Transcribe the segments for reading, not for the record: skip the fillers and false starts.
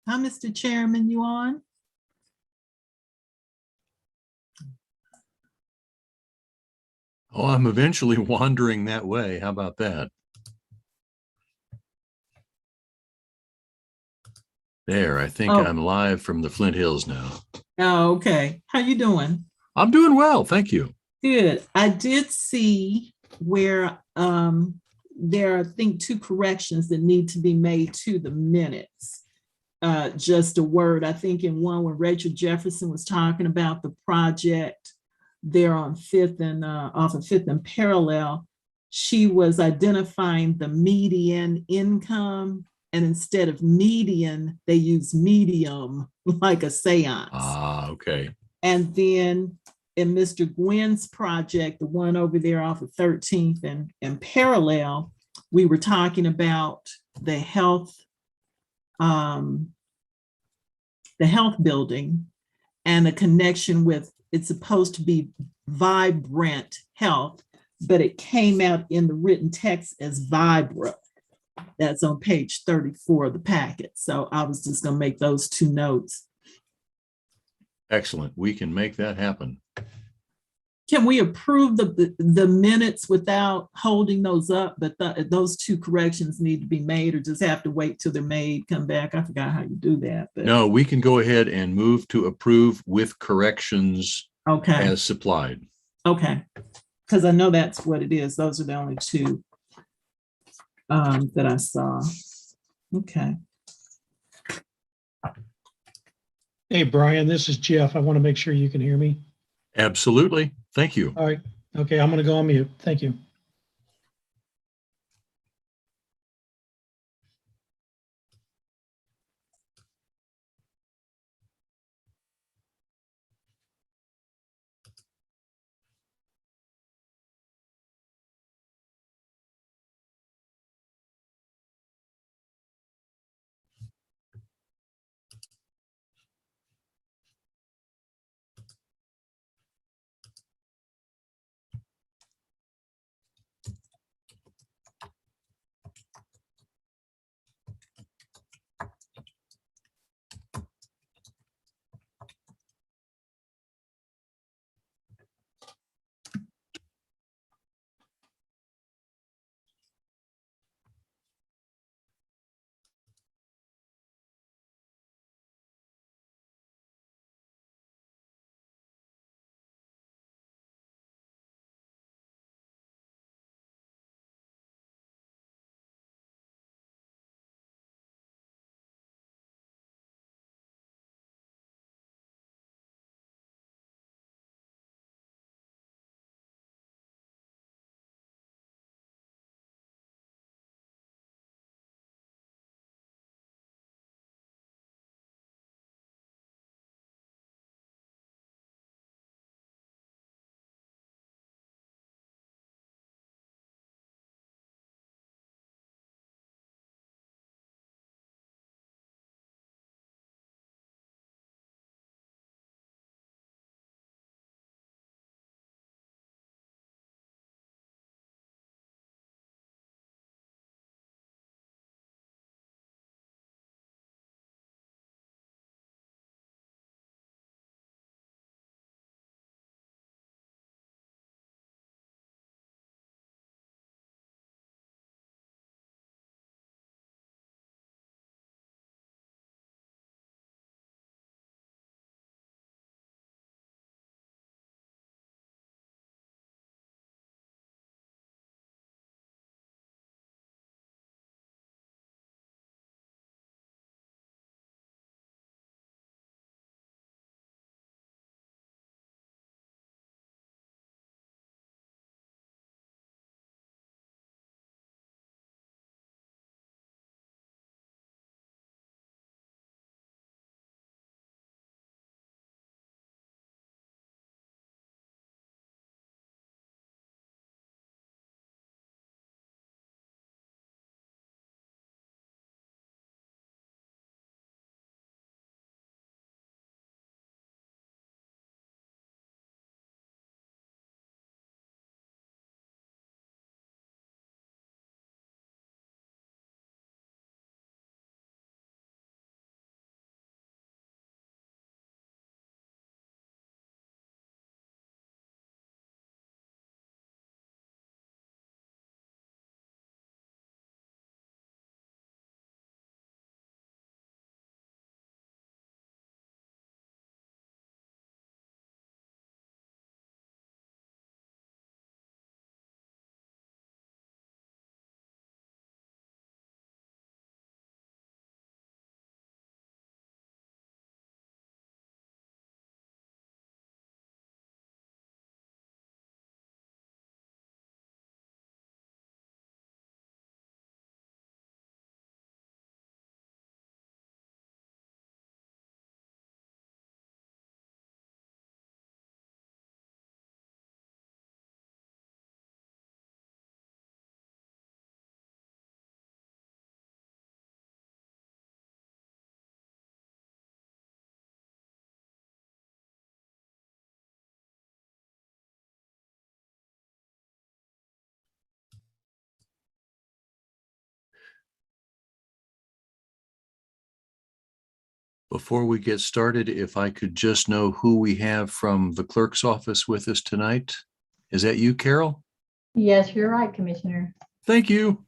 Hi, Mr. Chairman, you on? Oh, I'm eventually wandering that way. How about that? There, I think Oh. I'm live from the Flint Hills now. Oh, okay. How you doing? I'm doing well, thank you. Good. I did see where there are, I think, 2 corrections that need to be made to the minutes. Just a word, I think in one when Rachel Jefferson was talking about the project there on 5th and off of 5th and Parallel, she was identifying the median income, and instead of median, they use medium, like a seance. Ah, okay. And then in Mr. Gwynn's project, the one over there off of 13th and Parallel, we were talking about the health building and a connection with, it's supposed to be vibrant health, but it came out in the written text as vibra. That's on page 34 of the packet. So I was just going to make those 2 notes. Excellent. We can make that happen. Can we approve the minutes without holding those up? But those 2 corrections need to be made, or just have to wait till they're made, come back? I forgot how you do that. But No, we can go ahead and move to approve with corrections okay. as supplied. Okay. Because I know that's what it is. Those are the only 2 that I saw. Okay. Hey, Brian, this is Jeff. I want to make sure you can hear me. Absolutely. Thank you. All right. Okay, I'm going to go on mute. Thank you. Before we get started, if I could just know who we have from the clerk's office with us tonight. Is that you, Carol? Yes, you're right, Commissioner. Thank you.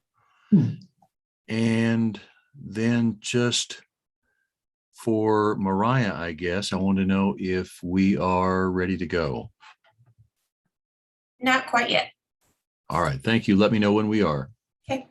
And then just for Mariah, I guess, I want to know if we are ready to go. Not quite yet. All right, thank you. Let me know when we are. Okay.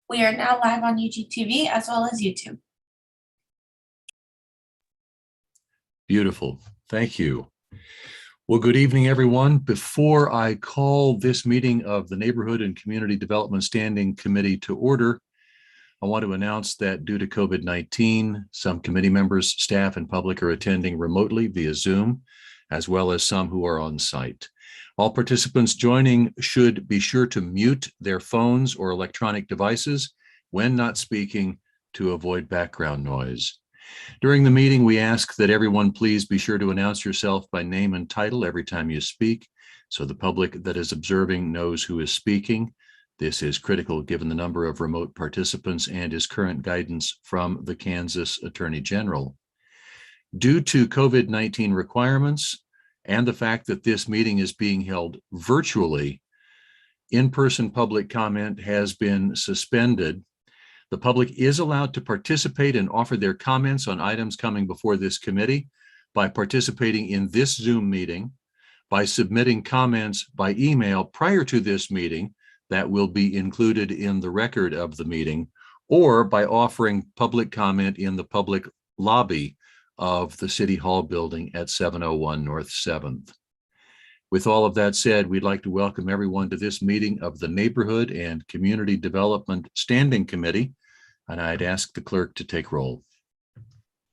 We are now live on UGTV as well as YouTube. Beautiful. Thank you. Well, good evening, everyone. Before I call this meeting of the Neighborhood and Community Development Standing Committee to order, I want to announce that due to COVID-19, some committee members, staff, and public are attending remotely via Zoom, as well as some who are on site. All participants joining should be sure to mute their phones or electronic devices when not speaking to avoid background noise. During the meeting, we ask that everyone please be sure to announce yourself by name and title every time you speak, so the public that is observing knows who is speaking. This is critical given the number of remote participants and is current guidance from the Kansas Attorney General. Due to COVID-19 requirements and the fact that this meeting is being held virtually, in-person public comment has been suspended. The public is allowed to participate and offer their comments on items coming before this committee by participating in this Zoom meeting, by submitting comments by email prior to this meeting that will be included in the record of the meeting, or by offering public comment in the public lobby of the City Hall building at 701 North 7th. With all of that said, we'd like to welcome everyone to this meeting of the Neighborhood and Community Development Standing Committee, and I'd ask the clerk to take roll.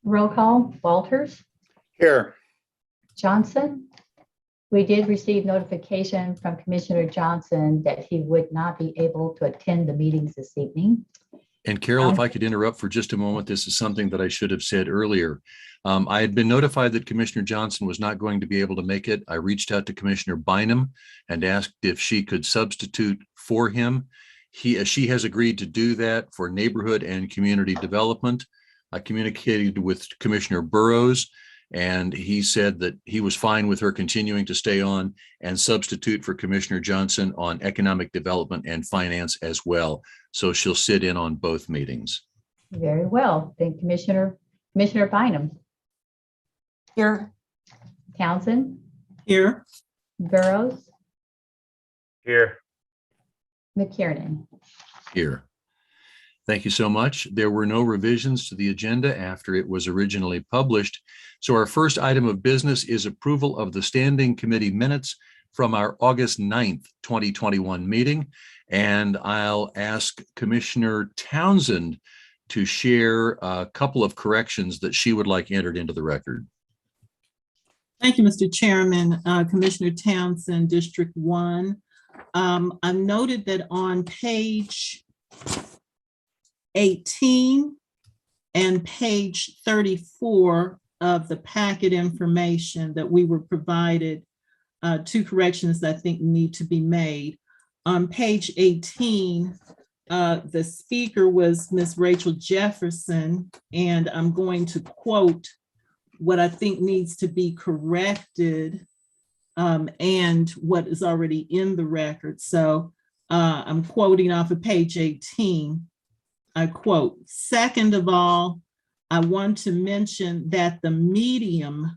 Roll call, Walters, Here. Johnson. We did receive notification from Commissioner Johnson that he would not be able to attend the meetings this evening. And Carol, if I could interrupt for just a moment, this is something that I should have said earlier. I had been notified that Commissioner Johnson was not going to be able to make it. I reached out to Commissioner Bynum and asked if she could substitute for him. She has agreed to do that for neighborhood and community development. I communicated with Commissioner Burroughs, and he said that he was fine with her continuing to stay on and substitute for Commissioner Johnson on economic development and finance as well. So she'll sit in on both meetings. Very well. Then Commissioner Bynum, Here. Townsend, Here. Burroughs, Here. McKiernan. Here. Thank you so much. There were no revisions to the agenda after it was originally published. So our first item of business is approval of the Standing Committee minutes from our August 9th, 2021 meeting. And I'll ask Commissioner Townsend to share a couple of corrections that she would like entered into the record. Thank you, Mr. Chairman. Commissioner Townsend, District 1. I noted that on page 18 and page 34 of the packet information that we were provided, two corrections that I think need to be made. On page 18, the speaker was Ms. Rachel Jefferson, and I'm going to quote what I think needs to be corrected and what is already in the record. So I'm quoting off of page 18. I quote, "Second of all, I want to mention that the medium,"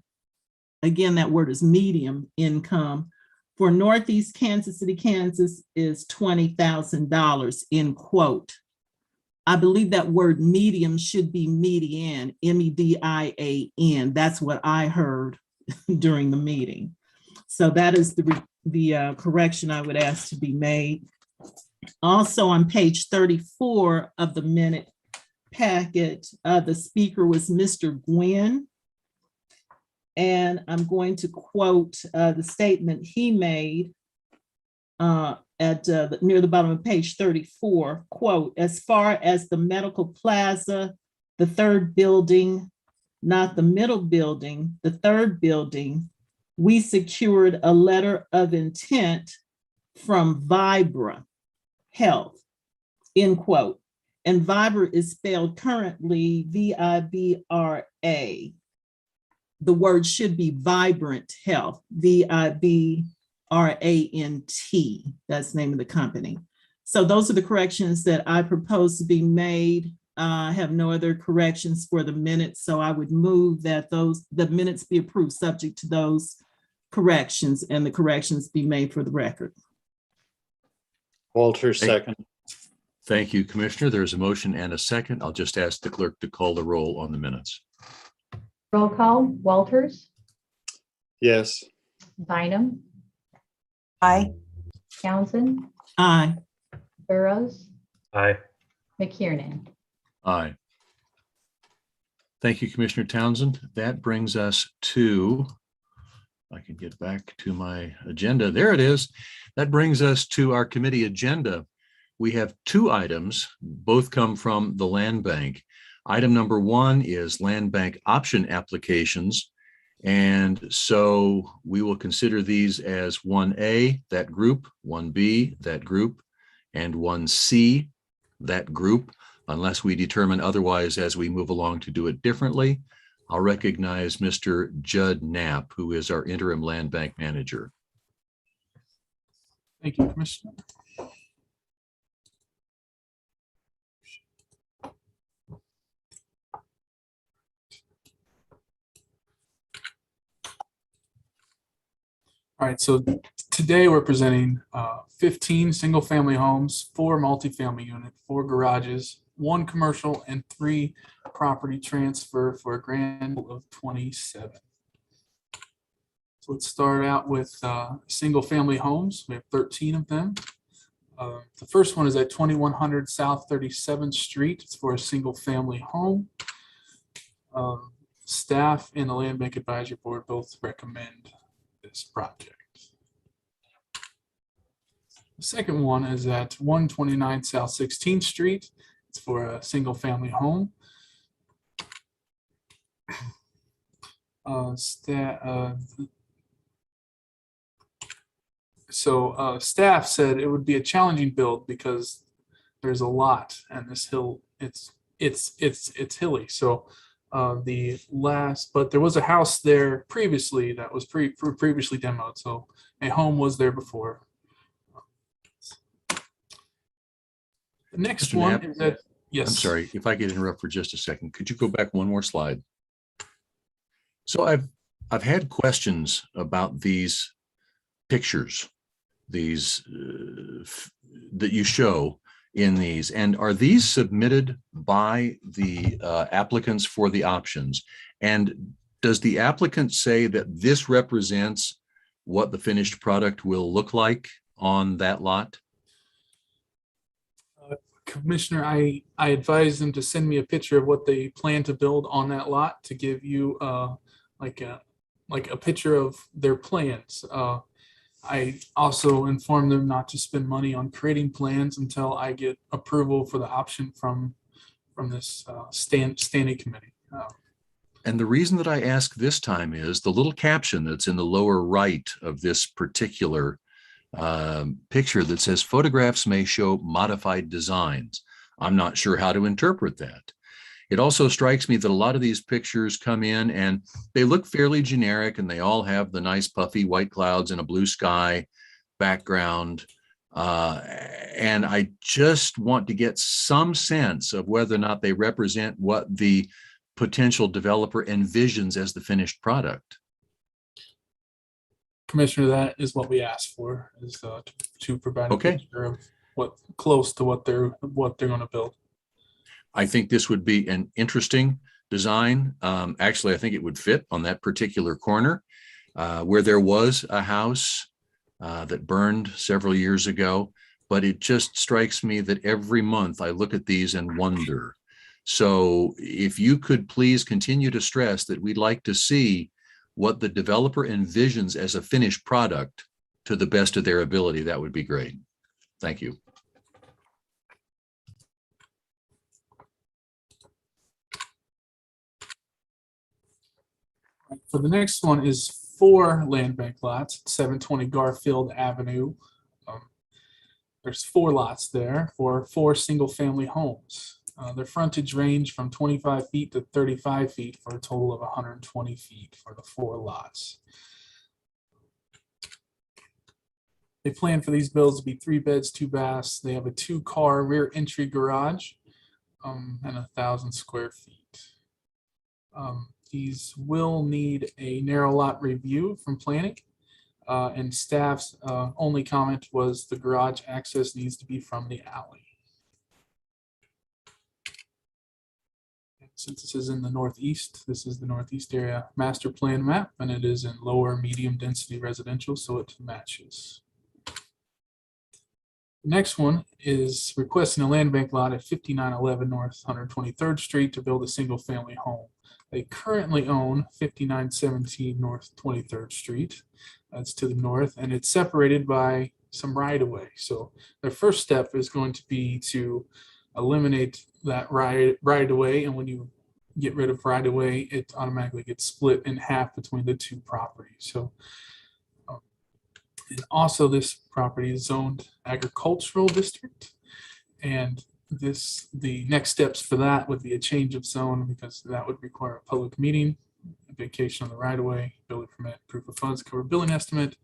again, that word is medium income, "for Northeast Kansas City, Kansas is $20,000, end quote. I believe that word medium should be median, M-E-D-I-A-N. That's what I heard during the meeting. So that is the correction I would ask to be made. Also on page 34 of the minute packet, the speaker was Mr. Gwynn. And I'm going to quote the statement he made near the bottom of page 34, quote, "As far as the medical plaza, the third building, not the middle building, the third building, we secured a letter of intent from Vibra Health," end quote. And Vibra is spelled currently Vibra. The word should be Vibrant Health, Vibrant. That's the name of the company. So those are the corrections that I propose to be made. I have no other corrections for the minutes, so I would move that the minutes be approved subject to those corrections and the corrections be made for the record. Walter, second. Thank you, Commissioner. There's a motion and a second. I'll just ask the clerk to call the roll on the minutes. Roll call, Walters, Yes. Bynum, Aye. Townsend, Aye. Burroughs, Aye. McKiernan. Aye. Thank you, Commissioner Townsend. That brings us to, I can get back to my agenda. There it is. That brings us to our committee agenda. We have two items, both come from the Land Bank. Item number one is Land Bank option applications. And so we will consider these as 1A, that group, 1B, that group, and 1C, that group, unless we determine otherwise as we move along to do it differently. I'll recognize Mr. Judd Knapp, who is our interim Land Bank manager. Thank you, Commissioner. All right, so today we're presenting 15 single-family homes, 4 multifamily units, 4 garages, 1 commercial, and 3 property transfer for a grand total of 27. So let's start out with single-family homes. We have 13 of them. The first one is at 2100 South 37th Street. It's for a single-family home. Staff and the Land Bank Advisory Board both recommend this project. The second one is at 129 South 16th Street. It's for a single-family home. Staff said it would be a challenging build because there's a lot and this hill, it's hilly. So but there was a house there previously that was previously demoed. So a home was there before. The next Mr. one Knapp, is that, yes. I'm sorry, if I could interrupt for just a second. Could you go back one more slide? So I've had questions about these pictures, these that you show in these, and are these submitted by the applicants for the options? And does the applicant say that this represents what the finished product will look like on that lot? Commissioner, I advised them to send me a picture of what they plan to build on that lot to give you like a picture of their plans. I also informed them not to spend money on creating plans until I get approval for the option from this standing committee. And the reason that I ask this time is the little caption that's in the lower right of this particular picture that says photographs may show modified designs. I'm not sure how to interpret that. It also strikes me that a lot of these pictures come in and they look fairly generic and they all have the nice puffy white clouds and a blue sky background. And I just want to get some sense of whether or not they represent what the potential developer envisions as the finished product. Commissioner, that is what we asked for, is to provide a Okay. picture of what close to what they're going to build. I think this would be an interesting design. Actually, I think it would fit on that particular corner where there was a house that burned several years ago, but it just strikes me that every month I look at these and wonder. So if you could please continue to stress that we'd like to see what the developer envisions as a finished product to the best of their ability, that would be great. Thank you. So the next one is 4 land bank lots, 720 Garfield Avenue. There's 4 lots there for 4 single-family homes. Their frontage range from 25 feet to 35 feet for a total of 120 feet for the 4 lots. They plan for these builds to be 3 beds, 2 baths. They have a 2-car rear entry garage and 1,000 square feet. These will need a narrow lot review from planning. And staff's only comment was the garage access needs to be from the alley. And since this is in the northeast, this is the northeast area master plan map, and it is in lower medium density residential, so it matches. The next one is requesting a land bank lot at 5911 North 123rd Street to build a single family home. They currently own 5917 North 23rd Street. That's to the north, and it's separated by some right-of-way. So their first step is going to be to eliminate that right-of-way, and when you get rid of right-of-way, it automatically gets split in half between the 2 properties. So and also this property is zoned agricultural district, and the next steps for that would be a change of zone, because that would require a public meeting, a vacation on the right of way, building permit, proof of funds, cover billing estimate.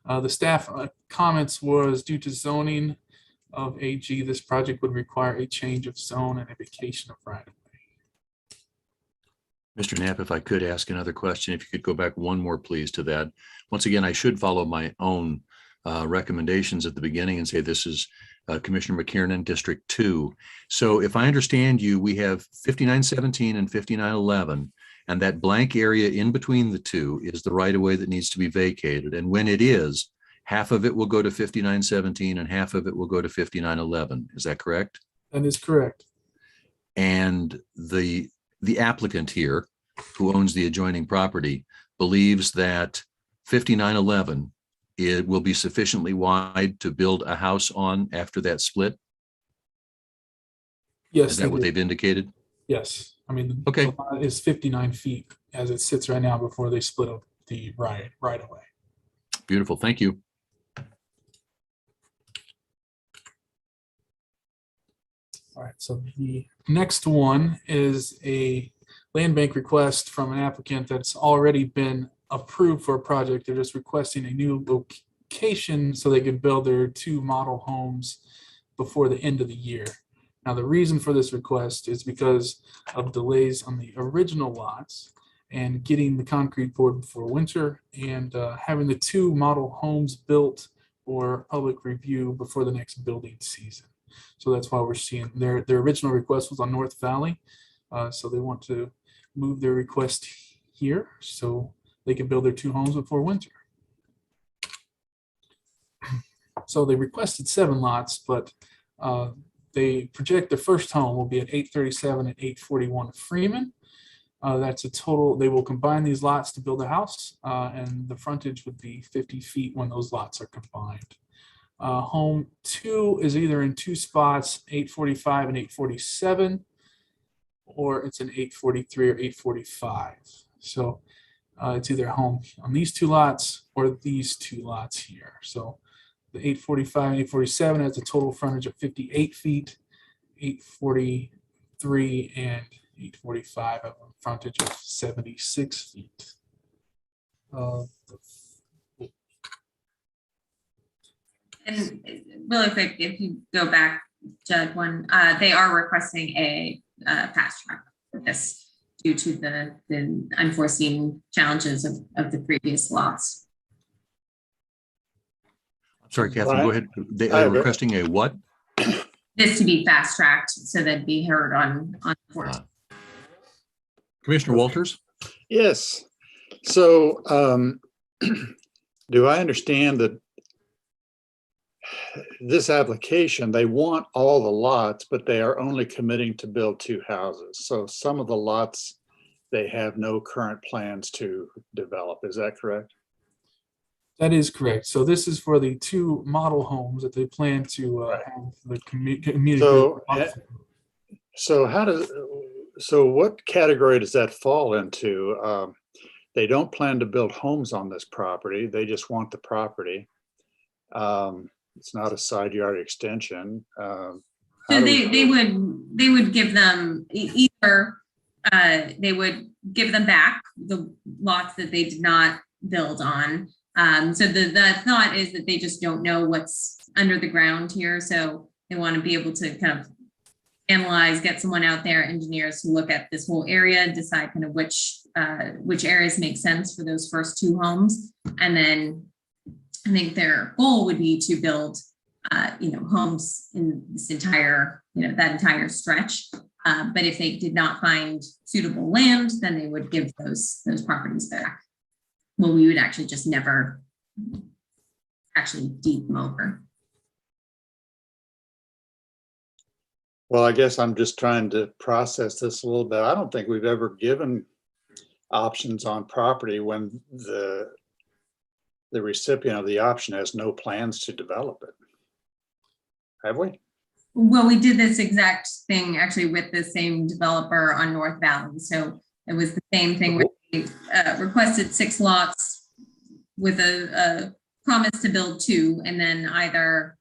The staff comments was due to zoning of AG, this project would require a change of zone and a vacation of right of way. Mr. Knapp, if I could ask another question, if you could go back one more, please, to that. Once again, I should follow my own recommendations at the beginning and say this is Commissioner McKiernan, District 2. So if I understand you, we have 5917 and 5911, and that blank area in between the 2 is the right-of-way that needs to be vacated. And when it is, half of it will go to 5917 and half of it will go to 5911. Is that correct? That is correct. And the applicant here, who owns the adjoining property, believes that 5911 it will be sufficiently wide to build a house on after that split? Yes. Is that what they've indicated? Yes. I mean, Okay. the lot is 59 feet as it sits right now before they split up the right away. Beautiful. Thank you. All right. So the next one is a land bank request from an applicant that's already been approved for a project. They're just requesting a new location so they can build their 2 model homes before the end of the year. Now, the reason for this request is because of delays on the original lots and getting the concrete poured before winter, and having the 2 model homes built for public review before the next building season. So that's why we're seeing their original request was on North Valley. So they want to move their request here so they can build their 2 homes before winter. So they requested 7 lots, but they project the first home will be at 837 and 841 Freeman. That's a total, they will combine these lots to build a house, and the frontage would be 50 feet when those lots are combined. Home 2 is either in 2 spots, 845 and 847, or it's an 843 or 845. So it's either home on these 2 lots or these 2 lots here. So the 845 and 847 has a total frontage of 58 feet, 843 and 845 have a frontage of 76 feet. And really quick, if you go back, Judd, one, they are requesting a fast track for this due to the unforeseen challenges of the previous lots. I'm sorry, Catherine, Right. go ahead. They I are agree. requesting a what? This to be fast tracked so that'd be heard on the 14th. Commissioner Walters? Yes. So do I understand that this application, they want all the lots, but they are only committing to build 2 houses. So some of the lots, they have no current plans to develop. Is that correct? That is correct. So this is for the 2 model homes that they plan to Right. have the community. So, group. so what category does that fall into? They don't plan to build homes on this property. They just want the property. It's not a side yard extension. So they would give them either, they would give them back the lots that they did not build on. So the thought is that they just don't know what's under the ground here. So they want to be able to kind of analyze, get someone out there, engineers to look at this whole area, decide kind of which areas make sense for those first 2 homes. And then I think their goal would be to build, homes in this entire, that entire stretch. But if they did not find suitable land, then they would give those properties back. Well, we would actually just never actually deed them over. Well, I guess I'm just trying to process this a little bit. I don't think we've ever given options on property when the recipient of the option has no plans to develop it. Have we? Well, we did this exact thing actually with the same developer on North Valley. So it was the same thing where they requested 6 lots with a promise to build 2, and then either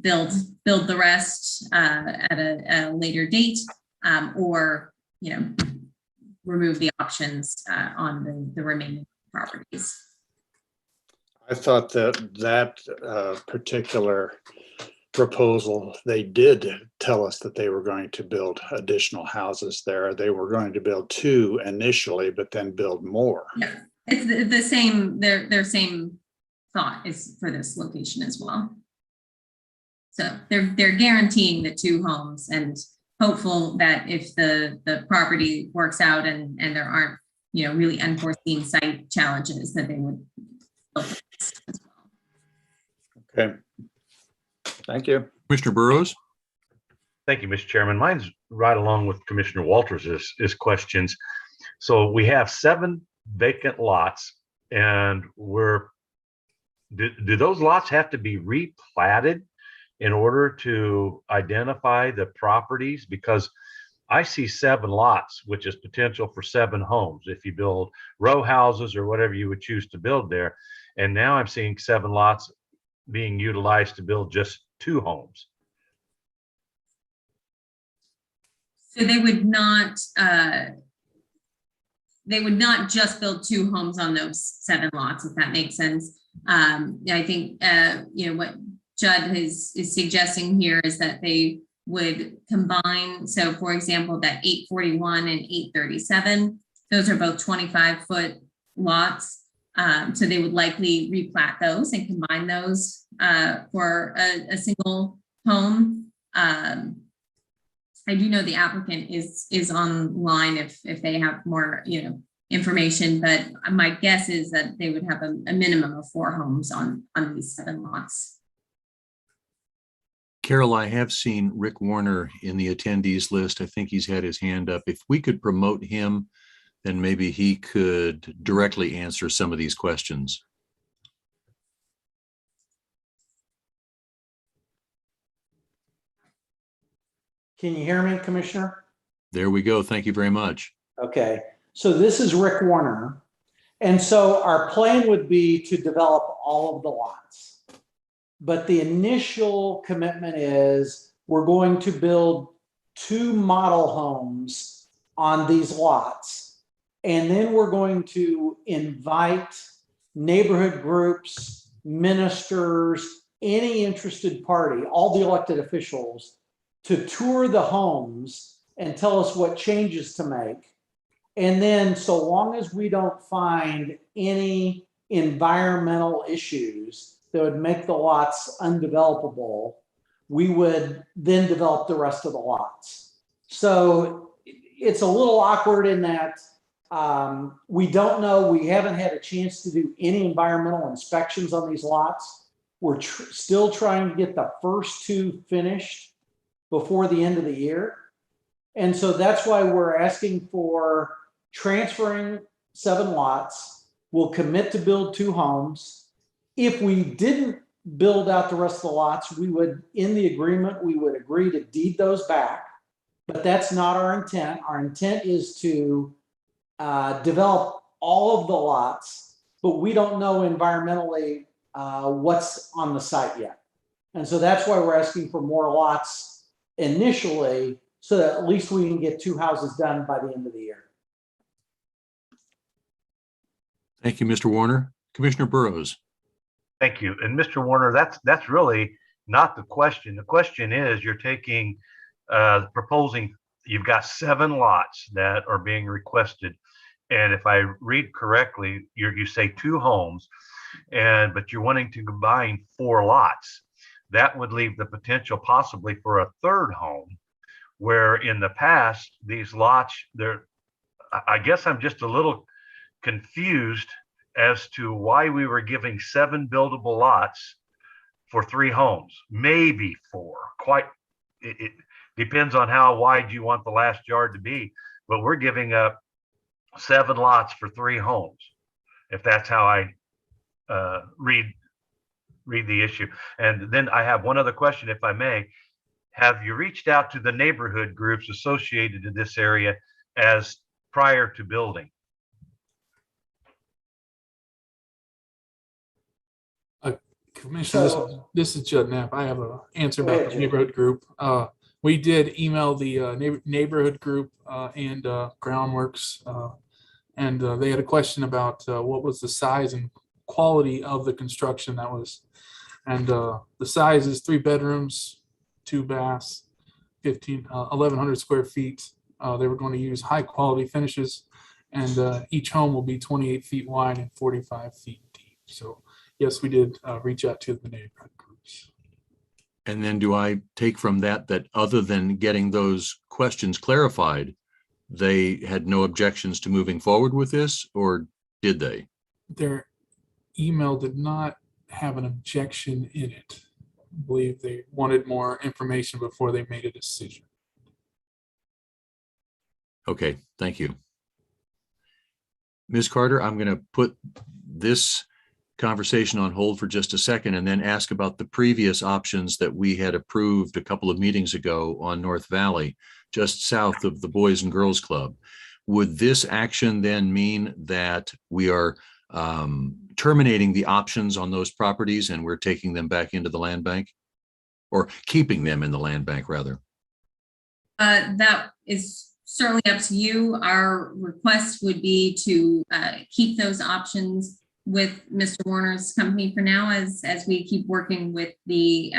build the rest at a later date, or remove the options on the remaining properties. I thought that particular proposal, they did tell us that they were going to build additional houses there. They were going to build 2 initially, but then build more. Yeah, it's the same. Their same thought is for this location as well. So they're guaranteeing the 2 homes and hopeful that if the property works out and there aren't really unforeseen site challenges, that they would build this as well. Okay. Thank you. Commissioner Burroughs? Thank you, Mr. Chairman. Mine's right along with Commissioner Walters' questions. So we have 7 vacant lots, and do those lots have to be replatted in order to identify the properties? Because I see 7 lots, which is potential for 7 homes if you build row houses or whatever you would choose to build there. And now I'm seeing 7 lots being utilized to build just 2 homes. So they would not just build 2 homes on those 7 lots, if that makes sense. I think what Judd is suggesting here is that they would combine. So for example, that 841 and 837, those are both 25-foot lots. So they would likely replat those and combine those for a single home. I do know the applicant is online if they have more information, but my guess is that they would have a minimum of 4 homes on these 7 lots. Carol, I have seen Rick Warner in the attendees list. I think he's had his hand up. If we could promote him, then maybe he could directly answer some of these questions. Can you hear me, Commissioner? There we go. Thank you very much. Okay, so this is Rick Warner. And so our plan would be to develop all of the lots. But the initial commitment is we're going to build 2 model homes on these lots. And then we're going to invite neighborhood groups, ministers, any interested party, all the elected officials, to tour the homes and tell us what changes to make. And then so long as we don't find any environmental issues that would make the lots undevelopable, we would then develop the rest of the lots. So it's a little awkward in that we don't know, we haven't had a chance to do any environmental inspections on these lots. We're still trying to get the first two finished before the end of the year. And so that's why we're asking for transferring 7 lots. We'll commit to build 2 homes. If we didn't build out the rest of the lots, we would, in the agreement, we would agree to deed those back. But that's not our intent. Our intent is to develop all of the lots, but we don't know environmentally what's on the site yet. And so that's why we're asking for more lots initially, so that at least we can get 2 houses done by the end of the year. Thank you, Mr. Warner. Commissioner Burroughs. Thank you. And Mr. Warner, that's really not the question. The question is, you're taking, proposing, you've got 7 lots that are being requested. And if I read correctly, you say 2 homes, but you're wanting to combine 4 lots. That would leave the potential possibly for a 3rd home, where in the past, these lots, I guess I'm just a little confused as to why we were giving 7 buildable lots for 3 homes, maybe 4. It depends on how wide you want the last yard to be, but we're giving up 7 lots for 3 homes, if that's how I read the issue. And then I have one other question, if I may. Have you reached out to the neighborhood groups associated to this area as prior to building? Commissioner, this is Judd Knapp. I have an answer about the neighborhood group. We did email the neighborhood group and Groundworks, and they had a question about what was the size and quality of the construction that was. And the size is 3 bedrooms, 2 baths, 1,100 square feet. They were going to use high quality finishes, and each home will be 28 feet wide and 45 feet deep. So yes, we did reach out to the neighborhood groups. And then do I take from that other than getting those questions clarified, they had no objections to moving forward with this, or did they? Their email did not have an objection in it. I believe they wanted more information before they made a decision. Okay, thank you. Ms. Carter, I'm going to put this conversation on hold for just a second and then ask about the previous options that we had approved a couple of meetings ago on North Valley, just south of the Boys and Girls Club. Would this action then mean that we are terminating the options on those properties and we're taking them back into the land bank, or keeping them in the land bank rather? That is certainly up to you. Our request would be to keep those options with Mr. Warner's company for now, as we keep working with the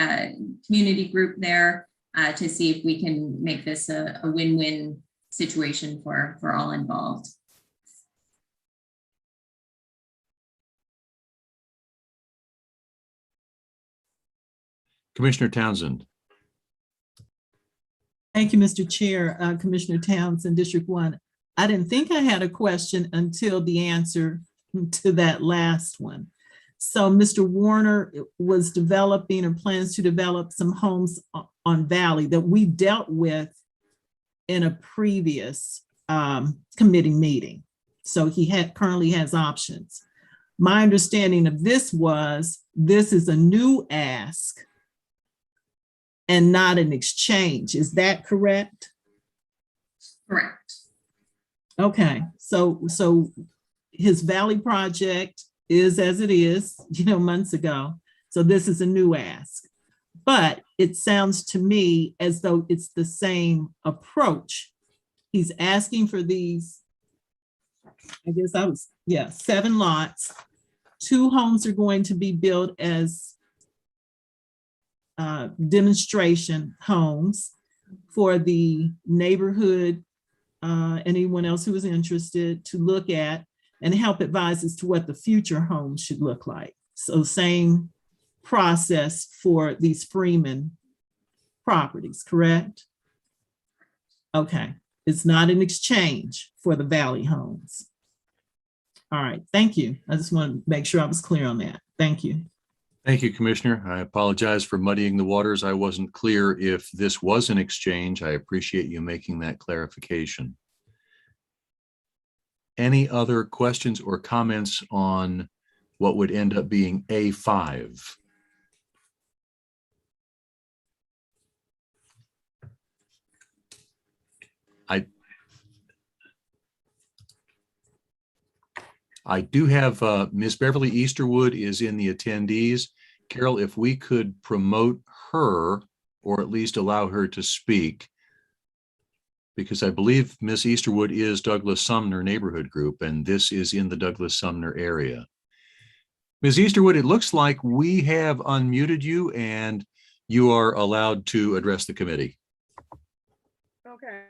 community group there to see if we can make this a win-win situation for all involved. Commissioner Townsend. Thank you, Mr. Chair. Commissioner Townsend, District 1. I didn't think I had a question until the answer to that last one. So Mr. Warner was developing or plans to develop some homes on Valley that we dealt with in a previous committee meeting. So he currently has options. My understanding of this was, this is a new ask and not an exchange. Is that correct? Correct. Okay, so his Valley project is as it is, months ago. So this is a new ask. But it sounds to me as though it's the same approach. He's asking for these, 7 lots. 2 homes are going to be built as demonstration homes for the neighborhood, anyone else who is interested to look at and help advise as to what the future homes should look like. So same process for these Freeman properties, correct? Okay, it's not an exchange for the Valley homes. All right, thank you. I just want to make sure I was clear on that. Thank you. Thank you, Commissioner. I apologize for muddying the waters. I wasn't clear if this was an exchange. I appreciate you making that clarification. Any other questions or comments on what would end up being A5? I do have Ms. Beverly Easterwood is in the attendees. Carol, if we could promote her or at least allow her to speak, because I believe Ms. Easterwood is Douglas Sumner Neighborhood Group, and this is in the Douglas Sumner area. Ms. Easterwood, it looks like we have unmuted you and you are allowed to address the committee. Okay.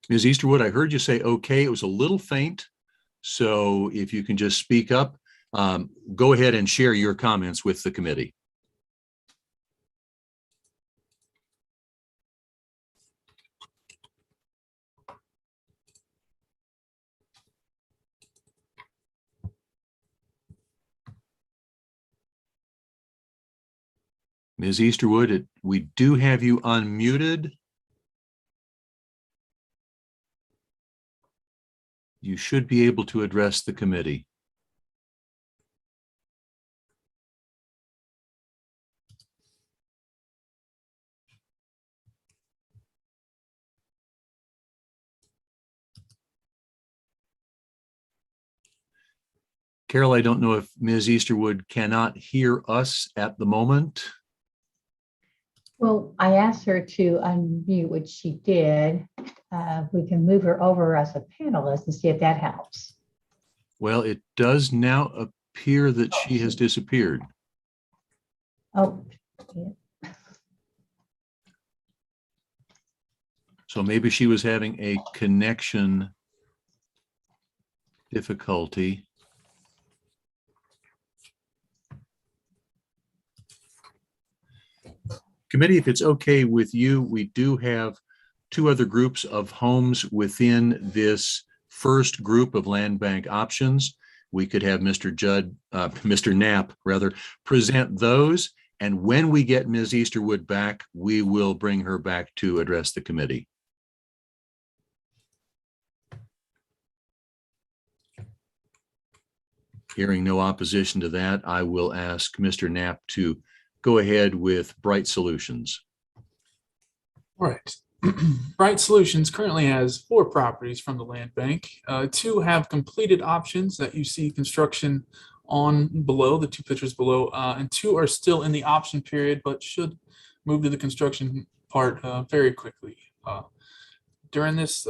Ms. Easterwood, I heard you say okay. It was a little faint. So if you can just speak up, go ahead and share your comments with the committee. Ms. Easterwood, we do have you unmuted. You should be able to address the committee. Carol, I don't know if Ms. Easterwood cannot hear us at the moment. Well, I asked her to unmute, which she did. We can move her over as a panelist and see if that helps. Well, it does now appear that she has disappeared. Oh, yeah. So maybe she was having a connection difficulty. Committee, if it's okay with you, we do have two other groups of homes within this first group of land bank options. We could have Mr. Knapp rather, present those. And when we get Ms. Easterwood back, we will bring her back to address the committee. Hearing no opposition to that, I will ask Mr. Knapp to go ahead with Bright Solutions. All right. Bright Solutions currently has 4 properties from the land bank. 2 have completed options that you see construction on below, the 2 pictures below, and 2 are still in the option period, but should move to the construction part very quickly. During this,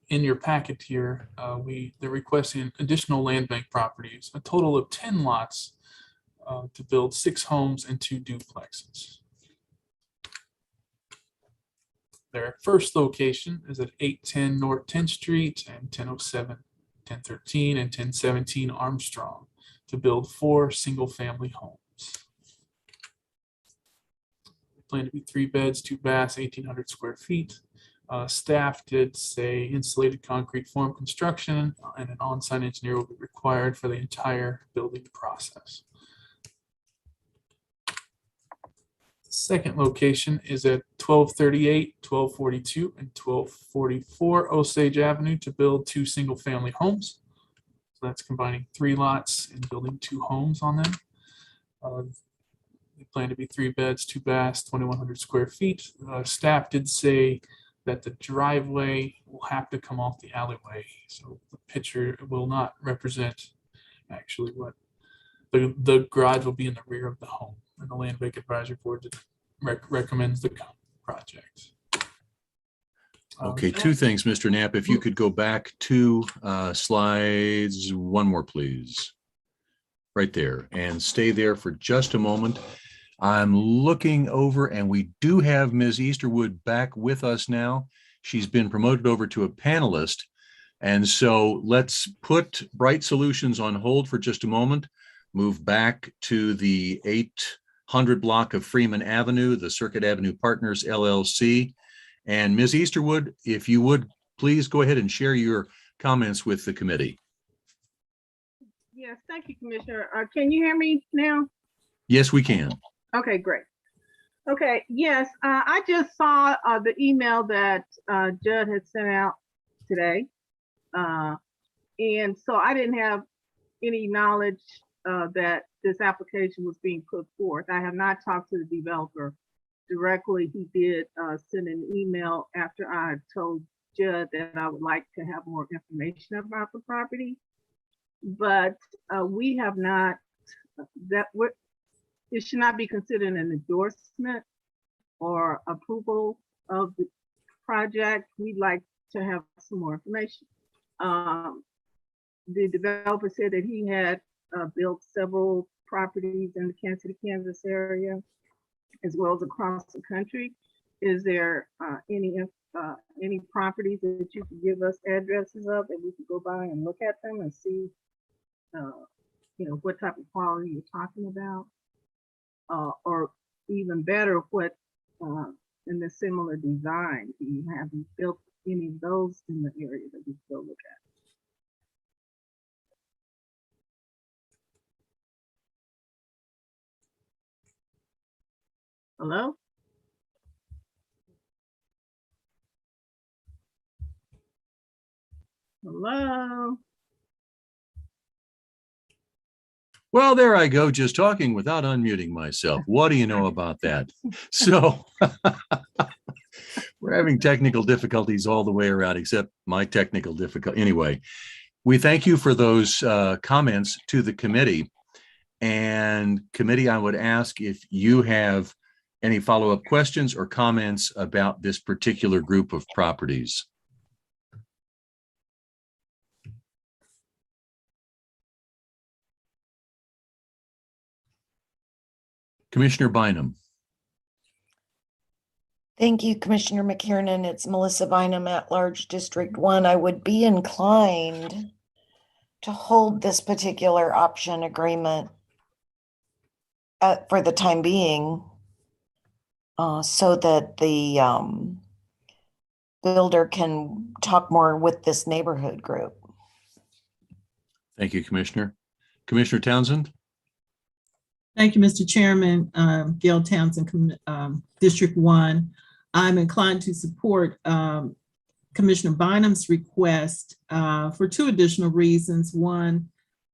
in your packet here, they're requesting additional land bank properties, a total of 10 lots to build 6 homes and 2 duplexes. Their first location is at 810 North 10th Street and 1007, 1013, and 1017 Armstrong to build 4 single-family homes. They plan to be 3 beds, 2 baths, 1,800 square feet. Staff did say insulated concrete form construction and an on-site engineer will be required for the entire building process. Second location is at 1238, 1242, and 1244 Osage Avenue to build 2 single-family homes. So that's combining 3 lots and building 2 homes on them. They plan to be 3 beds, 2 baths, 2,100 square feet. Staff did say that the driveway will have to come off the alleyway. So the picture will not represent actually what the garage will be in the rear of the home. And the Land Bank Advisory Board recommends the project. Okay, 2 things, Mr. Knapp. If you could go back 2 slides, 1 more, please. Right there, and stay there for just a moment. I'm looking over, and we do have Ms. Easterwood back with us now. She's been promoted over to a panelist. And so let's put Bright Solutions on hold for just a moment. Move back to the 800 block of Freeman Avenue, the Circuit Avenue Partners LLC, And Ms. Easterwood, if you would, please go ahead and share your comments with the committee. Yes, thank you, Commissioner. Can you hear me now? Yes, we can. Okay, great. Okay, yes, I just saw the email that Judd had sent out today. And so I didn't have any knowledge that this application was being put forth. I have not talked to the developer directly. He did send an email after I had told Judd that I would like to have more information about the property. But we have not, it should not be considered an endorsement or approval of the project. We'd like to have some more information. The developer said that he had built several properties in the Kansas City, Kansas area, as well as across the country. Is there any properties that you could give us addresses of that we could go by and look at them and see, what type of quality you're talking about, or even better, what in the similar design do you have built any of those in the area that we could go look at? Hello? Hello? Well, there I go, just talking without unmuting myself. What do you know about that? So we're having technical difficulties all the way around, except my technical difficulty. Anyway, we thank you for those comments to the committee. And committee, I would ask if you have any follow-up questions or comments about this particular group of properties. Commissioner Bynum. Thank you, Commissioner McKiernan. It's Melissa Bynum at Large District 1. I would be inclined to hold this particular option agreement for the time being, so that the builder can talk more with this neighborhood group. Thank you, Commissioner. Commissioner Townsend. Thank you, Mr. Chairman. Gayle Townsend, District 1. I'm inclined to support Commissioner Bynum's request for two additional reasons. One,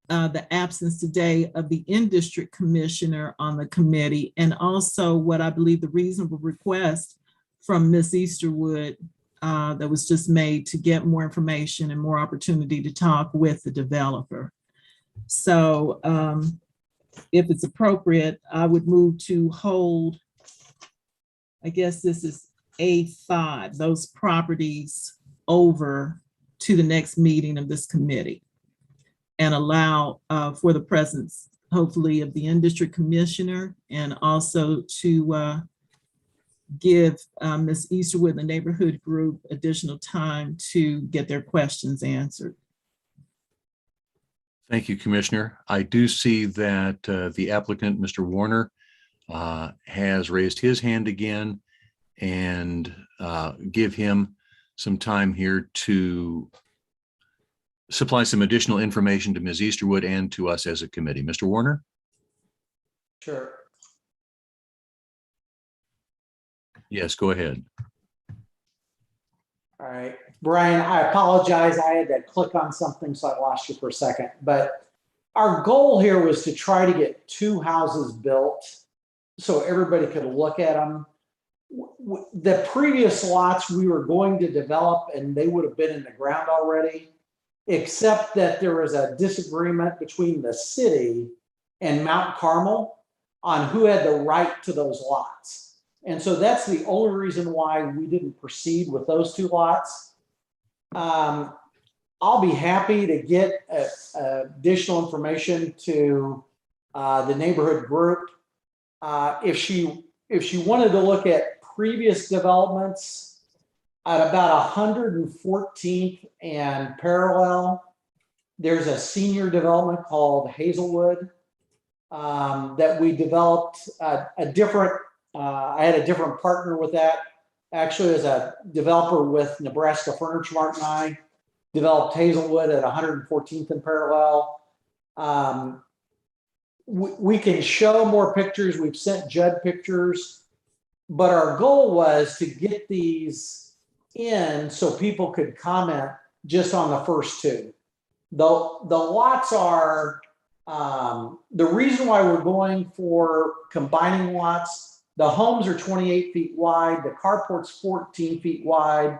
the absence today of the in-district commissioner on the committee, and also what I believe the reasonable request from Ms. Easterwood that was just made to get more information and more opportunity to talk with the developer. So if it's appropriate, I would move to hold, I guess this is A5, those properties over to the next meeting of this committee, and allow for the presence, hopefully, of the in-district commissioner, and also to give Ms. Easterwood, the neighborhood group, additional time to get their questions answered. Thank you, Commissioner. I do see that the applicant, Mr. Warner, has raised his hand again, and give him some time here to supply some additional information to Ms. Easterwood and to us as a committee. Mr. Warner? Sure. Yes, go ahead. All right, Brian, I apologize. I had to click on something, so I lost you for a second. But our goal here was to try to get two houses built so everybody could look at them. The previous lots we were going to develop, and they would have been in the ground already, except that there was a disagreement between the city and Mount Carmel on who had the right to those lots. And so that's the only reason why we didn't proceed with those two lots. I'll be happy to get additional information to the neighborhood group. If she wanted to look at previous developments at about 114th and Parallel, there's a senior development called Hazelwood that we developed a different. I had a different partner with that. actually is a developer with Nebraska Furniture Mart and I, developed Hazelwood at 114th and Parallel. We can show more pictures. We've sent Judd pictures, but our goal was to get these in so people could comment just on the first two. The lots are, the reason why we're going for combining lots, the homes are 28 feet wide, the carport's 14 feet wide.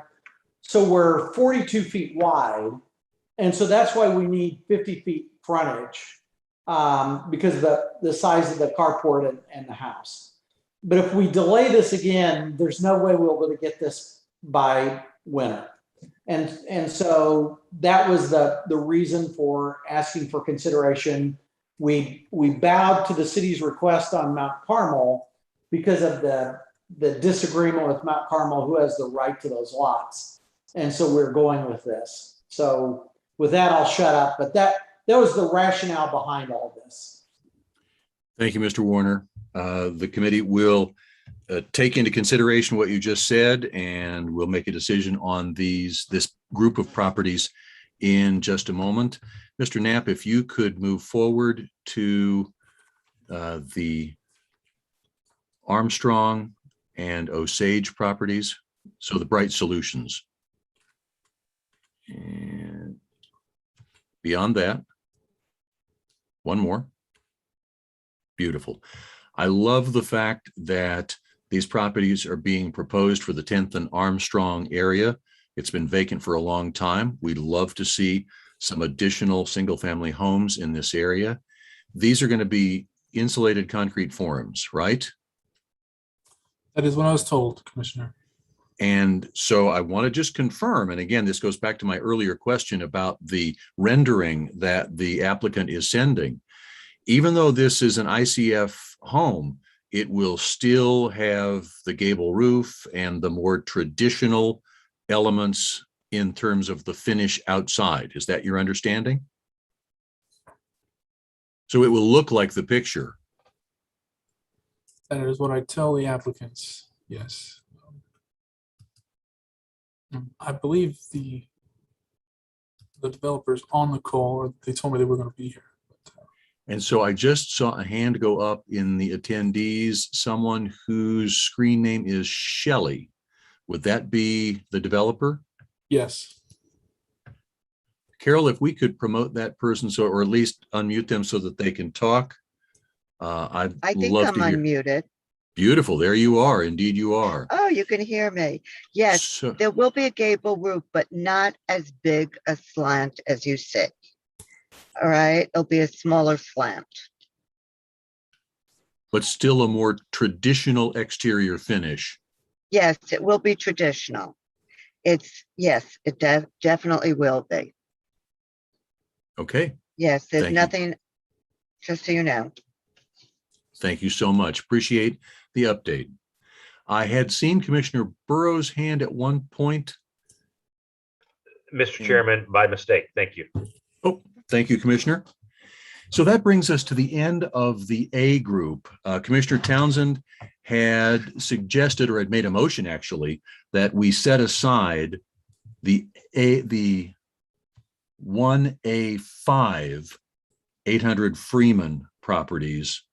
So we're 42 feet wide. And so that's why we need 50 feet frontage, because of the size of the carport and the house. But if we delay this again, there's no way we'll be able to get this by winter. And so that was the reason for asking for consideration. We bowed to the city's request on Mount Carmel because of the disagreement with Mount Carmel, who has the right to those lots. And so we're going with this. So with that, I'll shut up. But that was the rationale behind all this. Thank you, Mr. Warner. The committee will take into consideration what you just said, and we'll make a decision on this group of properties in just a moment. Mr. Knapp, if you could move forward to the Armstrong and Osage properties, so the Bright Solutions. And beyond that, one more. Beautiful. I love the fact that these properties are being proposed for the 10th and Armstrong area. It's been vacant for a long time. We'd love to see some additional single-family homes in this area. These are going to be insulated concrete forms, right? That is what I was told, Commissioner. And so I want to just confirm, and again, this goes back to my earlier question about the rendering that the applicant is sending. Even though this is an ICF home, it will still have the gable roof and the more traditional elements in terms of the finish outside. Is that your understanding? So it will look like the picture. That is what I tell the applicants, yes. I believe the developers on the call, or they told me they were going to be here. And so I just saw a hand go up in the attendees, someone whose screen name is Shelley. Would that be the developer? Yes. Carol, if we could promote that person, so, or at least unmute them so that they can talk. I think love I'm to hear. unmuted. Beautiful. There you are. Indeed, you are. Oh, you can hear me. Yes, So- there will be a gable roof, but not as big a slant as you see. All right, it'll be a smaller slant. but still a more traditional exterior finish. Yes, it will be traditional. Yes, it definitely will be. Okay. Yes, there's Thank you. nothing, just so you know. Thank you so much. Appreciate the update. I had seen Commissioner Burroughs' hand at one point. Mr. Chairman, by mistake. Thank you. Oh, thank you, Commissioner. So that brings us to the end of the A group. Commissioner Townsend had suggested, or had made a motion actually, that we set aside the 1A5 800 Freeman properties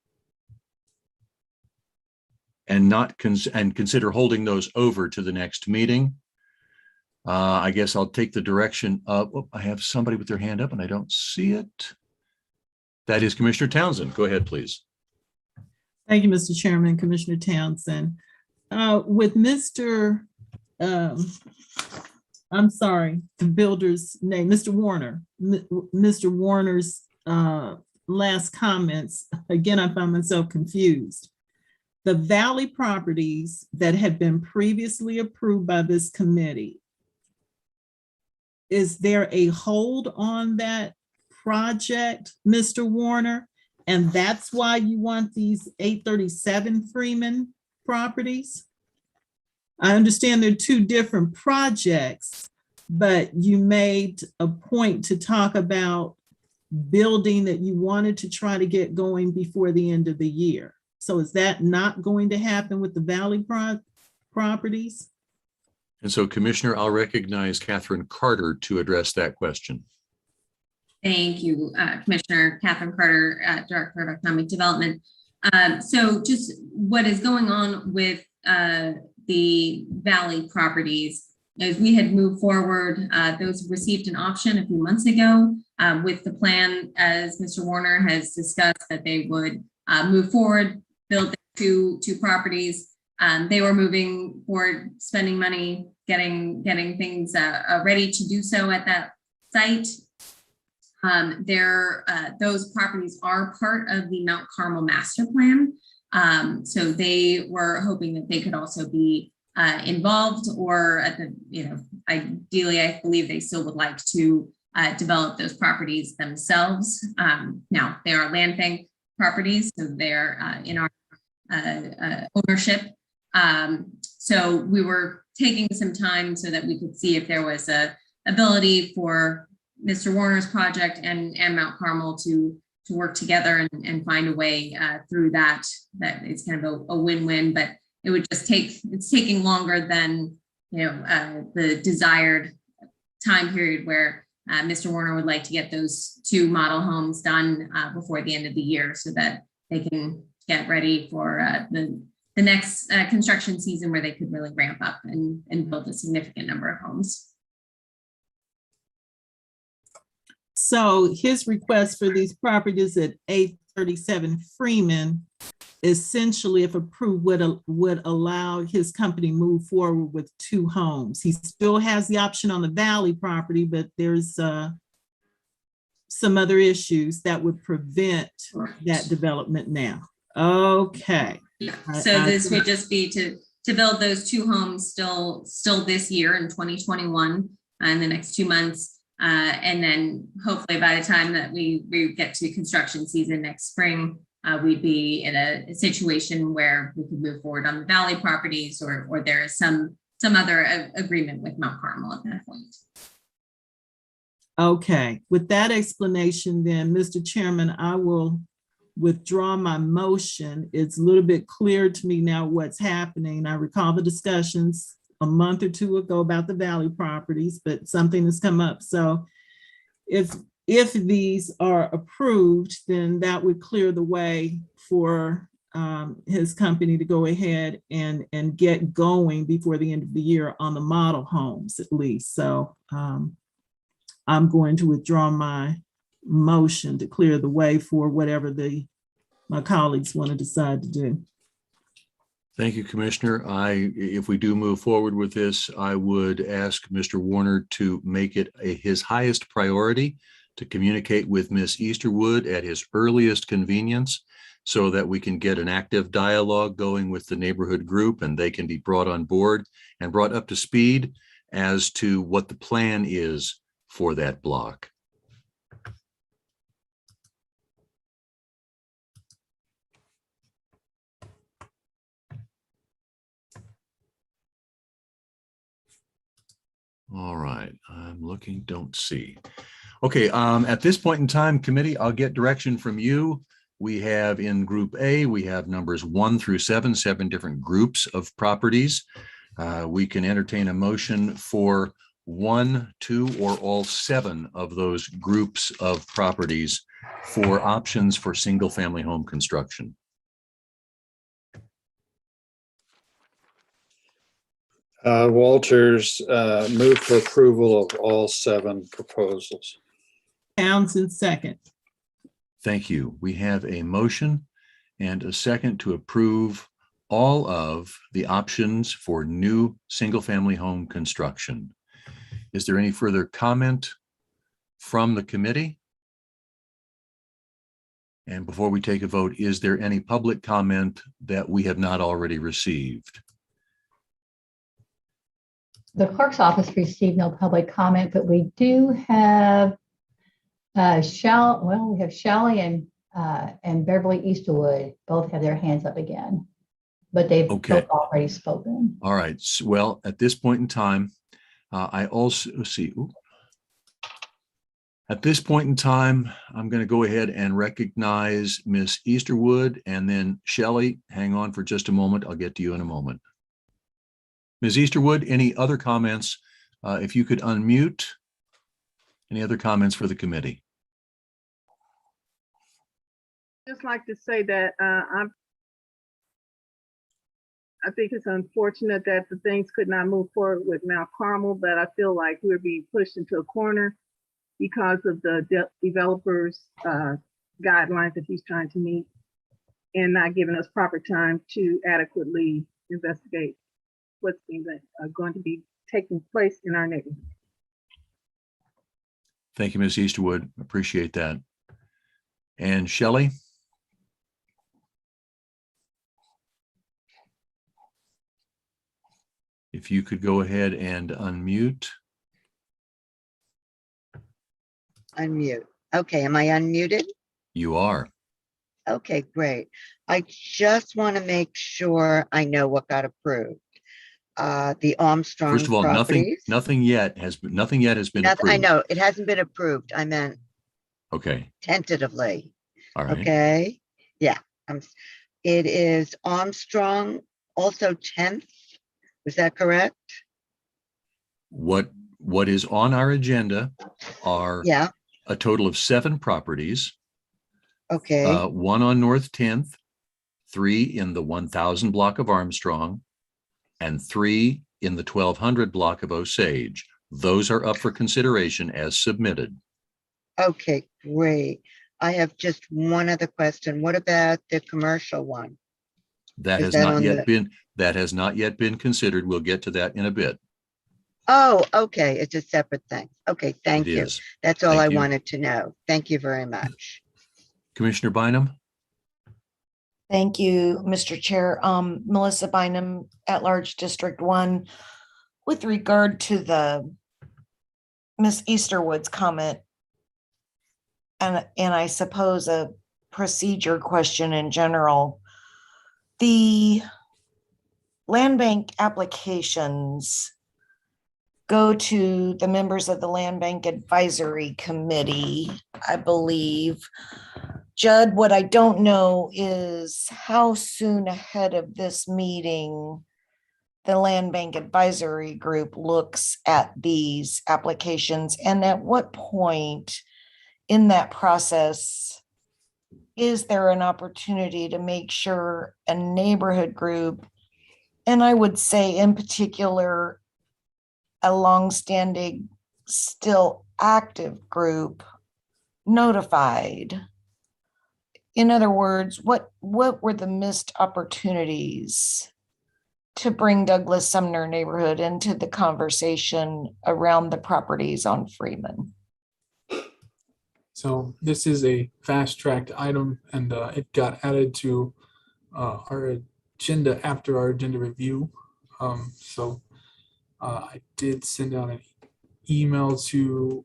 and consider holding those over to the next meeting. I guess I'll take the direction of, I have somebody with their hand up and I don't see it. That is Commissioner Townsend. Go ahead, please. Thank you, Mr. Chairman, Commissioner Townsend. With Mr. I'm sorry, the builder's name, Mr. Warner, Mr. Warner's last comments, again, I found myself confused. The Valley properties that had been previously approved by this committee, is there a hold on that project, Mr. Warner? And that's why you want these 837 Freeman properties? I understand they're two different projects, but you made a point to talk about building that you wanted to try to get going before the end of the year. So is that not going to happen with the Valley properties? And so, Commissioner, I'll recognize Catherine Carter to address that question. Thank you, Commissioner Catherine Carter, Director of Economic Development. So just what is going on with the Valley properties is we had moved forward. Those received an option a few months ago with the plan, as Mr. Warner has discussed, that they would move forward, build two properties. They were moving forward, spending money, getting things ready to do so at that site. Those properties are part of the Mount Carmel master plan. So they were hoping that they could also be involved, or at the, ideally, I believe they still would like to develop those properties themselves. Now they are land bank properties, so they're in our ownership. So we were taking some time so that we could see if there was a ability for Mr. Warner's project and Mount Carmel to work together and find a way through that it's kind of a win-win, but it would just it's taking longer than, the desired time period where Mr. Warner would like to get those two model homes done before the end of the year so that they can get ready for the next construction season, where they could really ramp up and build a significant number of homes. So his request for these properties at 837 Freeman, essentially, if approved, would allow his company move forward with two homes. He still has the option on the Valley property, but there's some other issues that would prevent that development now. Okay. Yeah. So this would just be to build those two homes still this year in 2021 in the next 2 months. And then hopefully by the time that we get to construction season next spring, we'd be in a situation where we could move forward on the Valley properties, or there is some other agreement with Mount Carmel at that point. Okay, with that explanation then, Mr. Chairman, I will withdraw my motion. It's a little bit clearer to me now what's happening. I recall the discussions a month or two ago about the Valley properties, but something has come up. So if these are approved, then that would clear the way for his company to go ahead and get going before the end of the year on the model homes at least. So I'm going to withdraw my motion to clear the way for whatever my colleagues want to decide to do. Thank you, Commissioner. If we do move forward with this, I would ask Mr. Warner to make it his highest priority to communicate with Ms. Easterwood at his earliest convenience, so that we can get an active dialogue going with the neighborhood group, and they can be brought on board and brought up to speed as to what the plan is for that block. All right, I'm looking, don't see. Okay, at this point in time, committee, I'll get direction from you. We have in Group A, we have numbers 1 through 7 different groups of properties. We can entertain a motion for 1, 2, or all 7 of those groups of properties for options for single-family home construction. Walters, move for approval of all 7 proposals. Townsend, second. Thank you. We have a motion and a second to approve all of the options for new single-family home construction. Is there any further comment from the committee? And before we take a vote, is there any public comment that we have not already received? The clerk's office received no public comment, but we do have we have Shelley and Beverly Easterwood both have their hands up again, but they've both already spoken. All right. Well, at this point in time, I also see. At this point in time, I'm going to go ahead and recognize Miss Easterwood, and then Shelley. Hang on for just a moment. I'll get to you in a moment. Ms. Easterwood, any other comments? If you could unmute. Any other comments for the committee? Just like to say that I think it's unfortunate that the things could not move forward with Mount Carmel, but I feel like we're being pushed into a corner because of the developer's guidelines that he's trying to meet and not giving us proper time to adequately investigate what's going to be taking place in our neighborhood. Thank you, Ms. Easterwood. Appreciate that. And Shelley? If you could go ahead and unmute. Unmute. Okay, am I unmuted? You are. Okay, great. I just want to make sure I know what got approved. The Armstrong First of all, properties. nothing yet has been approved. I know, it hasn't been approved. I meant Okay. tentatively. All right. Okay, yeah. It is Armstrong, also 10th. Was that correct? What is on our agenda are Yeah, a total of 7 properties. okay, 1 on North 10th, 3 in the 1000 block of Armstrong, and 3 in the 1200 block of Osage. Those are up for consideration as submitted. okay, great. I have just one other question. What about the commercial one? That Is has that not on yet the- been, that has not yet been considered. We'll get to that in a bit. Oh, okay, it's a separate thing. Okay, thank It you. is. That's all Thank I you. wanted to know. Thank you very much. Commissioner Bynum? Thank you, Mr. Chair. Melissa Bynum, at-large District 1. With regard to the Ms. Easterwood's comment, and I suppose a procedure question in general, the land bank applications go to the members of the Land Bank Advisory Committee, I believe. Judd, what I don't know is how soon ahead of this meeting the Land Bank Advisory Group looks at these applications, and at what point in that process is there an opportunity to make sure a neighborhood group, and I would say in particular a longstanding, still active group, notified? In other words, what were the missed opportunities to bring Douglas Sumner neighborhood into the conversation around the properties on Freeman? So this is a fast-tracked item, and it got added to our agenda after our agenda review. I did send out an email to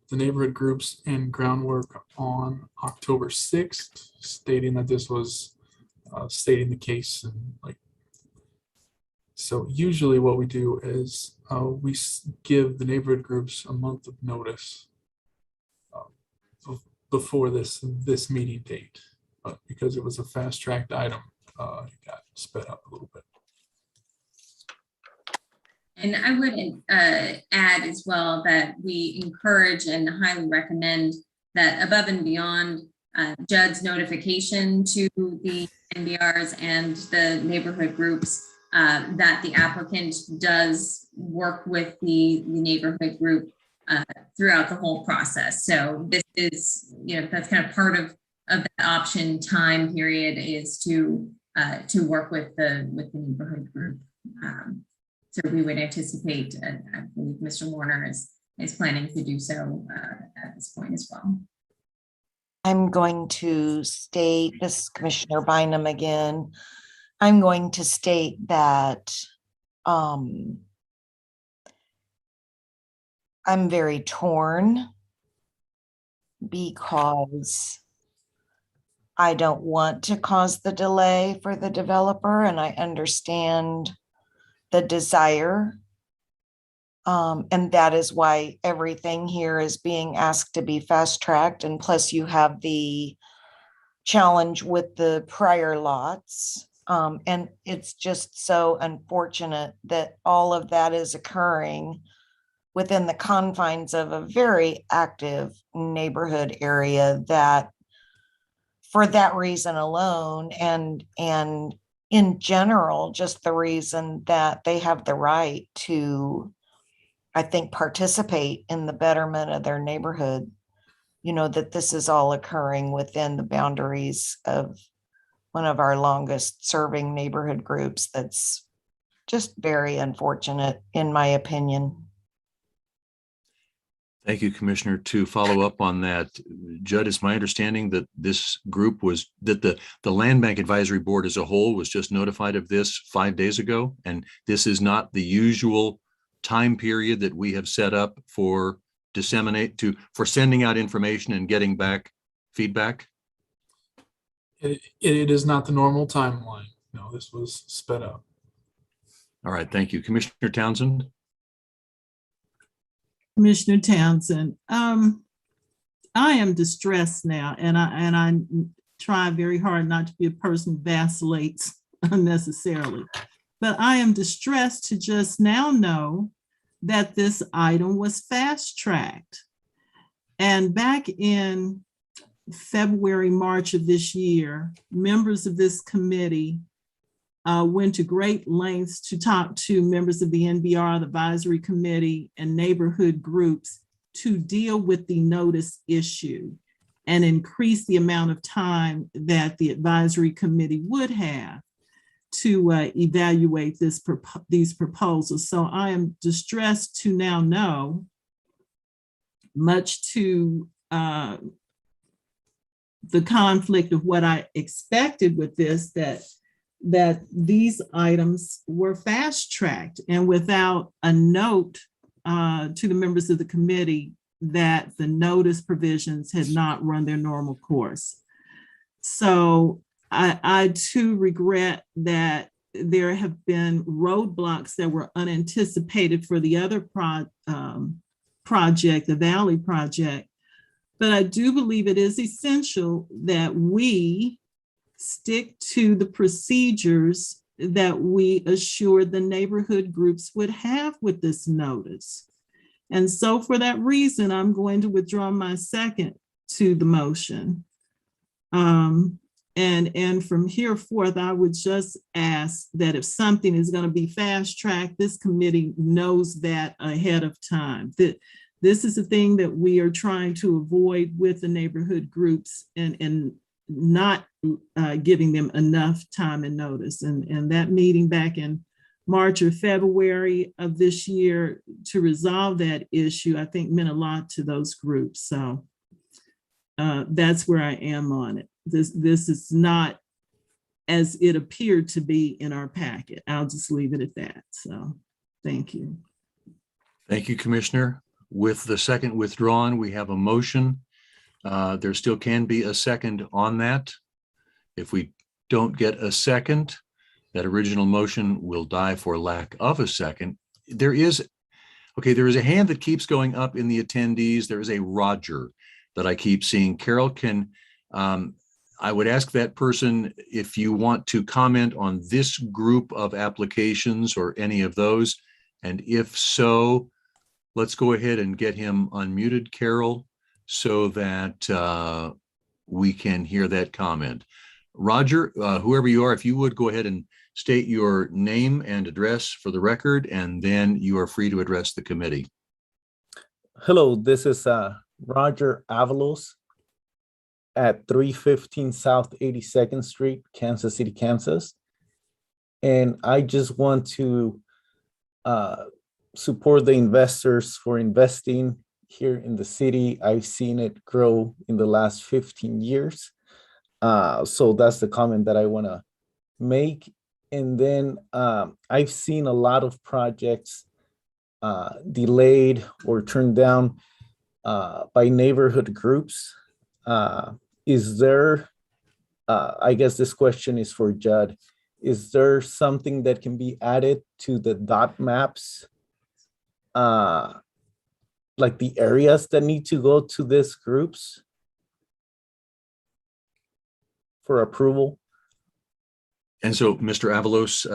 the neighborhood groups and groundwork on October 6th, stating that this was stating the case. And so usually what we do is we give the neighborhood groups a month of notice before this meeting date, but because it was a fast-tracked item, it got sped up a little bit. And I would add as well that we encourage and highly recommend that above and beyond Judd's notification to the NBRs and the neighborhood groups, that the applicant does work with the neighborhood group throughout the whole process. So this is, that's kind of part of that option time period, is to work with the neighborhood group. So we would anticipate, I believe Mr. Warner is planning to do so at this point as well. I'm going to state, this is Commissioner Bynum again, I'm going to state that I'm very torn because I don't want to cause the delay for the developer, and I understand the desire. And that is why everything here is being asked to be fast-tracked. And plus you have the challenge with the prior lots. And it's just so unfortunate that all of that is occurring within the confines of a very active neighborhood area, that for that reason alone, and in general, just the reason that they have the right to, I think, participate in the betterment of their neighborhood, that this is all occurring within the boundaries of one of our longest serving neighborhood groups. That's just very unfortunate, in my opinion. Thank you, Commissioner. To follow up on that, Judd, it's my understanding that this group that the Land Bank Advisory Board as a whole was just notified of this 5 days ago, and this is not the usual time period that we have set up for sending out information and getting back feedback. It is not the normal timeline. No, this was sped up. All right, thank you. Commissioner Townsend? Commissioner Townsend, I am distressed now, and I try very hard not to be a person who vacillates unnecessarily, but I am distressed to just now know that this item was fast-tracked. And back in February, March of this year, members of this committee went to great lengths to talk to members of the NBR, the advisory committee, and neighborhood groups to deal with the notice issue and increase the amount of time that the advisory committee would have to evaluate these proposals. So I am distressed to now know, much to the conflict of what I expected with this, that these items were fast-tracked and without a note to the members of the committee that the notice provisions had not run their normal course. So I too regret that there have been roadblocks that were unanticipated for the other project, the Valley project. But I do believe it is essential that we stick to the procedures that we assured the neighborhood groups would have with this notice. And so for that reason, I'm going to withdraw my second to the motion. And from here forth, I would just ask that if something is going to be fast-tracked, this committee knows that ahead of time. That this is the thing that we are trying to avoid with the neighborhood groups and not giving them enough time and notice. And that meeting back in March or February of this year to resolve that issue, I think meant a lot to those groups. So that's where I am on it. This is not as it appeared to be in our packet. I'll just leave it at that. So thank you. Thank you, Commissioner. With the second withdrawn, we have a motion. There still can be a second on that. If we don't get a second, that original motion will die for lack of a second. There is a hand that keeps going up in the attendees. There is a Roger that I keep seeing. Carol, I would ask that person if you want to comment on this group of applications or any of those. And if so, let's go ahead and get him unmuted, Carol, so that we can hear that comment. Roger, whoever you are, if you would go ahead and state your name and address for the record, and then you are free to address the committee. Hello, this is Roger Avalos at 315 South 82nd Street, Kansas City, Kansas. And I just want to support the investors for investing here in the city. I've seen it grow in the last 15 years. So that's the comment that I want to make. And then I've seen a lot of projects delayed or turned down by neighborhood groups. Is there, I guess this question is for Judd, is there something that can be added to the dot maps? Like the areas that need to go to these groups for approval? And so, Mr. Avalos,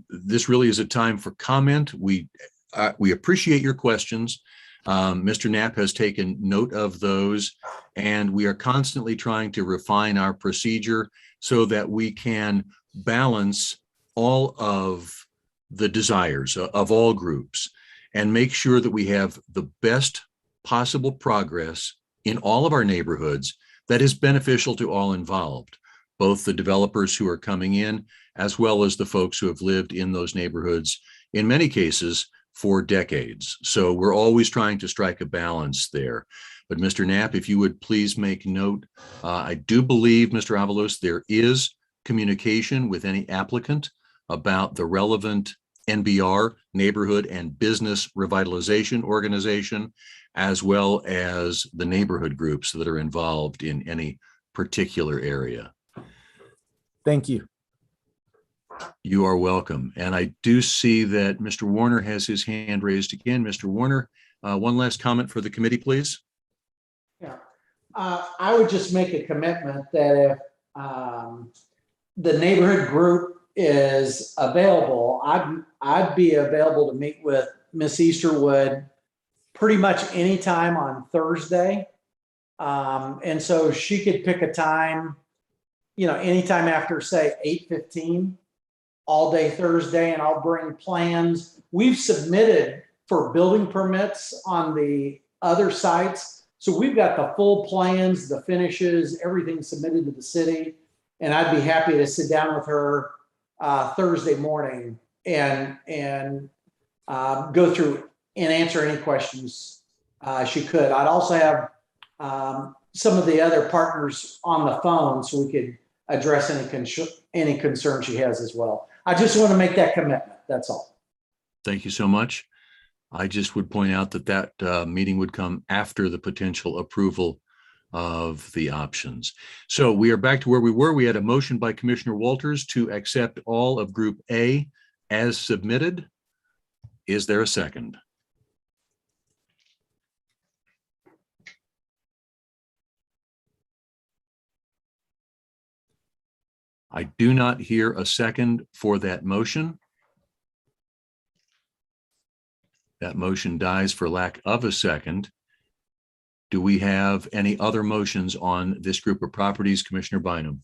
this really is a time for comment. We appreciate your questions. Mr. Knapp has taken note of those, and we are constantly trying to refine our procedure so that we can balance all of the desires of all groups and make sure that we have the best possible progress in all of our neighborhoods that is beneficial to all involved, both the developers who are coming in, as well as the folks who have lived in those neighborhoods, in many cases, for decades. So we're always trying to strike a balance there. But Mr. Knapp, if you would please make note, I do believe, Mr. Avalos, there is communication with any applicant about the relevant NBR, Neighborhood and Business Revitalization Organization, as well as the neighborhood groups that are involved in any particular area. Thank you. You are welcome. And I do see that Mr. Warner has his hand raised again. Mr. Warner, one last comment for the committee, please. Yeah, I would just make a commitment that if the neighborhood group is available, I'd be available to meet with Miss Easterwood pretty much anytime on Thursday. And so she could pick a time, you know, anytime after, say, 8:15, all day Thursday, and I'll bring plans. We've submitted for building permits on the other sites. So we've got the full plans, the finishes, everything submitted to the city. And I'd be happy to sit down with her Thursday morning and go through and answer any questions she could. I'd also have some of the other partners on the phone so we could address any concern she has as well. I just want to make that commitment. That's all. Thank you so much. I just would point out that that meeting would come after the potential approval of the options. So we are back to where we were. We had a motion by Commissioner Walters to accept all of Group A as submitted. Is there a second? I do not hear a second for that motion. That motion dies for lack of a second. Do we have any other motions on this group of properties, Commissioner Bynum?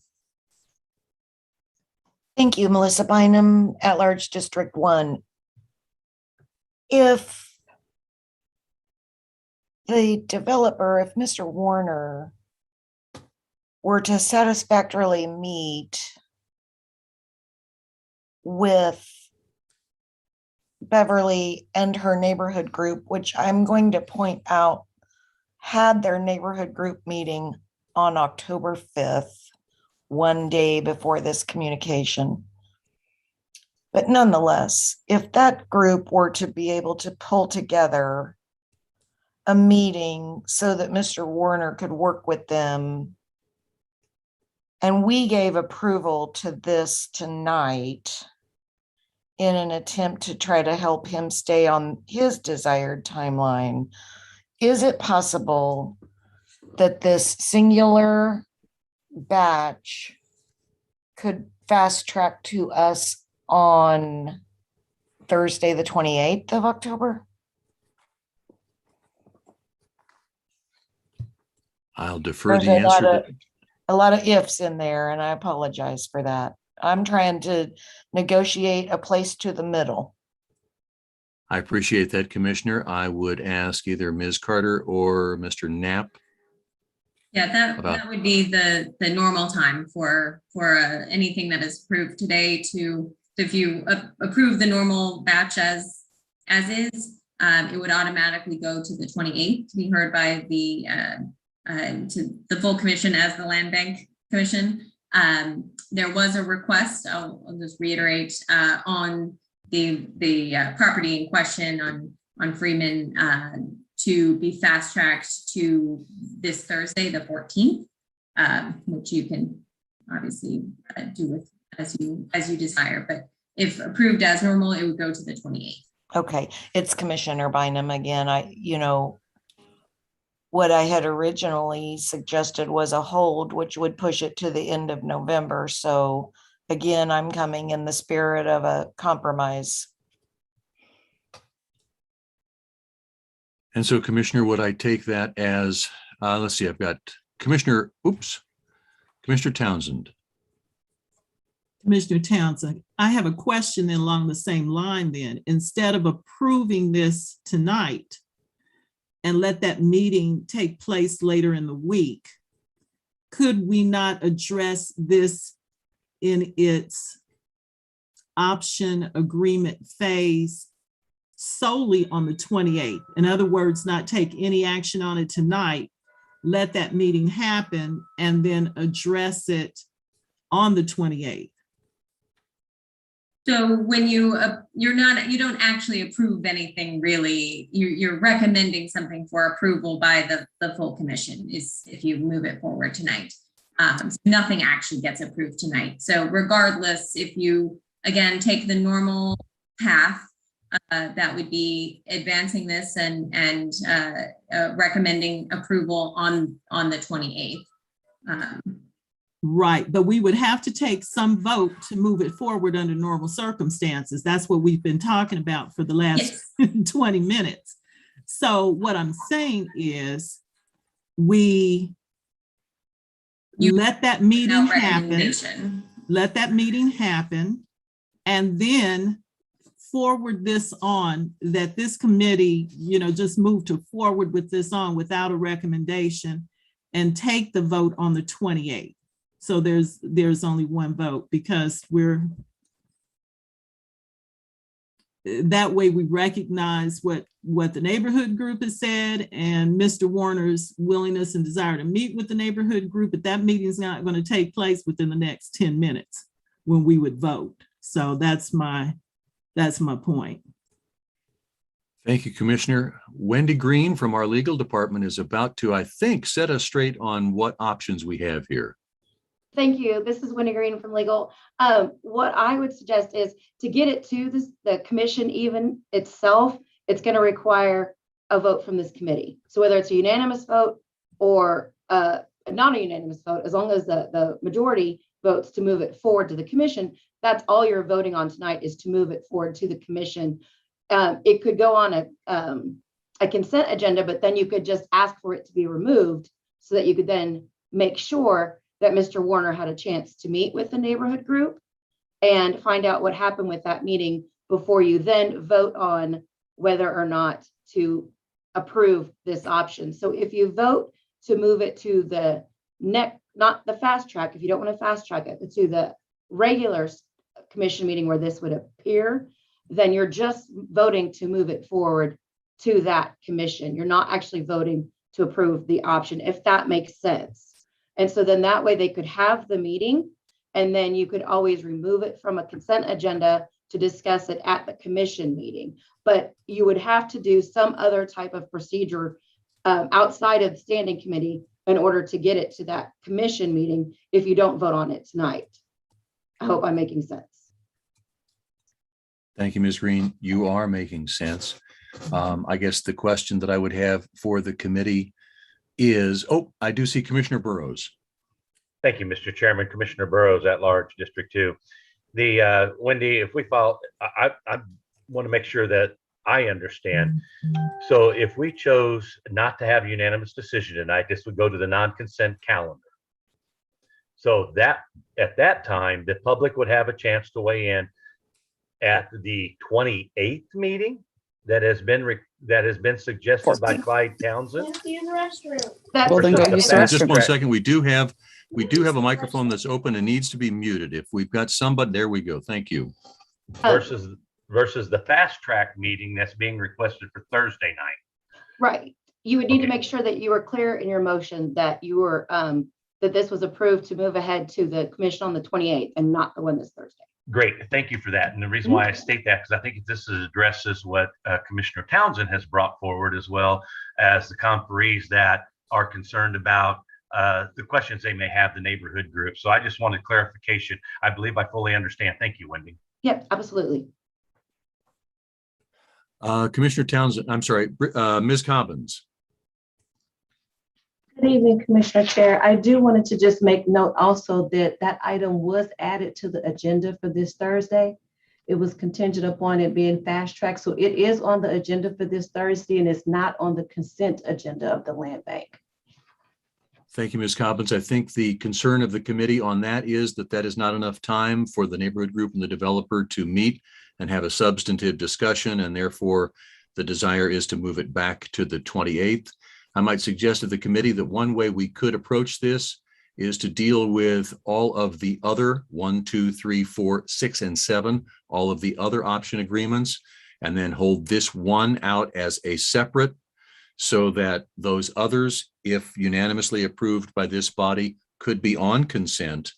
Thank you, Melissa Bynum, at-large District 1. If the developer, if Mr. Warner were to satisfactorily meet with Beverly and her neighborhood group, which I'm going to point out had their neighborhood group meeting on October 5th, one day before this communication. But nonetheless, if that group were to be able to pull together a meeting so that Mr. Warner could work with them, and we gave approval to this tonight in an attempt to try to help him stay on his desired timeline, is it possible that this singular batch could fast track to us on Thursday, the 28th of October? I'll defer the There's answer. a lot of ifs in there, and I apologize for that. I'm trying to negotiate a place to the middle. I appreciate that, Commissioner. I would ask either Ms. Carter or Mr. Knapp. Yeah, that would be the normal time for anything that is approved today. To if you approve the normal batch as is, it would automatically go to the 28th to be heard by the to the full commission as the Land Bank Commission. There was a request, I'll just reiterate, on the property in question on Freeman to be fast tracked to this Thursday, the 14th, which you can obviously do with as you desire. But if approved as normal, it would go to the 28th. Okay, it's Commissioner Bynum again. What I had originally suggested was a hold, which would push it to the end of November. So again, I'm coming in the spirit of a compromise. And so Commissioner, would I take that as, let's see, I've got Commissioner Townsend. Commissioner Townsend, I have a question along the same line then. Instead of approving this tonight and let that meeting take place later in the week, could we not address this in its option agreement phase solely on the 28th? In other words, not take any action on it tonight, let that meeting happen, and then address it on the 28th. So when you don't actually approve anything really, you're recommending something for approval by the full commission is if you move it forward tonight. So nothing actually gets approved tonight. So regardless, if you, again, take the normal path, that would be advancing this and recommending approval on the 28th. Right, but we would have to take some vote to move it forward under normal circumstances. That's what we've been talking about for the last 20 minutes. So what I'm saying is we let that meeting happen, and then forward this on, that this committee, just move to forward with this on without a recommendation and take the vote on the 28th. So there's only one vote because that way we recognize what the neighborhood group has said and Mr. Warner's willingness and desire to meet with the neighborhood group, but that meeting is not going to take place within the next 10 minutes when we would vote. So that's my point. Thank you, Commissioner. Wendy Green from our legal department is about to, I think, set us straight on what options we have here. Thank you. This is Wendy Green from legal. What I would suggest is to get it to the commission even itself, it's going to require a vote from this committee. So whether it's a unanimous vote or not a unanimous vote, as long as the majority votes to move it forward to the commission, that's all you're voting on tonight is to move it forward to the commission. It could go on a consent agenda, but then you could just ask for it to be removed so that you could then make sure that Mr. Warner had a chance to meet with the neighborhood group and find out what happened with that meeting before you then vote on whether or not to approve this option. So if you vote to move it to the not the fast track, if you don't want to fast track it, but to the regular commission meeting where this would appear, then you're just voting to move it forward to that commission. You're not actually voting to approve the option, if that makes sense. And so then that way they could have the meeting and then you could always remove it from a consent agenda to discuss it at the commission meeting. But you would have to do some other type of procedure outside of the standing committee in order to get it to that commission meeting if you don't vote on it tonight. I hope I'm making sense. Thank you, Ms. Green. You are making sense. I guess the question that I would have for the committee is, I do see Commissioner Burroughs. Thank you, Mr. Chairman. Commissioner Burroughs at large, District 2. Wendy, if we follow, I want to make sure that I understand. So if we chose not to have a unanimous decision tonight, this would go to the non-consent calendar. So that at that time, the public would have a chance to weigh in at the 28th meeting that has been suggested by Clyde Townsend. Well, then go use the restroom. Just 1 second. We do have a microphone that's open and needs to be muted. If we've got somebody, there we go. Thank you. Versus the fast track meeting that's being requested for Thursday night. Right. You would need to make sure that you were clear in your motion that you were that this was approved to move ahead to the commission on the 28th and not the one this Thursday. Great, thank you for that. And the reason why I state that, because I think this addresses what Commissioner Townsend has brought forward, as well as the conferees that are concerned about the questions they may have the neighborhood group. So I just wanted clarification. I believe I fully understand. Thank you, Wendy. Yep, absolutely. Commissioner Townsend, I'm sorry, Ms. Cobbins. Good evening, Commissioner Chair. I do wanted to just make note also that that item was added to the agenda for this Thursday. It was contingent upon it being fast tracked. So it is on the agenda for this Thursday and it's not on the consent agenda of the land bank. Thank you, Ms. Cobbins. I think the concern of the committee on that is that is not enough time for the neighborhood group and the developer to meet and have a substantive discussion, and therefore the desire is to move it back to the 28th. I might suggest to the committee that one way we could approach this is to deal with all of the other 1, 2, 3, 4, 6, and 7, all of the other option agreements, and then hold this one out as a separate, so that those others, if unanimously approved by this body, could be on consent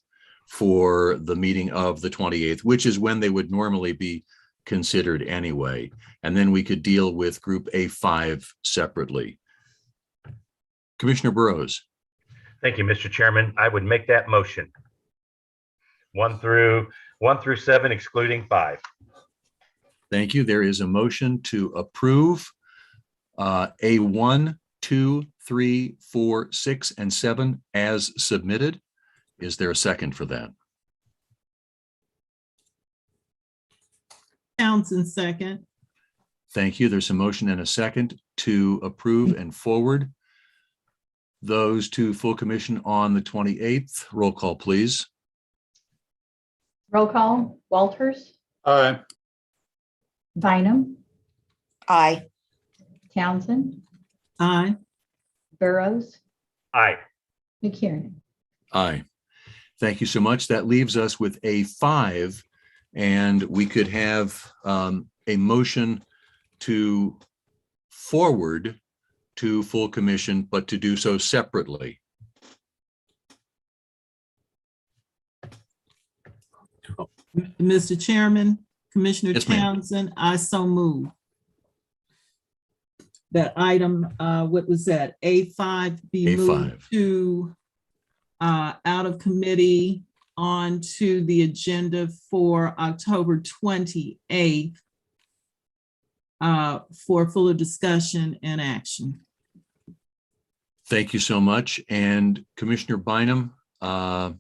for the meeting of the 28th, which is when they would normally be considered anyway. And then we could deal with group A5 separately. Commissioner Burroughs. Thank you, Mr. Chairman. I would make that motion. 1 through 7, excluding 5. Thank you. There is a motion to approve A1, 2, 3, 4, 6, and 7 as submitted. Is there a second for that? Townsend, second. Thank you. There's a motion and a second to approve and forward those to full commission on the 28th. Roll call, please. Roll call, Walters, Aye. Bynum, Aye. Townsend, Aye. Burroughs, Aye. McKiernan. Aye. Thank you so much. That leaves us with A5, and we could have a motion to forward to full commission, but to do so separately. Mr. Chairman, Commissioner Yes, ma'am. Townsend, I so move that item, what was that? A5 be A5. moved to out of committee onto the agenda for October 28th for fuller discussion and action. Thank you so much. And Commissioner Bynum, I'll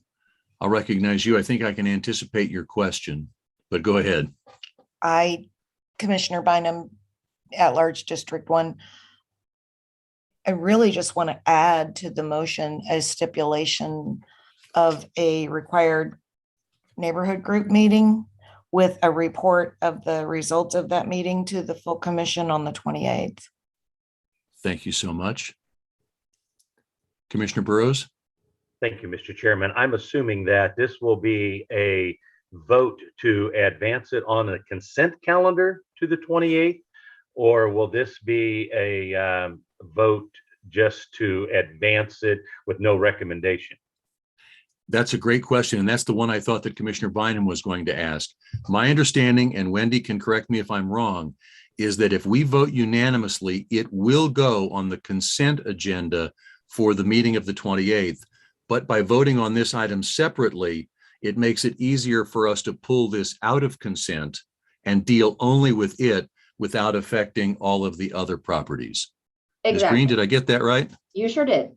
recognize you. I think I can anticipate your question, but go ahead. Commissioner Bynum, at-large District 1. I really just want to add to the motion a stipulation of a required neighborhood group meeting with a report of the results of that meeting to the full commission on the 28th. Thank you so much. Commissioner Burroughs? Thank you, Mr. Chairman. I'm assuming that this will be a vote to advance it on a consent calendar to the 28th, or will this be a vote just to advance it with no recommendation? That's a great question, and that's the one I thought that Commissioner Bynum was going to ask. My understanding, and Wendy can correct me if I'm wrong, is that if we vote unanimously, it will go on the consent agenda for the meeting of the 28th. But by voting on this item separately, it makes it easier for us to pull this out of consent and deal only with it without affecting all of the other properties. Ms. Exactly. Green, did I get that right? You sure did.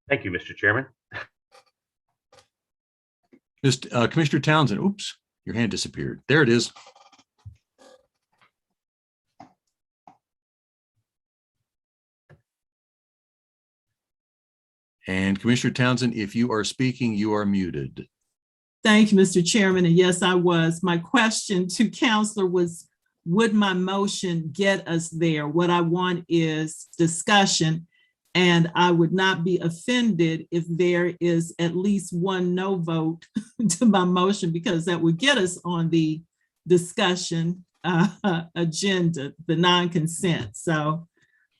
Thank you, Mr. Chairman. Commissioner Townsend, oops, your hand disappeared. There it is. And Commissioner Townsend, if you are speaking, you are muted. Thank you, Mr. Chairman. And yes, I was. My question to Counselor was, would my motion get us there? What I want is discussion, and I would not be offended if there is at least one no vote to my motion, because that would get us on the discussion agenda, the non-consent. So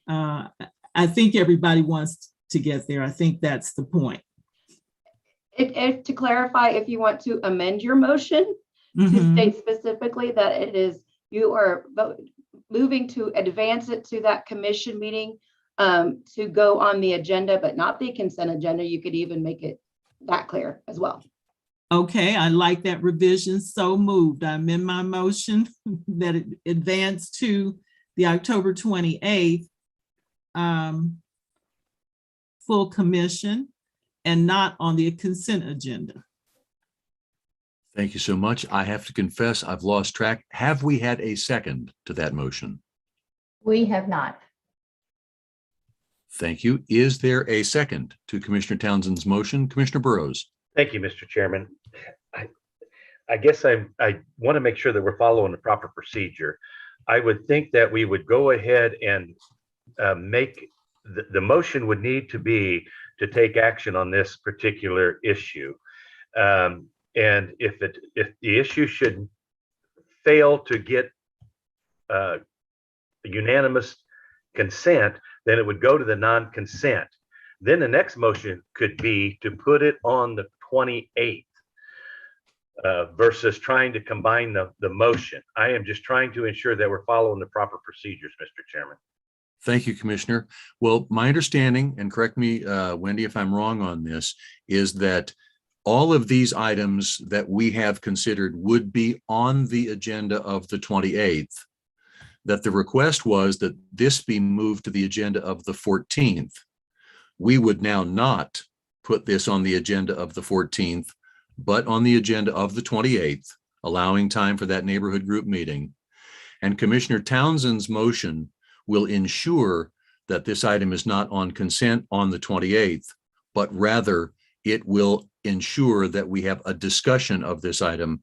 I think everybody wants to get there. I think that's the point. To clarify, if you want to amend your motion to state specifically that it is, you are moving to advance it to that commission meeting to go on the agenda, but not the consent agenda, you could even make it that clear as well. Okay, I like that revision. So moved. I'm in my motion that it advance to the October 28th full commission and not on the consent agenda. Thank you so much. I have to confess, I've lost track. Have we had a second to that motion? We have not. Thank you. Is there a second to Commissioner Townsend's motion? Commissioner Burroughs? Thank you, Mr. Chairman. I guess I want to make sure that we're following the proper procedure. I would think that we would go ahead and make the motion would need to be to take action on this particular issue. And if the issue should fail to get unanimous consent, then it would go to the non-consent. Then the next motion could be to put it on the 28th versus trying to combine the motion. I am just trying to ensure that we're following the proper procedures, Mr. Chairman. Thank you, Commissioner. Well, my understanding, and correct me, Wendy, if I'm wrong on this, is that all of these items that we have considered would be on the agenda of the 28th, that the request was that this be moved to the agenda of the 14th. We would now not put this on the agenda of the 14th, but on the agenda of the 28th, allowing time for that neighborhood group meeting. And Commissioner Townsend's motion will ensure that this item is not on consent on the 28th, but rather it will ensure that we have a discussion of this item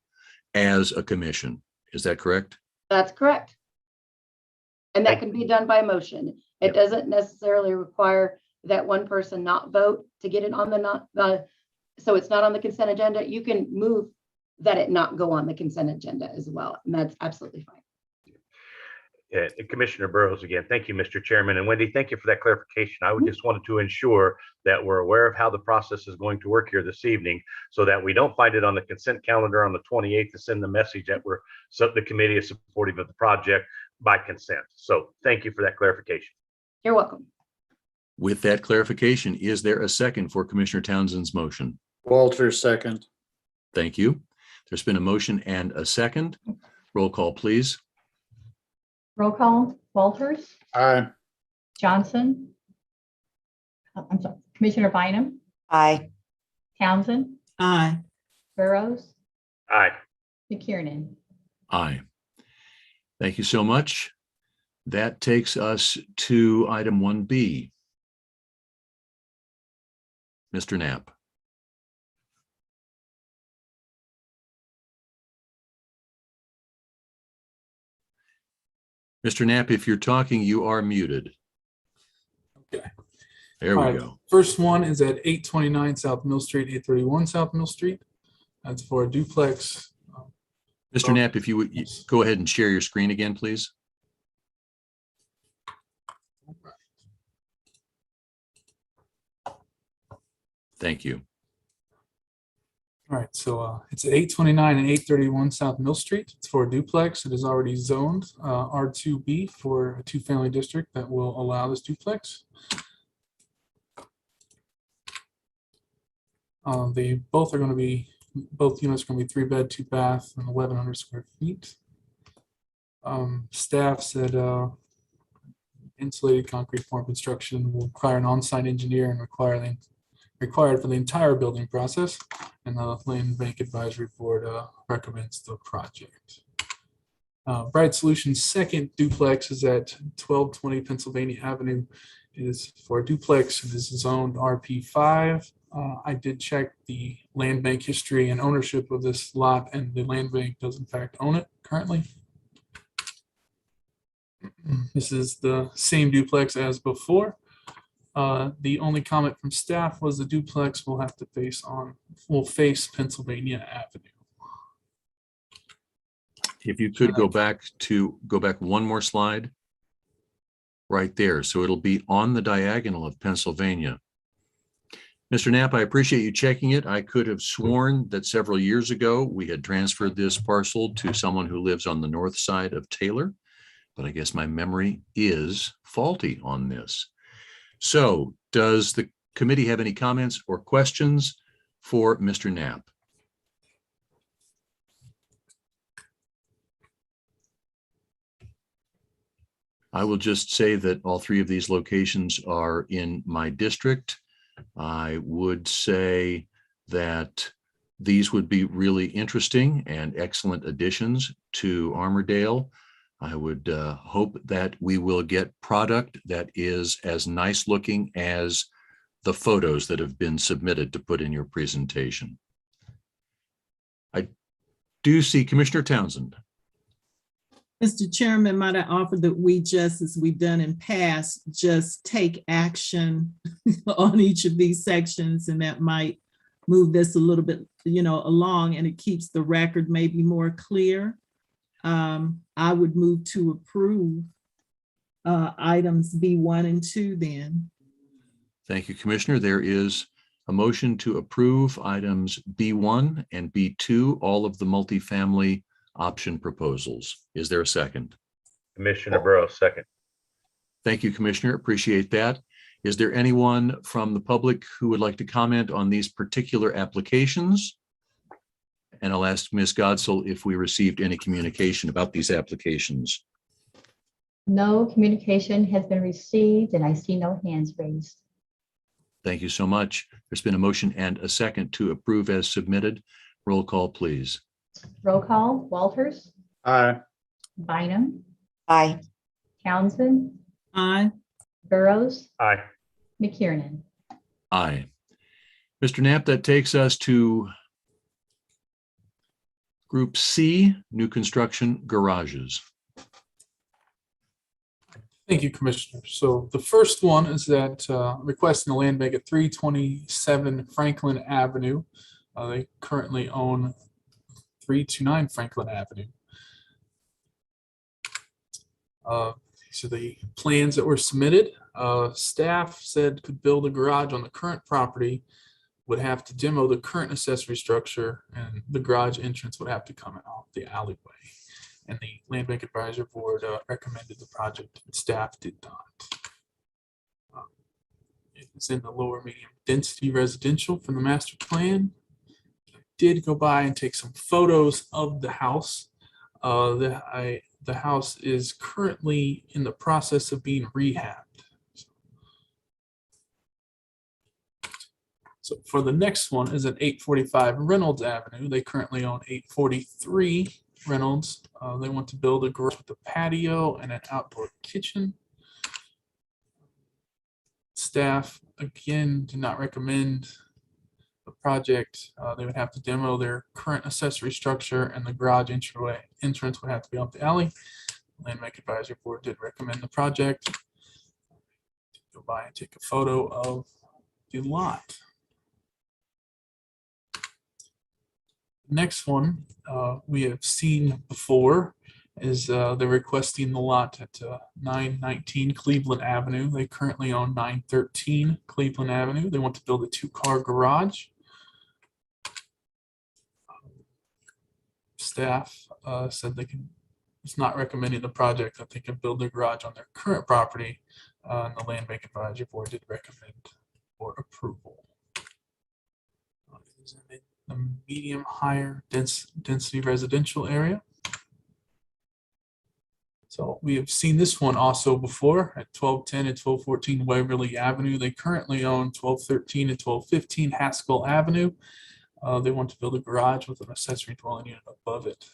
as a commission. Is that correct? That's correct. And that can be done by motion. It doesn't necessarily require that one person not vote to get it on so it's not on the consent agenda. You can move that it not go on the consent agenda as well. And that's absolutely fine. Commissioner Burroughs again. Thank you, Mr. Chairman. And Wendy, thank you for that clarification. I would just wanted to ensure that we're aware of how the process is going to work here this evening so that we don't find it on the consent calendar on the 28th to send the message that the committee is supportive of the project by consent. So thank you for that clarification. You're welcome. With that clarification, is there a second for Commissioner Townsend's motion? Walter, second. Thank you. There's been a motion and a second. Roll call, please. Roll call, Walters, Aye. Johnson. I'm sorry, Commissioner Bynum, Aye. Townsend, Aye. Burroughs, Aye. McKiernan. Aye. Thank you so much. That takes us to item 1B. Mr. Knapp. Mr. Knapp, if you're talking, you are muted. Okay. There we All right, go. First one is at 829 South Mill Street, 831 South Mill Street. That's for a duplex. Mr. Knapp, if you would go ahead and share your screen again, please. Thank you. All right, so it's at 829 and 831 South Mill Street. It's for a duplex. It is already zoned R2B for a two-family district that will allow this duplex. Both units are going to be 3-bed, 2-bath, and 1,100 square feet. Staff said insulated concrete form construction will require an on-site engineer and required for the entire building process, and the Land Bank Advisory Board recommends the project. Bright Solutions' second duplex is at 1220 Pennsylvania Avenue. It is for a duplex. It is zoned RP5. I did check the land bank history and ownership of this lot, and the land bank does in fact own it currently. This is the same duplex as before. The only comment from staff was the duplex will have to face Pennsylvania Avenue. If you could go back one more slide. Right there. So it'll be on the diagonal of Pennsylvania. Mr. Knapp, I appreciate you checking it. I could have sworn that several years ago we had transferred this parcel to someone who lives on the north side of Taylor, but I guess my memory is faulty on this. So does the committee have any comments or questions for Mr. Knapp? I will just say that all three of these locations are in my district. I would say that these would be really interesting and excellent additions to Armourdale. I would hope that we will get product that is as nice looking as the photos that have been submitted to put in your presentation. I do see Commissioner Townsend. Mr. Chairman, might I offer that we just, as we've done in past, just take action on each of these sections, and that might move this a little bit, along, and it keeps the record maybe more clear. I would move to approve items B1 and 2 then. Thank you, Commissioner. There is a motion to approve items B1 and B2, all of the multifamily option proposals. Is there a second? Commissioner Burroughs, second. Thank you, Commissioner. Appreciate that. Is there anyone from the public who would like to comment on these particular applications? And I'll ask Ms. Godsell if we received any communication about these applications. No communication has been received, and I see no hands raised. Thank you so much. There's been a motion and a second to approve as submitted. Roll call, please. Roll call: Walters, Aye. Bynum, Aye. Townsend, Aye. Burroughs, Aye. McKiernan. Aye. Mr. Knapp, that takes us to Group C, new construction garages. Thank you, Commissioner. So the first one is that requesting the land bank at 327 Franklin Avenue. They currently own 329 Franklin Avenue. These are the plans that were submitted. Staff said could build a garage on the current property, would have to demo the current accessory structure, and the garage entrance would have to come out the alleyway. And the Land Bank Advisory Board recommended the project, and staff did not. It is in the lower medium density residential from the master plan. I did go by and take some photos of the house. The house is currently in the process of being rehabbed. So for the next one is at 845 Reynolds Avenue. They currently own 843 Reynolds. They want to build a garage with a patio and an outdoor kitchen. Staff, again, did not recommend the project. They would have to demo their current accessory structure, and the garage entrance would have to be up the alley. Land Bank Advisory Board did recommend the project. Go by and take a photo of the lot. Next one we have seen before is they're requesting the lot at 919 Cleveland Avenue. They currently own 913 Cleveland Avenue. They want to build a 2-car garage. Staff said it's not recommending the project, that they can build their garage on their current property. And the Land Bank Advisory Board did recommend for approval. The medium higher density residential area. So we have seen this one also before at 1210 and 1214 Waverly Avenue. They currently own 1213 and 1215 Haskell Avenue. They want to build a garage with an accessory dwelling unit above it.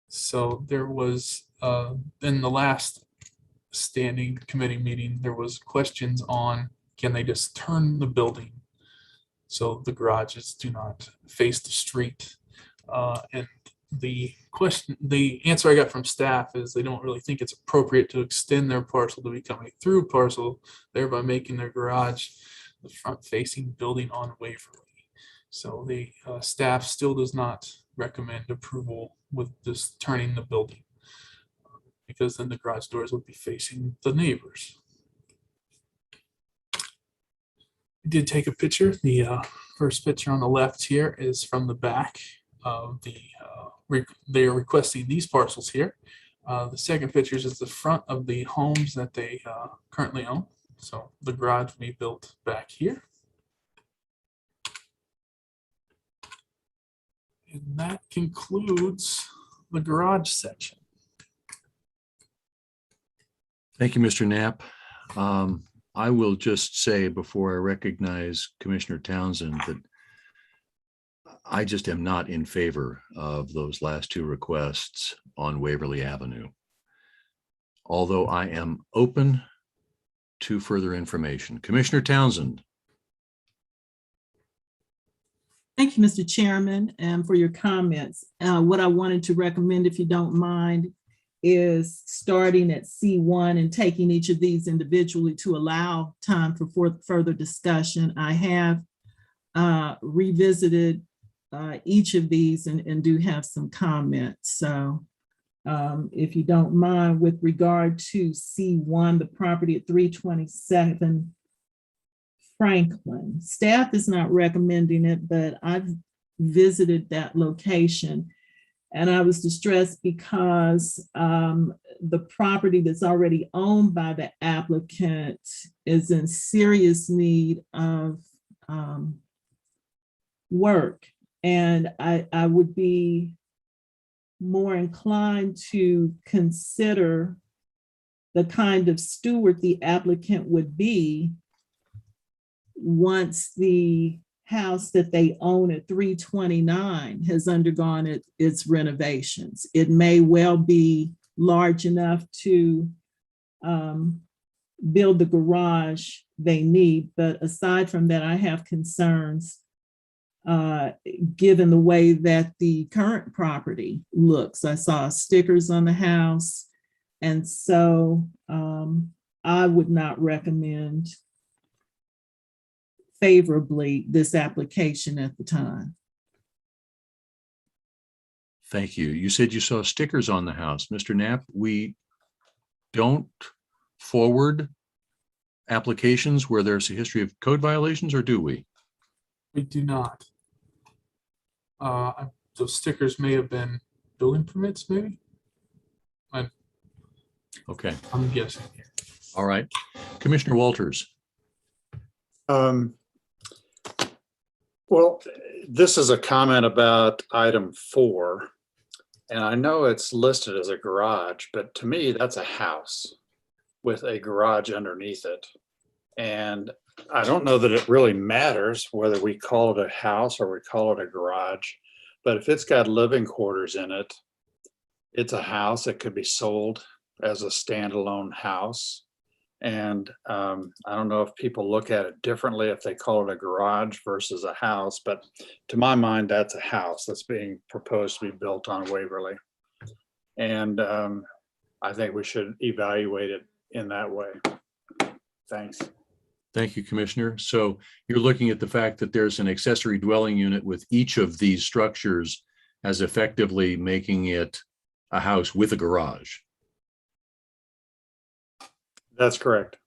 So there was, in the last standing committee meeting, there was questions on, can they just turn the building so the garages do not face the street? And the answer I got from staff is they don't really think it's appropriate to extend their parcel to become a through parcel, thereby making their garage the front facing building on Waverly. So the staff still does not recommend approval with this turning the building, because then the garage doors would be facing the neighbors. I did take a picture. The first picture on the left here is from the back of the, they are requesting these parcels here. The second picture is the front of the homes that they currently own. So the garage will be built back here. And that concludes the garage section. Thank you, Mr. Knapp. I will just say before I recognize Commissioner Townsend that I just am not in favor of those last two requests on Waverly Avenue. Although I am open to further information. Commissioner Townsend. Thank you, Mr. Chairman, and for your comments. What I wanted to recommend, if you don't mind, is starting at C1 and taking each of these individually to allow time for further discussion. I have revisited each of these and do have some comments. So if you don't mind, with regard to C1, the property at 327 Franklin, staff is not recommending it, but I've visited that location and I was distressed because the property that's already owned by the applicant is in serious need of work. And I would be more inclined to consider the kind of steward the applicant would be once the house that they own at 329 has undergone its renovations. It may well be large enough to build the garage they need, but aside from that, I have concerns given the way that the current property looks. I saw stickers on the house, and so I would not recommend favorably this application at the time. Thank you. You said you saw stickers on the house. Mr. Knapp, we don't forward applications where there's a history of code violations, or do we? We do not. Those stickers may have been building permits, maybe? Okay. I'm guessing. All right. Commissioner Walters. Well, this is a comment about item 4, and I know it's listed as a garage, but to me, that's a house with a garage underneath it. And I don't know that it really matters whether we call it a house or we call it a garage, but if it's got living quarters in it, it's a house that could be sold as a standalone house. And I don't know if people look at it differently if they call it a garage versus a house, but to my mind, that's a house that's being proposed to be built on Waverly. And I think we should evaluate it in that way. Thanks. Thank you, Commissioner. So you're looking at the fact that there's an accessory dwelling unit with each of these structures as effectively making it a house with a garage. That's correct.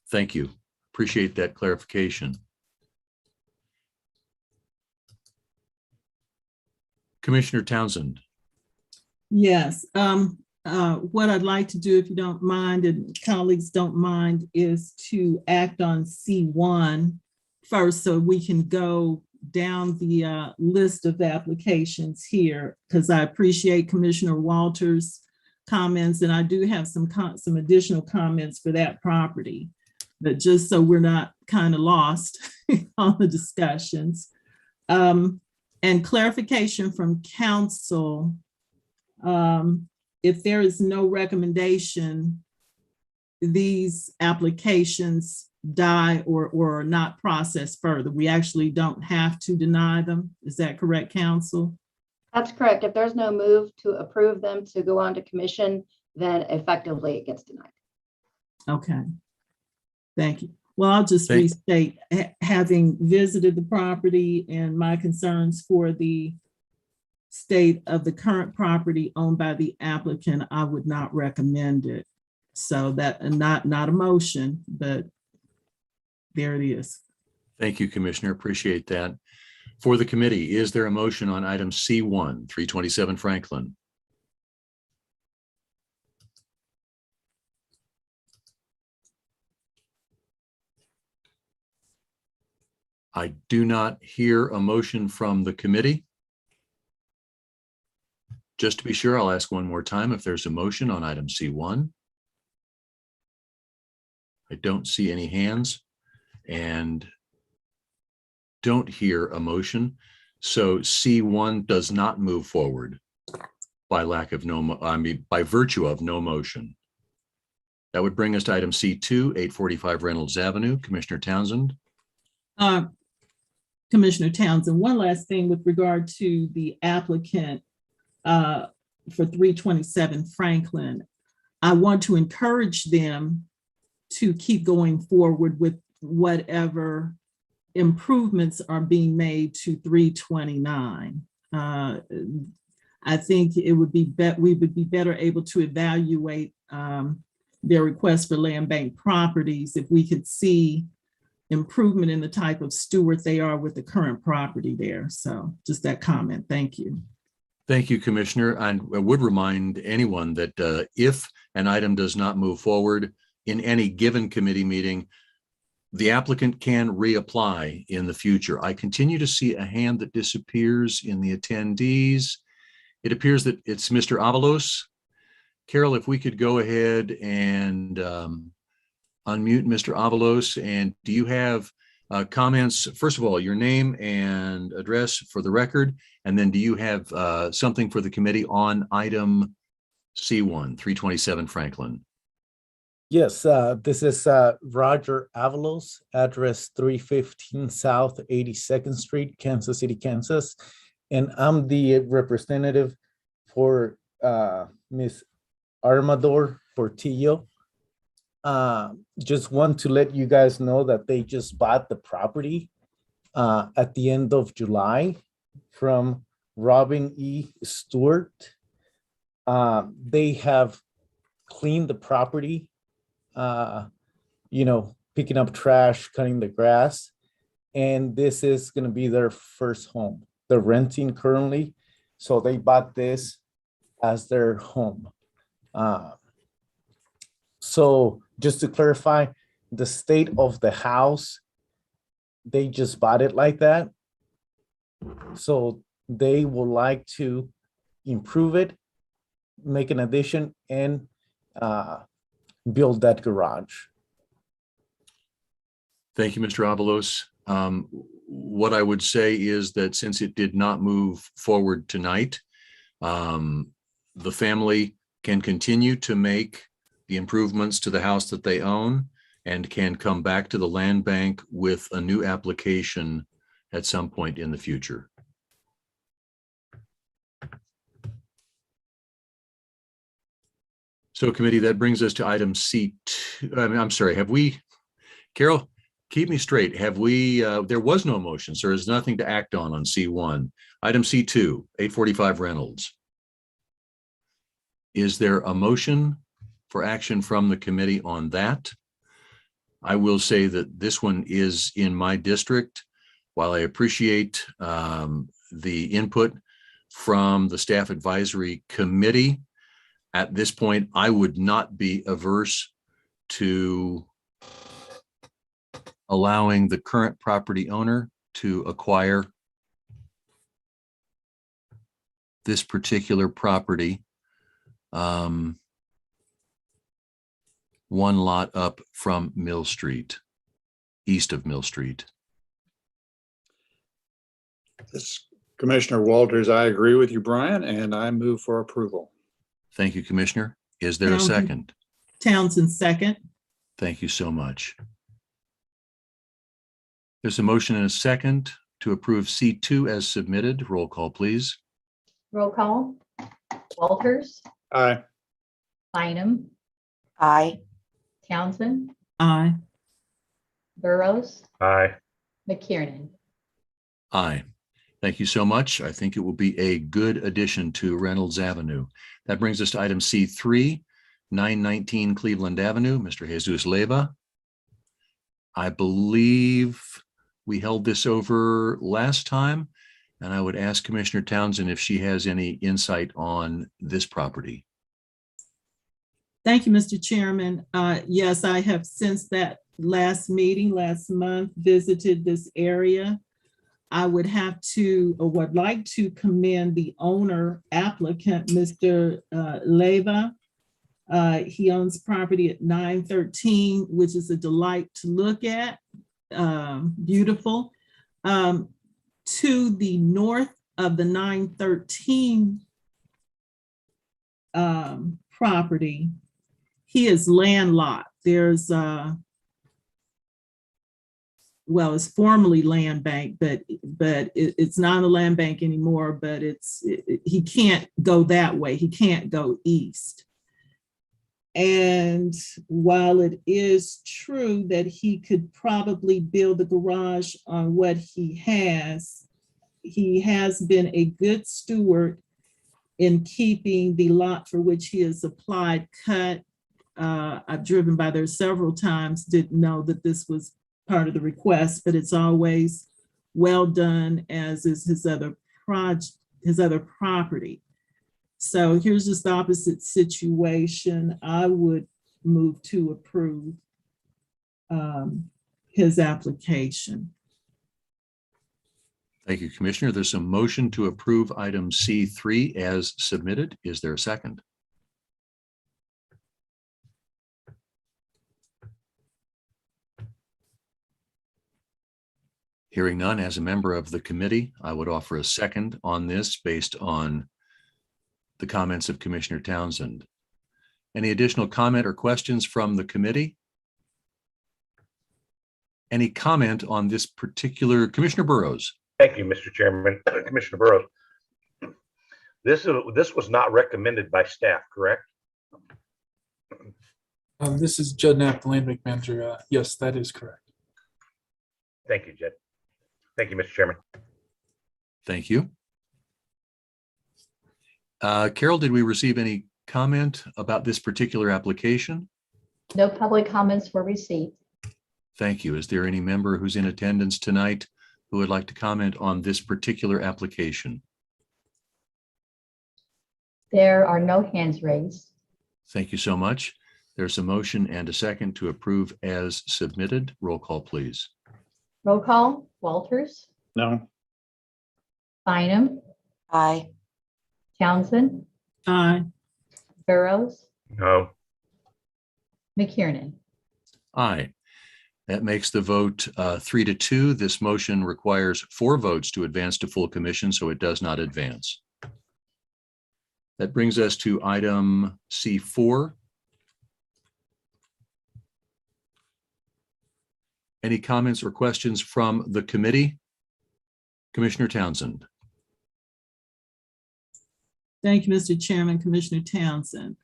Thank you. Appreciate that clarification. Commissioner Townsend. Yes. What I'd like to do, if you don't mind and colleagues don't mind, is to act on C1 first so we can go down the list of applications here, because I appreciate Commissioner Walters' comments, and I do have some additional comments for that property, but just so we're not kind of lost on the discussions. And clarification from council, if there is no recommendation, these applications die or are not processed further. We actually don't have to deny them. Is that correct, council? That's correct. If there's no move to approve them to go on to commission, then effectively it gets denied. Okay. Thank you. Well, I'll just restate, having visited the property and my concerns for the state of the current property owned by the applicant, I would not recommend it. So that, and not a motion, but there it is. Thank you, Commissioner. Appreciate that. For the committee, is there a motion on item C1, 327 Franklin? I do not hear a motion from the committee. Just to be sure, I'll ask one more time if there's a motion on item C1. I don't see any hands and don't hear a motion. So C1 does not move forward by by virtue of no motion. That would bring us to item C2, 845 Reynolds Avenue. Commissioner Townsend. Commissioner Townsend, one last thing with regard to the applicant for 327 Franklin. I want to encourage them to keep going forward with whatever improvements are being made to 329. I think it would be we would be better able to evaluate their request for land bank properties if we could see improvement in the type of steward they are with the current property there. So just that comment. Thank you. Thank you, Commissioner. And I would remind anyone that if an item does not move forward in any given committee meeting, the applicant can reapply in the future. I continue to see a hand that disappears in the attendees. It appears that it's Mr. Avalos. Carol, if we could go ahead and unmute Mr. Avalos. And do you have comments? First of all, your name and address for the record. And then do you have something for the committee on item C1, 327 Franklin? Yes, this is Roger Avalos, address 315 South 82nd Street, Kansas City, Kansas. And I'm the representative for Ms. Armador Portillo. Just want to let you guys know that they just bought the property at the end of July from Robin E. Stewart. They have cleaned the property, picking up trash, cutting the grass, and this is going to be their first home. They're renting currently, so they bought this as their home. So just to clarify, the state of the house, they just bought it like that. So they would like to improve it, make an addition, and build that garage. Thank you, Mr. Avalos. What I would say is that since it did not move forward tonight, the family can continue to make the improvements to the house that they own and can come back to the land bank with a new application at some point in the future. So committee, that brings us to item C2. I'm sorry, have we, Carol, keep me straight. Have we, there was no motion, so there's nothing to act on C1. Item C2, 845 Reynolds. Is there a motion for action from the committee on that? I will say that this one is in my district. While I appreciate the input from the Staff Advisory Committee, at this point, I would not be averse to allowing the current property owner to acquire this particular property, one lot up from Mill Street, east of Mill Street. This Commissioner Walters, I agree with you, Brian, and I move for approval. Thank you, Commissioner. Is there a second? Townsend, second. Thank you so much. There's a motion and a second to approve C2 as submitted. Roll call, please. Roll call. Walters, Aye. Bynum, Aye. Townsend, Aye. Burroughs, Aye. McKiernan. Aye. Thank you so much. I think it will be a good addition to Reynolds Avenue. That brings us to item C3, 919 Cleveland Avenue, Mr. Jesus Leyva. I believe we held this over last time, and I would ask Commissioner Townsend if she has any insight on this property. Thank you, Mr. Chairman. Yes, I have since that last meeting last month visited this area. I would have to, or would like to commend the owner applicant, Mr. Leyva. He owns property at 913, which is a delight to look at. Beautiful. To the north of the 913 property, he is landlocked. There's well, it's formerly land bank, but it's not a land bank anymore, but he can't go that way. He can't go east. And while it is true that he could probably build a garage on what he has been a good steward in keeping the lot for which he has applied cut. I've driven by there several times, didn't know that this was part of the request, but it's always well done, as is his other property. So here's just the opposite situation. I would move to approve his application. Thank you, Commissioner. There's a motion to approve item C3 as submitted. Is there a second? Hearing none, as a member of the committee, I would offer a second on this based on the comments of Commissioner Townsend. Any additional comment or questions from the committee? Any comment on this particular, Commissioner Burroughs? Thank you, Mr. Chairman. Commissioner Burroughs. This was not recommended by staff, correct? This is Judd Knapp, the land bank manager. Yes, that is correct. Thank you, Judd. Thank you, Mr. Chairman. Thank you. Carol, did we receive any comment about this particular application? No public comments were received. Thank you. Is there any member who's in attendance tonight who would like to comment on this particular application? There are no hands raised. Thank you so much. There's a motion and a second to approve as submitted. Roll call, please. Roll call, Walters, No. Bynum, Aye. Townsend, Aye. Burroughs, No. McKiernan. Aye. That makes the vote 3-2. This motion requires 4 votes to advance to full commission, so it does not advance. That brings us to item C4. Any comments or questions from the committee? Commissioner Townsend. Thank you, Mr. Chairman, Commissioner Townsend.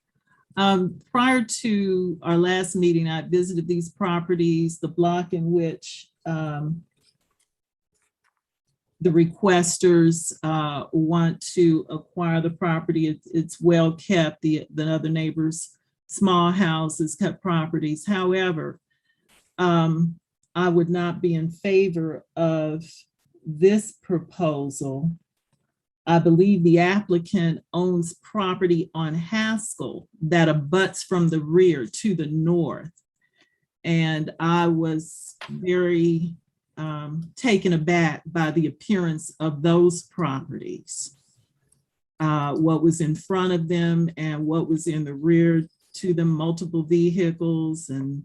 Prior to our last meeting, I visited these properties, the block in which the requesters want to acquire the property. It's well kept. The other neighbors' small houses, kept properties. However, I would not be in favor of this proposal. I believe the applicant owns property on Haskell that abuts from the rear to the north. And I was very taken aback by the appearance of those properties. What was in front of them and what was in the rear to them, multiple vehicles and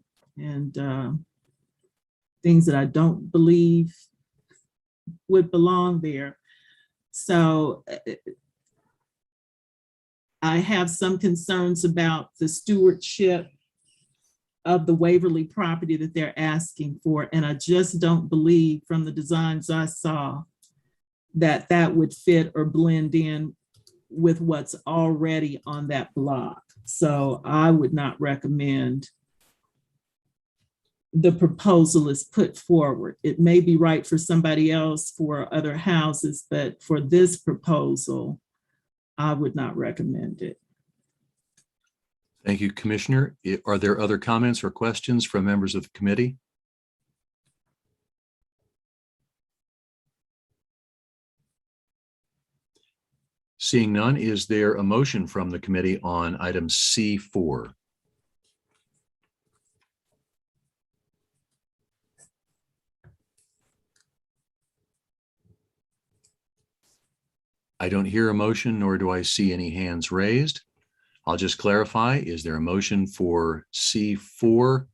things that I don't believe would belong there. So I have some concerns about the stewardship of the Waverly property that they're asking for. And I just don't believe from the designs I saw that that would fit or blend in with what's already on that block. So I would not recommend the proposal is put forward. It may be right for somebody else for other houses, but for this proposal, I would not recommend it. Thank you, Commissioner. Are there other comments or questions from members of the committee? Seeing none, is there a motion from the committee on item C4? I don't hear a motion, nor do I see any hands raised. I'll just clarify, is there a motion for C4?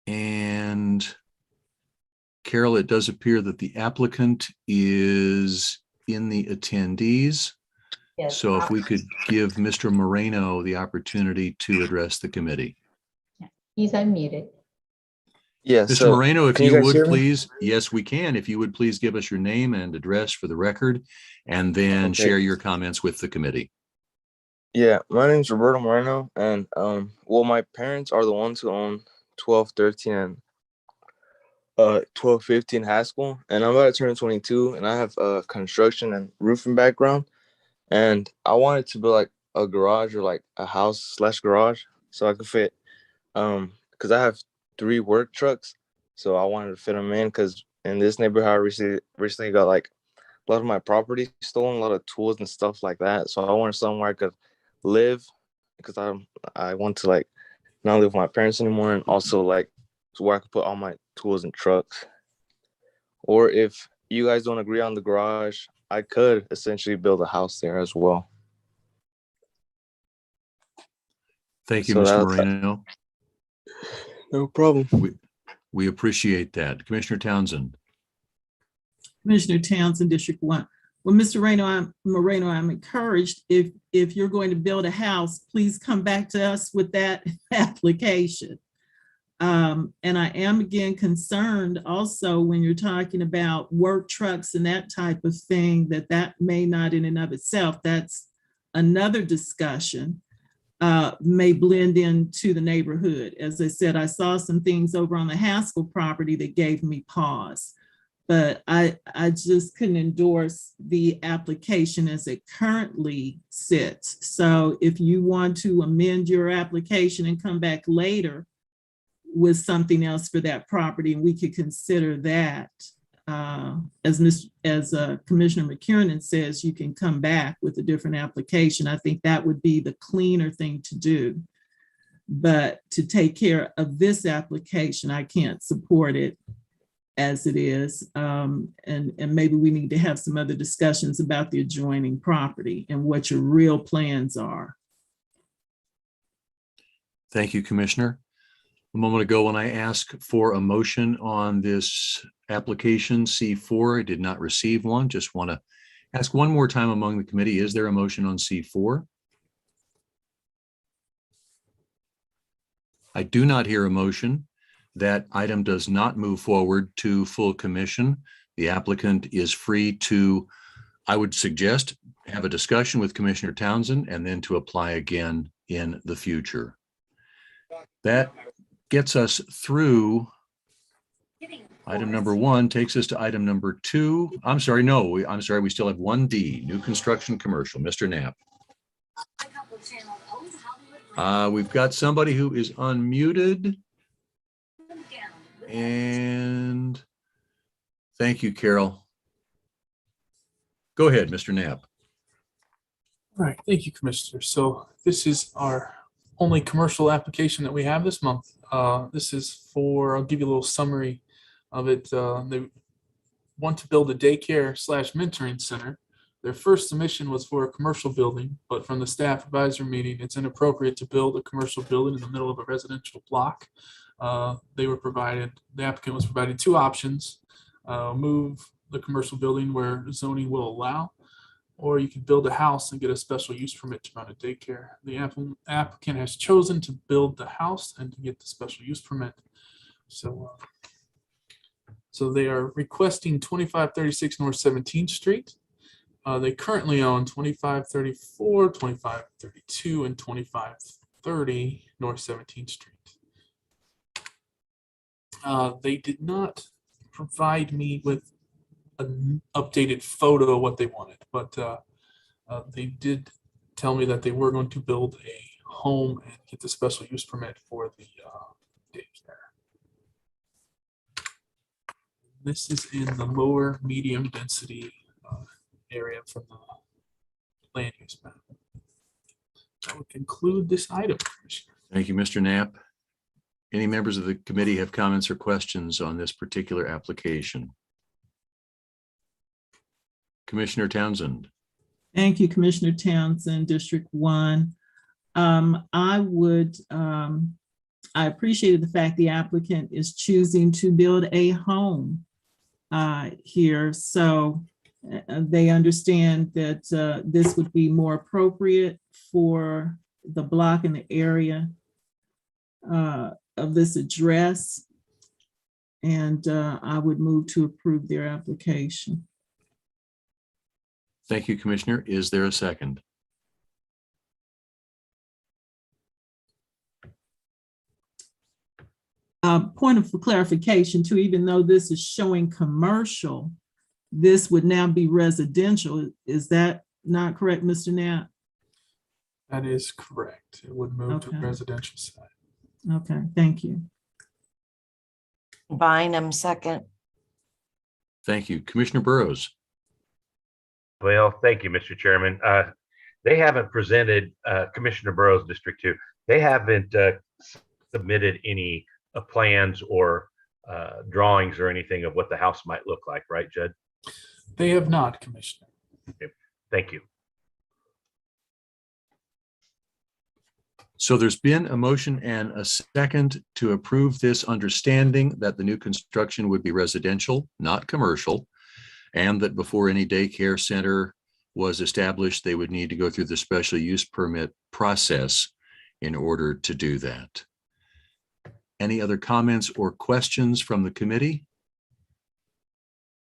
And Carol, it does appear that the applicant is in the attendees. Yes. So if we could give Mr. Moreno the opportunity to address the committee. He's unmuted. Yeah. Mr. So Moreno, if can you you guys would hear me? please, yes, we can. If you would please give us your name and address for the record, and then Okay. share your comments with the committee. Yeah, my name's Roberto Moreno, and well, my parents are the ones who own 1213 and 1215 Haskell, and I'm about to turn 22, and I have a construction and roofing background, and I wanted to build like a garage or like a house / garage so I could fit, because I have 3 work trucks, so I wanted to fit them in, because in this neighborhood I recently got like a lot of my property stolen, a lot of tools and stuff like that, so I wanted somewhere I could live, because I want to like not live with my parents anymore, and also like where I could put all my tools and trucks. Or if you guys don't agree on the garage, I could essentially build a house there as well. Thank you, So Mr. that's Moreno. no problem. We appreciate that. Commissioner Townsend. Commissioner Townsend, District 1. Well, Mr. Moreno, I'm encouraged if you're going to build a house, please come back to us with that application. And I am again concerned also when you're talking about work trucks and that type of thing, that may not in and of itself, that's another discussion, may blend into the neighborhood. As I said, I saw some things over on the Haskell property that gave me pause. But I just couldn't endorse the application as it currently sits. So if you want to amend your application and come back later with something else for that property, and we could consider that, as Commissioner McKiernan says, you can come back with a different application. I think that would be the cleaner thing to do. But to take care of this application, I can't support it as it is, and maybe we need to have some other discussions about the adjoining property and what your real plans are. Thank you, Commissioner. A moment ago, when I asked for a motion on this application C4, I did not receive one. Just want to ask one more time among the committee, is there a motion on C4? I do not hear a motion. That item does not move forward to full commission. The applicant is free to, I would suggest, have a discussion with Commissioner Townsend and then to apply again in the future. That gets us through item number 1, takes us to item number 2. I'm sorry, we still have 1D, new construction commercial. Mr. Knapp. We've got somebody who is unmuted. And thank you, Carol. Go ahead, Mr. Knapp. All right, thank you, Commissioner. So this is our only commercial application that we have this month. This is for, I'll give you a little summary of it. They want to build a daycare / mentoring center. Their first submission was for a commercial building, but from the staff advisory meeting, it's inappropriate to build a commercial building in the middle of a residential block. The applicant was provided 2 options: move the commercial building where zoning will allow, or you could build a house and get a special use permit to run a daycare. The applicant has chosen to build the house and to get the special use permit. So they are requesting 2536 North 17th Street. They currently own 2534, 2532, and 2530 North 17th Street. They did not provide me with an updated photo of what they wanted, but they did tell me that they were going to build a home and get the special use permit for the daycare. This is in the lower medium density area from the land use map. That would conclude this item, Commissioner. Thank you, Mr. Knapp. Any members of the committee have comments or questions on this particular application? Commissioner Townsend. Thank you, Commissioner Townsend, District 1. I appreciated the fact the applicant is choosing to build a home here. So they understand that this would be more appropriate for the block and the area of this address. And I would move to approve their application. Thank you, Commissioner. Is there a second? Point of clarification too, even though this is showing commercial, this would now be residential. Is that not correct, Mr. Knapp? That is correct. It would move to Okay. residential side. Okay, thank you. Bynum, second. Thank you. Commissioner Burroughs. Well, thank you, Mr. Chairman. They haven't presented, Commissioner Burroughs, District 2, they haven't submitted any plans or drawings or anything of what the house might look like, right, Judd? They have not, Commissioner. Okay. Thank you. So there's been a motion and a second to approve this, understanding that the new construction would be residential, not commercial, and that before any daycare center was established, they would need to go through the special use permit process in order to do that. Any other comments or questions from the committee?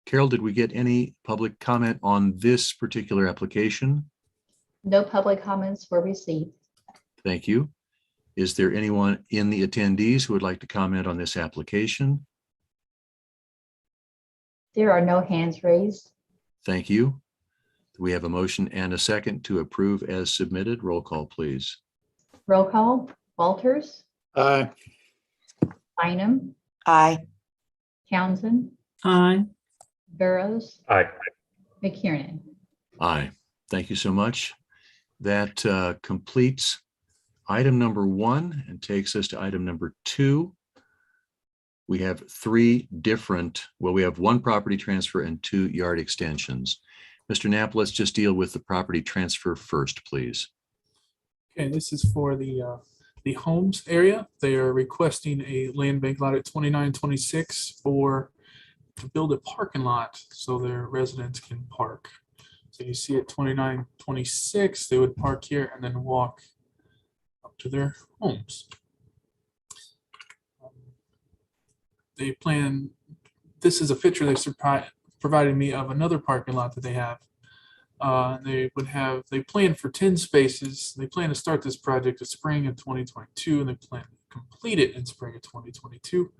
Carol, did we get any public comment on this particular application? No public comments were received. Thank you. Is there anyone in the attendees who would like to comment on this application? There are no hands raised. Thank you. We have a motion and a second to approve as submitted. Roll call, please. Roll call, Walters, Aye. Bynum, Aye. Townsend, Aye. Burroughs, Aye. McKiernan. Aye. Thank you so much. That completes item number 1 and takes us to item number 2. We have 3 different, well, we have 1 property transfer and 2 yard extensions. Mr. Knapp, let's just deal with the property transfer first, please. Okay, this is for the Holmes area. They are requesting a land bank lot at 2926 to build a parking lot so their residents can park. So you see at 2926, they would park here and then walk up to their homes. They plan, this is a picture they provided me of another parking lot that they have. They plan for 10 spaces. They plan to start this project in spring of 2022, and they plan to complete it in spring of 2022.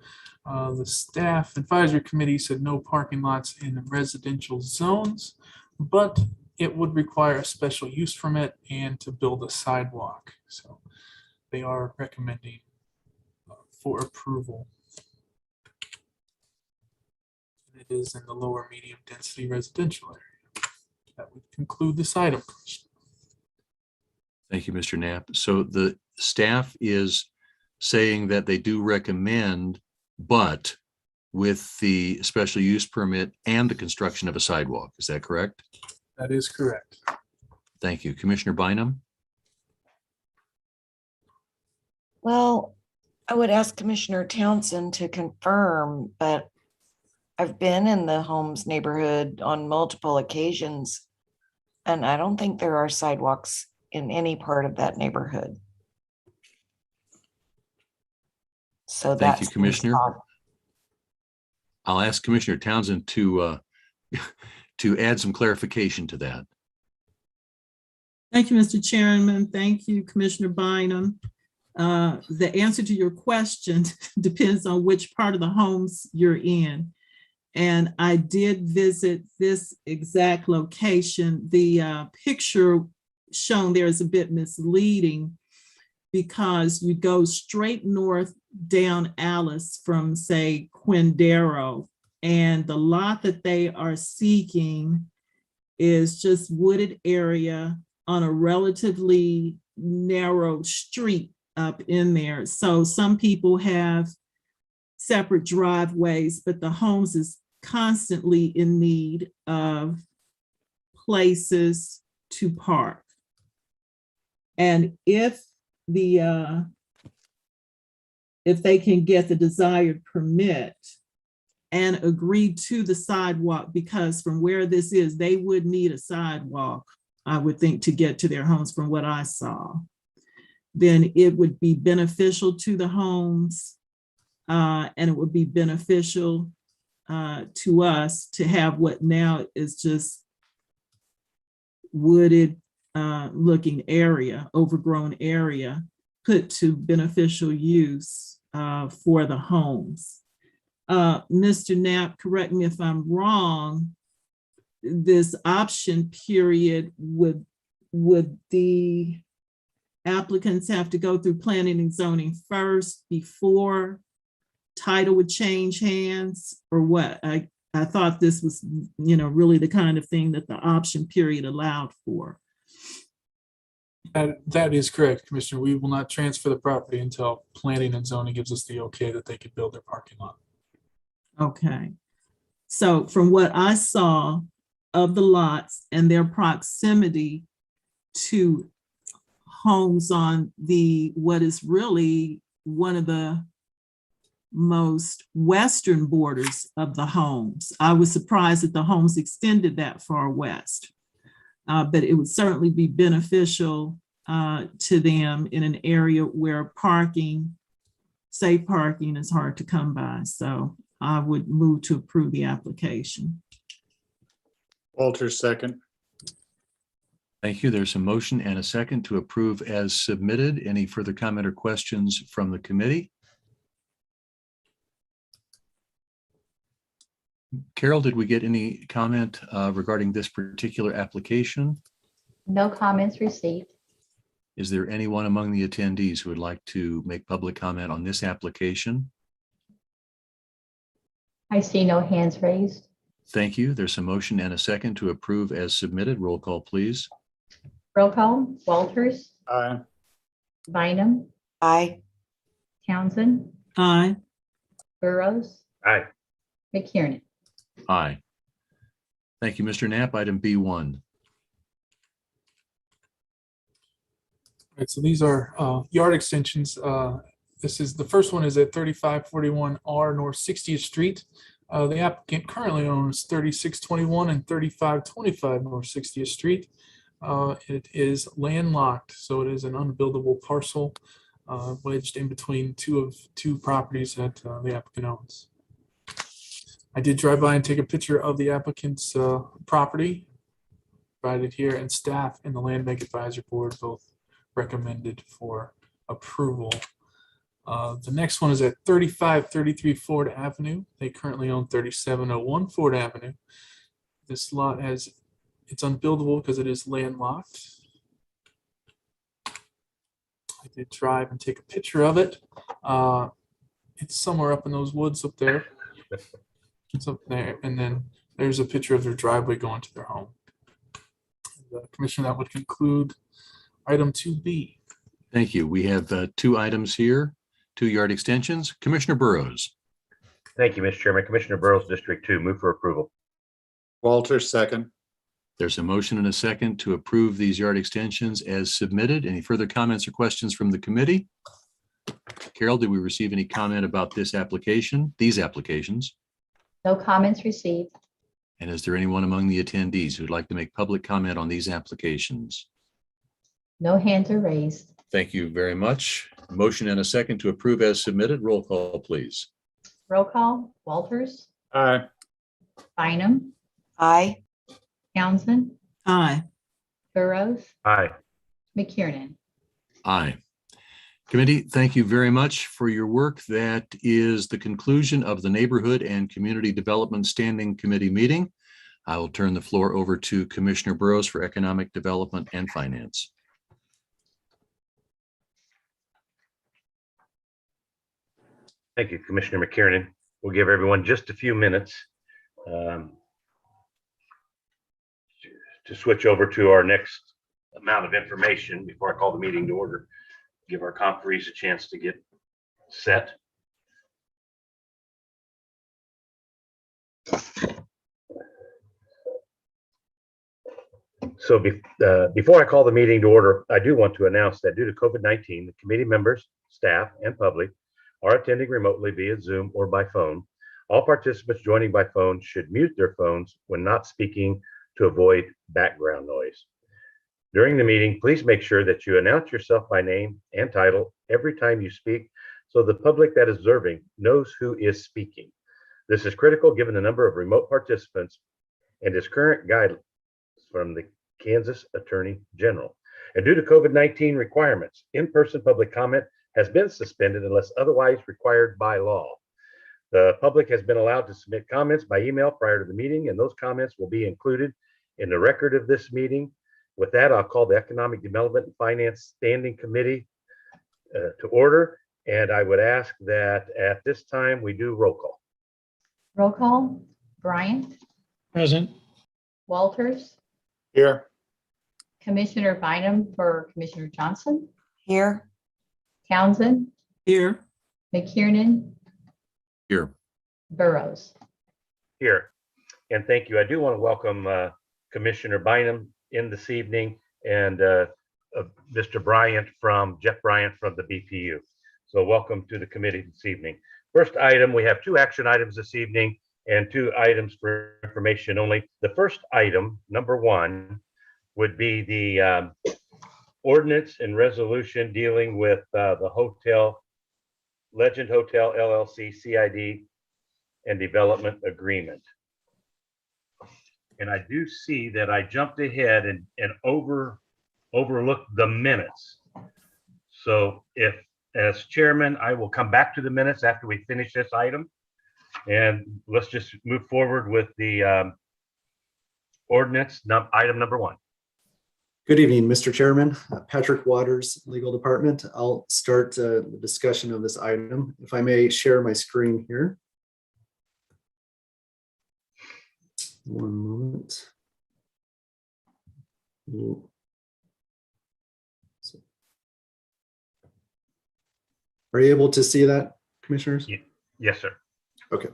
The staff advisory committee said no parking lots in residential zones, but it would require a special use permit and to build a sidewalk. So they are recommending for approval. It is in the lower medium density residential area. That would conclude this item. Thank you, Mr. Knapp. So the staff is saying that they do recommend, but with the special use permit and the construction of a sidewalk. Is that correct? That is correct. Thank you. Commissioner Bynum? Well, I would ask Commissioner Townsend to confirm, but I've been in the Holmes neighborhood on multiple occasions, and I don't think there are sidewalks in any part of that neighborhood. So Thank you, that's Commissioner. I'll ask Commissioner Townsend to add some clarification to that. Thank you, Mr. Chairman. Thank you, Commissioner Bynum. The answer to your question depends on which part of the homes you're in. And I did visit this exact location. The picture shown there is a bit misleading because you go straight north down Alice from, say, Quindaro, and the lot that they are seeking is just wooded area on a relatively narrow street up in there. So some people have separate driveways, but the homes is constantly in need of places to park. And if they can get the desired permit and agree to the sidewalk, because from where this is, they would need a sidewalk, I would think, to get to their homes from what I saw, then it would be beneficial to the homes, and it would be beneficial to us to have what now is just wooded looking area, overgrown area, put to beneficial use for the homes. Mr. Knapp, correct me if I'm wrong, this option period, would the applicants have to go through planning and zoning first before title would change hands, or what? I thought this was, really the kind of thing that the option period allowed for. That is correct, Commissioner. We will not transfer the property until planning and zoning gives us the okay that they could build their parking lot. Okay. So from what I saw of the lots and their proximity to homes on what is really one of the most western borders of the homes, I was surprised that the homes extended that far west. But it would certainly be beneficial to them in an area where safe parking is hard to come by. So I would move to approve the application. Walters, second. Thank you. There's a motion and a second to approve as submitted. Any further comment or questions from the committee? Carol, did we get any comment regarding this particular application? No comments received. Is there anyone among the attendees who would like to make public comment on this application? I see no hands raised. Thank you. There's a motion and a second to approve as submitted. Roll call, please. Roll call, Walters, Aye. Bynum, Aye. Townsend, Aye. Burroughs, Aye. McKiernan. Aye. Thank you, Mr. Knapp. Item B1. Right, so these are yard extensions. The first one is at 3541R North 60th Street. The applicant currently owns 3621 and 3525 North 60th Street. It is landlocked, so it is an unbuildable parcel wedged in between two properties that the applicant owns. I did drive by and take a picture of the applicant's property provided here, and staff and the Land Bank Advisory Board both recommended for approval. The next one is at 3533 Ford Avenue. They currently own 3701 Ford Avenue. This lot it's unbuildable because it is landlocked. I did drive and take a picture of it. It's somewhere up in those woods up there. It's up there, and then there's a picture of their driveway going to their home. Commissioner, that would conclude item 2B. Thank you. We have two items here, 2 yard extensions. Commissioner Burroughs. Thank you, Mr. Chairman. Commissioner Burroughs, District 2, move for approval. Walters, second. There's a motion and a second to approve these yard extensions as submitted. Any further comments or questions from the committee? Carol, did we receive any comment about these applications? No comments received. And is there anyone among the attendees who'd like to make public comment on these applications? No hands are raised. Thank you very much. Motion and a second to approve as submitted. Roll call, please. Roll call, Walters, Aye. Bynum, Aye. Townsend, Aye. Burroughs, Aye. McKiernan. Aye. Committee, thank you very much for your work. That is the conclusion of the Neighborhood and Community Development Standing Committee meeting. I will turn the floor over to Commissioner Burroughs for Economic Development and Finance. Thank you, Commissioner McKiernan. We'll give everyone just a few minutes to switch over to our next amount of information before I call the meeting to order. Give our conferees a chance to get set. Before I call the meeting to order, I do want to announce that due to COVID-19, the committee members, staff, and public are attending remotely via Zoom or by phone. All participants joining by phone should mute their phones when not speaking to avoid background noise. During the meeting, please make sure that you announce yourself by name and title every time you speak so the public that is observing knows who is speaking. This is critical given the number of remote participants and is current guidance from the Kansas Attorney General. And due to COVID-19 requirements, in-person public comment has been suspended unless otherwise required by law. The public has been allowed to submit comments by email prior to the meeting, and those comments will be included in the record of this meeting. With that, I'll call the Economic Development and Finance Standing Committee to order, and I would ask that at this time we do roll call. Roll call. Bryant, Present. Walters, Here. Commissioner Bynum for Commissioner Johnson, Here. Townsend, Here. McKiernan, Here. Burroughs. Here, and thank you. I do want to welcome Commissioner Bynum in this evening and Mr. Bryant Jeff Bryant from the BPU. So welcome to the committee this evening. First item, we have 2 action items this evening and 2 items for information only. The first item, number 1, would be the ordinance and resolution dealing with the hotel, Legend Hotel LLC, CID, and development agreement. And I do see that I jumped ahead and overlooked the minutes. So as chairman, I will come back to the minutes after we finish this item. And let's just move forward with the ordinance, item number 1. Good evening, Mr. Chairman. Patrick Waters, Legal Department. I'll start the discussion of this item. If I may share my screen here. One moment. Are you able to see that, commissioners? Yes, sir. Okay.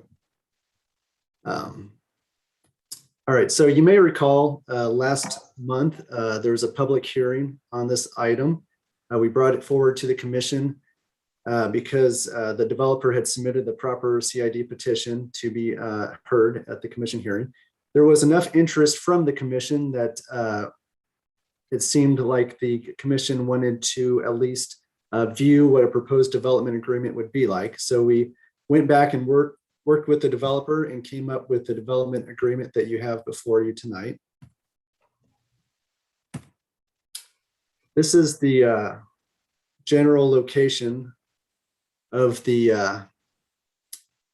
All right, so you may recall last month there was a public hearing on this item. We brought it forward to the commission because the developer had submitted the proper CID petition to be heard at the commission hearing. There was enough interest from the commission that it seemed like the commission wanted to at least view what a proposed development agreement would be like. So we went back and worked with the developer and came up with the development agreement that you have before you tonight. This is the general location of the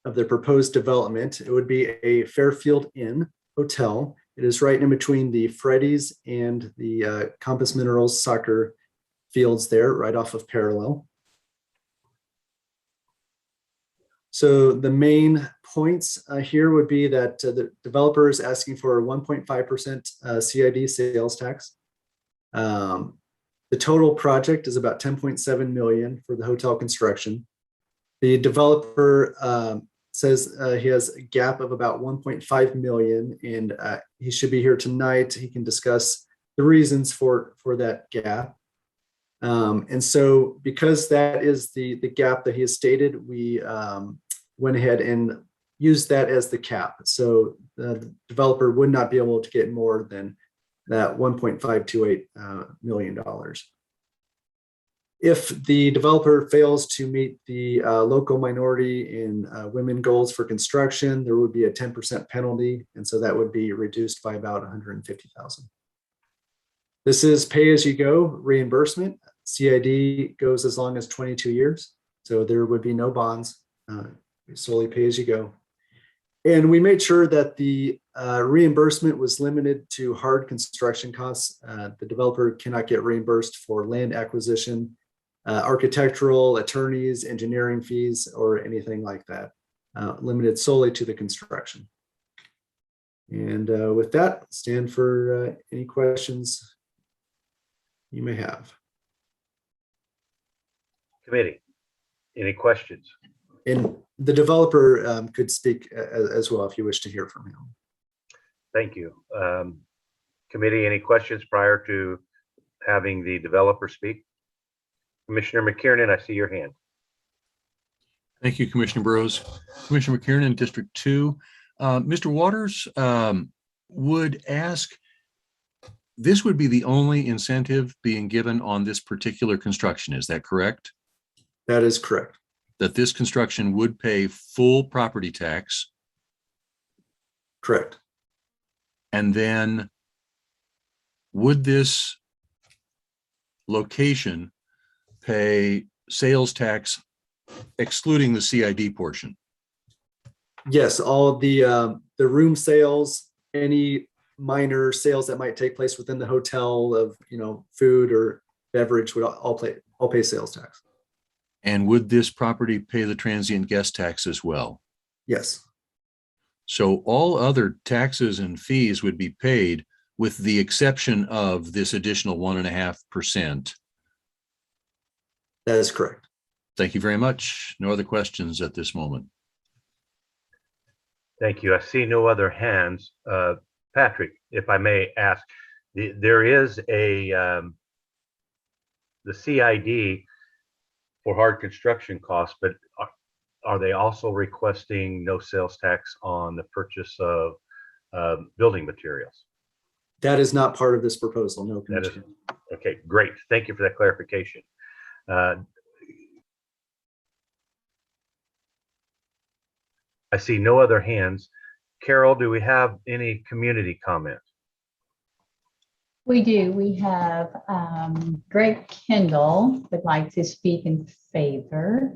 proposed development. It would be a Fairfield Inn hotel. It is right in between the Freddy's and the Compass Minerals soccer fields there, right off of Parallel. So the main points here would be that the developer is asking for a 1.5% CID sales tax. The total project is about 10.7 million for the hotel construction. The developer says he has a gap of about 1.5 million, and he should be here tonight. He can discuss the reasons for that gap. And so because that is the gap that he has stated, we went ahead and used that as the cap. So the developer would not be able to get more than that $1.528 million. If the developer fails to meet the local minority and women goals for construction, there would be a 10% penalty. And so that would be reduced by about $150,000. This is pay-as-you-go reimbursement. CID goes as long as 22 years. So there would be no bonds, solely pay-as-you-go. And we made sure that the reimbursement was limited to hard construction costs. The developer cannot get reimbursed for land acquisition, architectural, attorneys, engineering fees, or anything like that, limited solely to the construction. And with that, stand for any questions you may have. Committee, any questions? And the developer could speak as well if you wish to hear from him. Thank you. Committee, any questions prior to having the developer speak? Commissioner McKiernan, I see your hand. Thank you, Commissioner Burroughs. Commissioner McKiernan, District 2. Mr. Waters would ask, this would be the only incentive being given on this particular construction, is that correct? That is correct. That this construction would pay full property tax, Correct. and then would this location pay sales tax excluding the CID portion? Yes, all of the room sales, any minor sales that might take place within the hotel of, food or beverage would all pay sales tax. And would this property pay the transient guest tax as well? Yes. So all other taxes and fees would be paid with the exception of this additional 1.5%. That is correct. Thank you very much. No other questions at this moment. Thank you. I see no other hands. Patrick, if I may ask, there is the CID for hard construction costs, but are they also requesting no sales tax on the purchase of building materials? That is not part of this proposal, no, That is, Commissioner. okay, great. Thank you for that clarification. I see no other hands. Carol, do we have any community comment? We do. We have Greg Kendall would like to speak in favor.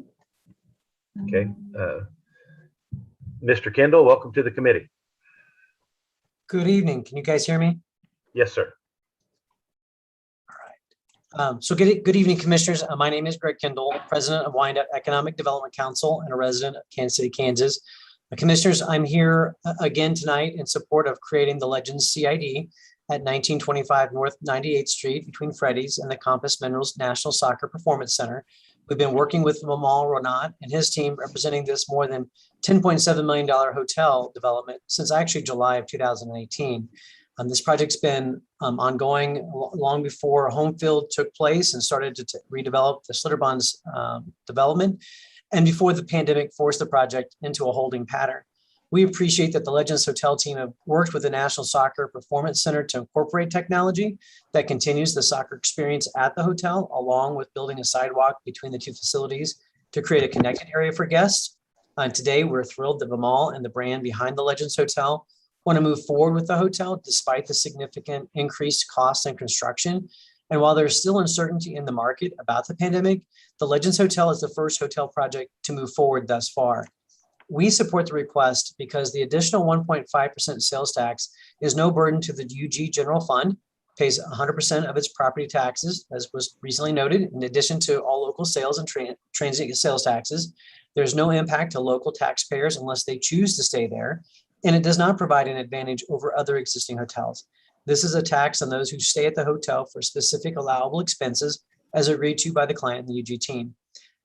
Okay. Mr. Kendall, welcome to the committee. Good evening. Can you guys hear me? Yes, sir. So good evening, commissioners. My name is Greg Kendall, president of Wyandotte Economic Development Council and a resident of Kansas City, Kansas. Commissioners, I'm here again tonight in support of creating the Legends CID at 1925 North 98th Street between Freddy's and the Compass Minerals National Soccer Performance Center. We've been working with Mamal Ronat and his team representing this more than $10.7 million hotel development since actually July of 2018. This project's been ongoing long before home field took place and started to redevelop the Schlitterbahns development, and before the pandemic forced the project into a holding pattern. We appreciate that the Legends Hotel team have worked with the National Soccer Performance Center to incorporate technology that continues the soccer experience at the hotel, along with building a sidewalk between the two facilities to create a connected area for guests. Today, we're thrilled that Vimal and the brand behind the Legends Hotel want to move forward with the hotel despite the significant increased cost and construction. And while there's still uncertainty in the market about the pandemic, the Legends Hotel is the first hotel project to move forward thus far. We support the request because the additional 1.5% sales tax is no burden to the UG General Fund, pays 100% of its property taxes, as was recently noted, in addition to all local sales and transient sales taxes. There's no impact to local taxpayers unless they choose to stay there, and it does not provide an advantage over other existing hotels. This is a tax on those who stay at the hotel for specific allowable expenses as agreed to by the client and the UG team.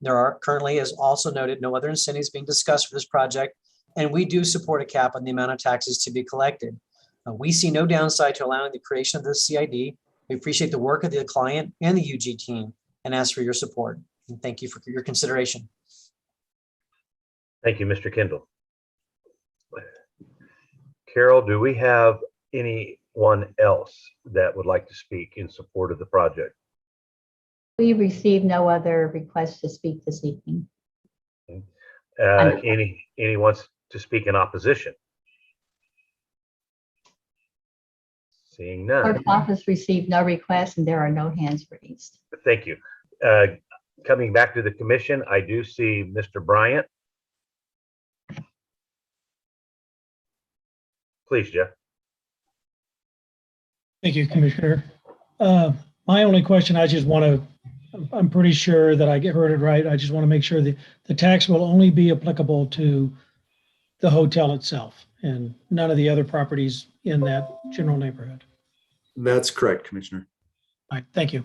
There are currently, as also noted, no other incentives being discussed for this project, and we do support a cap on the amount of taxes to be collected. We see no downside to allowing the creation of the CID. We appreciate the work of the client and the UG team and ask for your support. And thank you for your consideration. Thank you, Mr. Kendall. Carol, do we have anyone else that would like to speak in support of the project? We received no other requests to speak this evening. Any wants to speak in opposition? Seeing none. Clerk's office received no requests and there are no hands raised. Thank you. Coming back to the commission, I do see Mr. Bryant. Please, Jeff. Thank you, Commissioner. My only question, I'm pretty sure that I heard it right. I just want to make sure that the tax will only be applicable to the hotel itself and none of the other properties in that general neighborhood. That's correct, Commissioner. All right, thank you.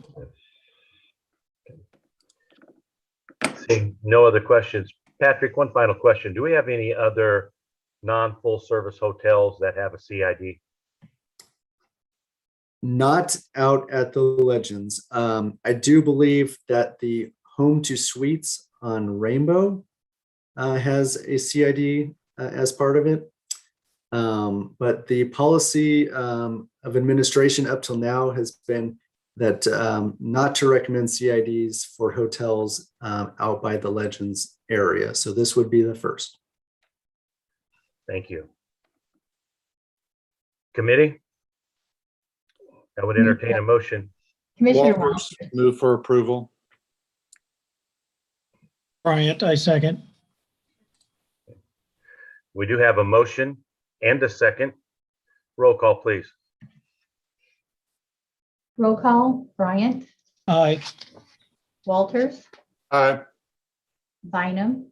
Seeing no other questions. Patrick, one final question. Do we have any other non-full service hotels that have a CID? Not out at the Legends. I do believe that the Home to Suites on Rainbow has a CID as part of it. But the policy of administration up till now has been that not to recommend CIDs for hotels out by the Legends area. So this would be the first. Thank you. Committee? I would entertain a motion. Commissioner Walters, Walters. move for approval. Bryant, I second. We do have a motion and a second. Roll call, please. Roll call, Bryant, Aye. Walters, Aye. Bynum,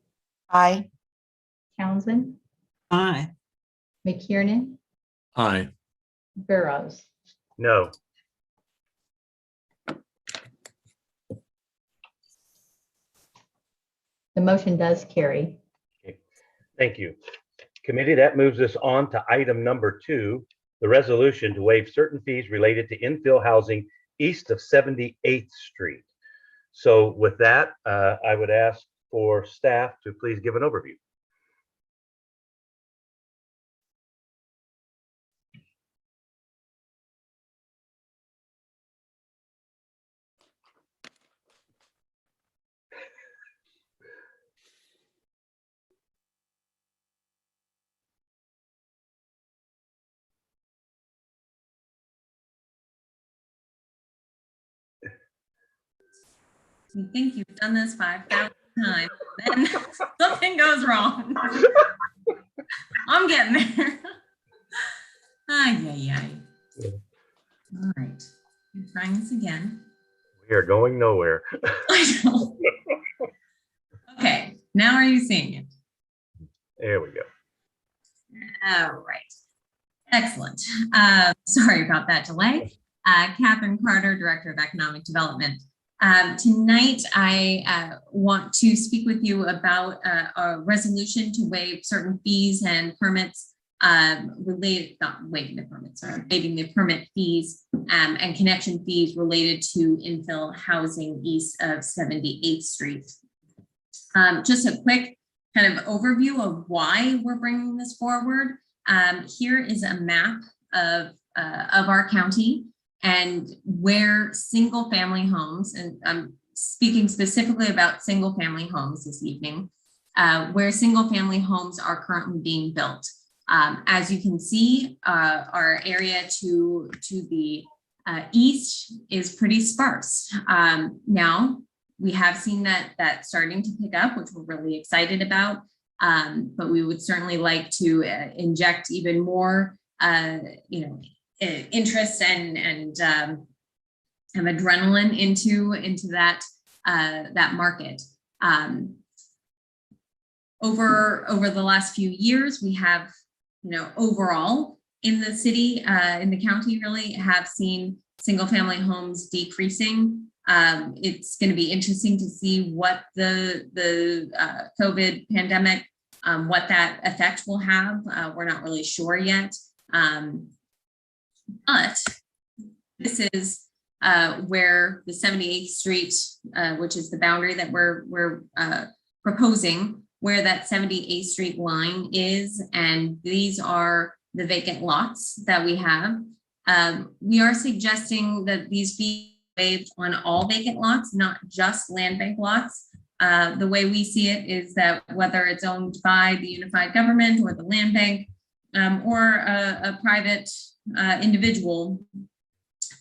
Aye. Townsend, Aye. McKiernan, Aye. Burroughs. No. The motion does carry. Thank you. Committee, that moves us on to item number 2, the resolution to waive certain fees related to infill housing east of 78th Street. So with that, I would ask for staff to please give an overview. You think you've done this 5,000 times, then something goes wrong. I'm getting there. Ay, ay, ay. All right, I'm trying this again. We are going nowhere. I know. Okay, now are you seeing it? There we go. All right. Excellent. Sorry about that delay. Catherine Carter, Director of Economic Development. Tonight, I want to speak with you about a resolution to waive certain fees and permits related, not waiving the permits, or waiving the permit fees and connection fees related to infill housing east of 78th Street. Just a quick kind of overview of why we're bringing this forward. Here is a map of our county and where single family homes, and I'm speaking specifically about single family homes this evening, where single family homes are currently being built. As you can see, our area to the east is pretty sparse. Now, we have seen that starting to pick up, which we're really excited about, but we would certainly like to inject even more, interest and adrenaline into that market. Over the last few years, we have, overall in the city, in the county, really have seen single family homes decreasing. It's going to be interesting to see what the COVID pandemic, what that effect will have. We're not really sure yet. But this is where the 78th Street, which is the boundary that we're proposing, where that 78th Street line is, and these are the vacant lots that we have. We are suggesting that these be waived on all vacant lots, not just land bank lots. The way we see it is that whether it's owned by the unified government or the land bank, or a private individual,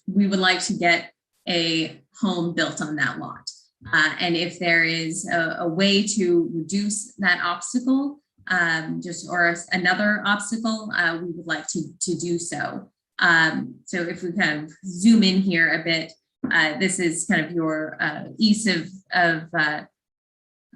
we would like to get a home built on that lot. And if there is a way to reduce that obstacle, or another obstacle, we would like to do so. So if we kind of zoom in here a bit, this is kind of your east of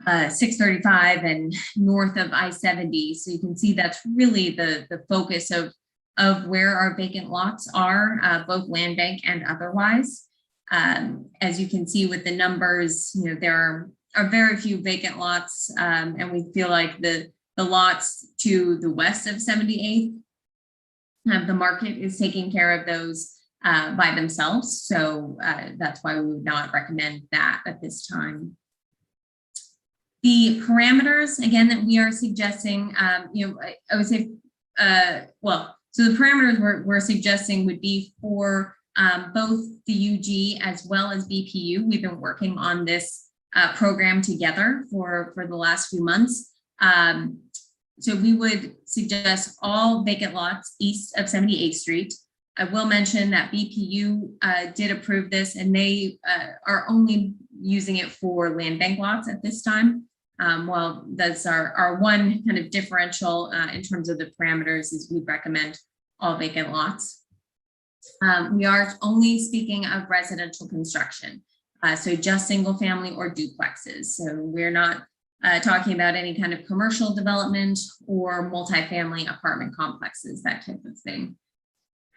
635 and north of I-70. So you can see that's really the focus of where our vacant lots are, both land bank and otherwise. As you can see with the numbers, there are very few vacant lots, and we feel like the lots to the west of 78th, the market is taking care of those. by themselves. So that's why we would not recommend that at this time. The parameters, again, that we are suggesting, I would say, so the parameters we're suggesting would be for both the UG as well as BPU. We've been working on this program together for the last few months. So we would suggest all vacant lots east of 78th Street. I will mention that BPU did approve this, and they are only using it for land bank lots at this time. Well, that's our one kind of differential in terms of the parameters is we recommend all vacant lots. We are only speaking of residential construction, so just single family or duplexes. So we're not talking about any kind of commercial development or multifamily apartment complexes, that type of thing.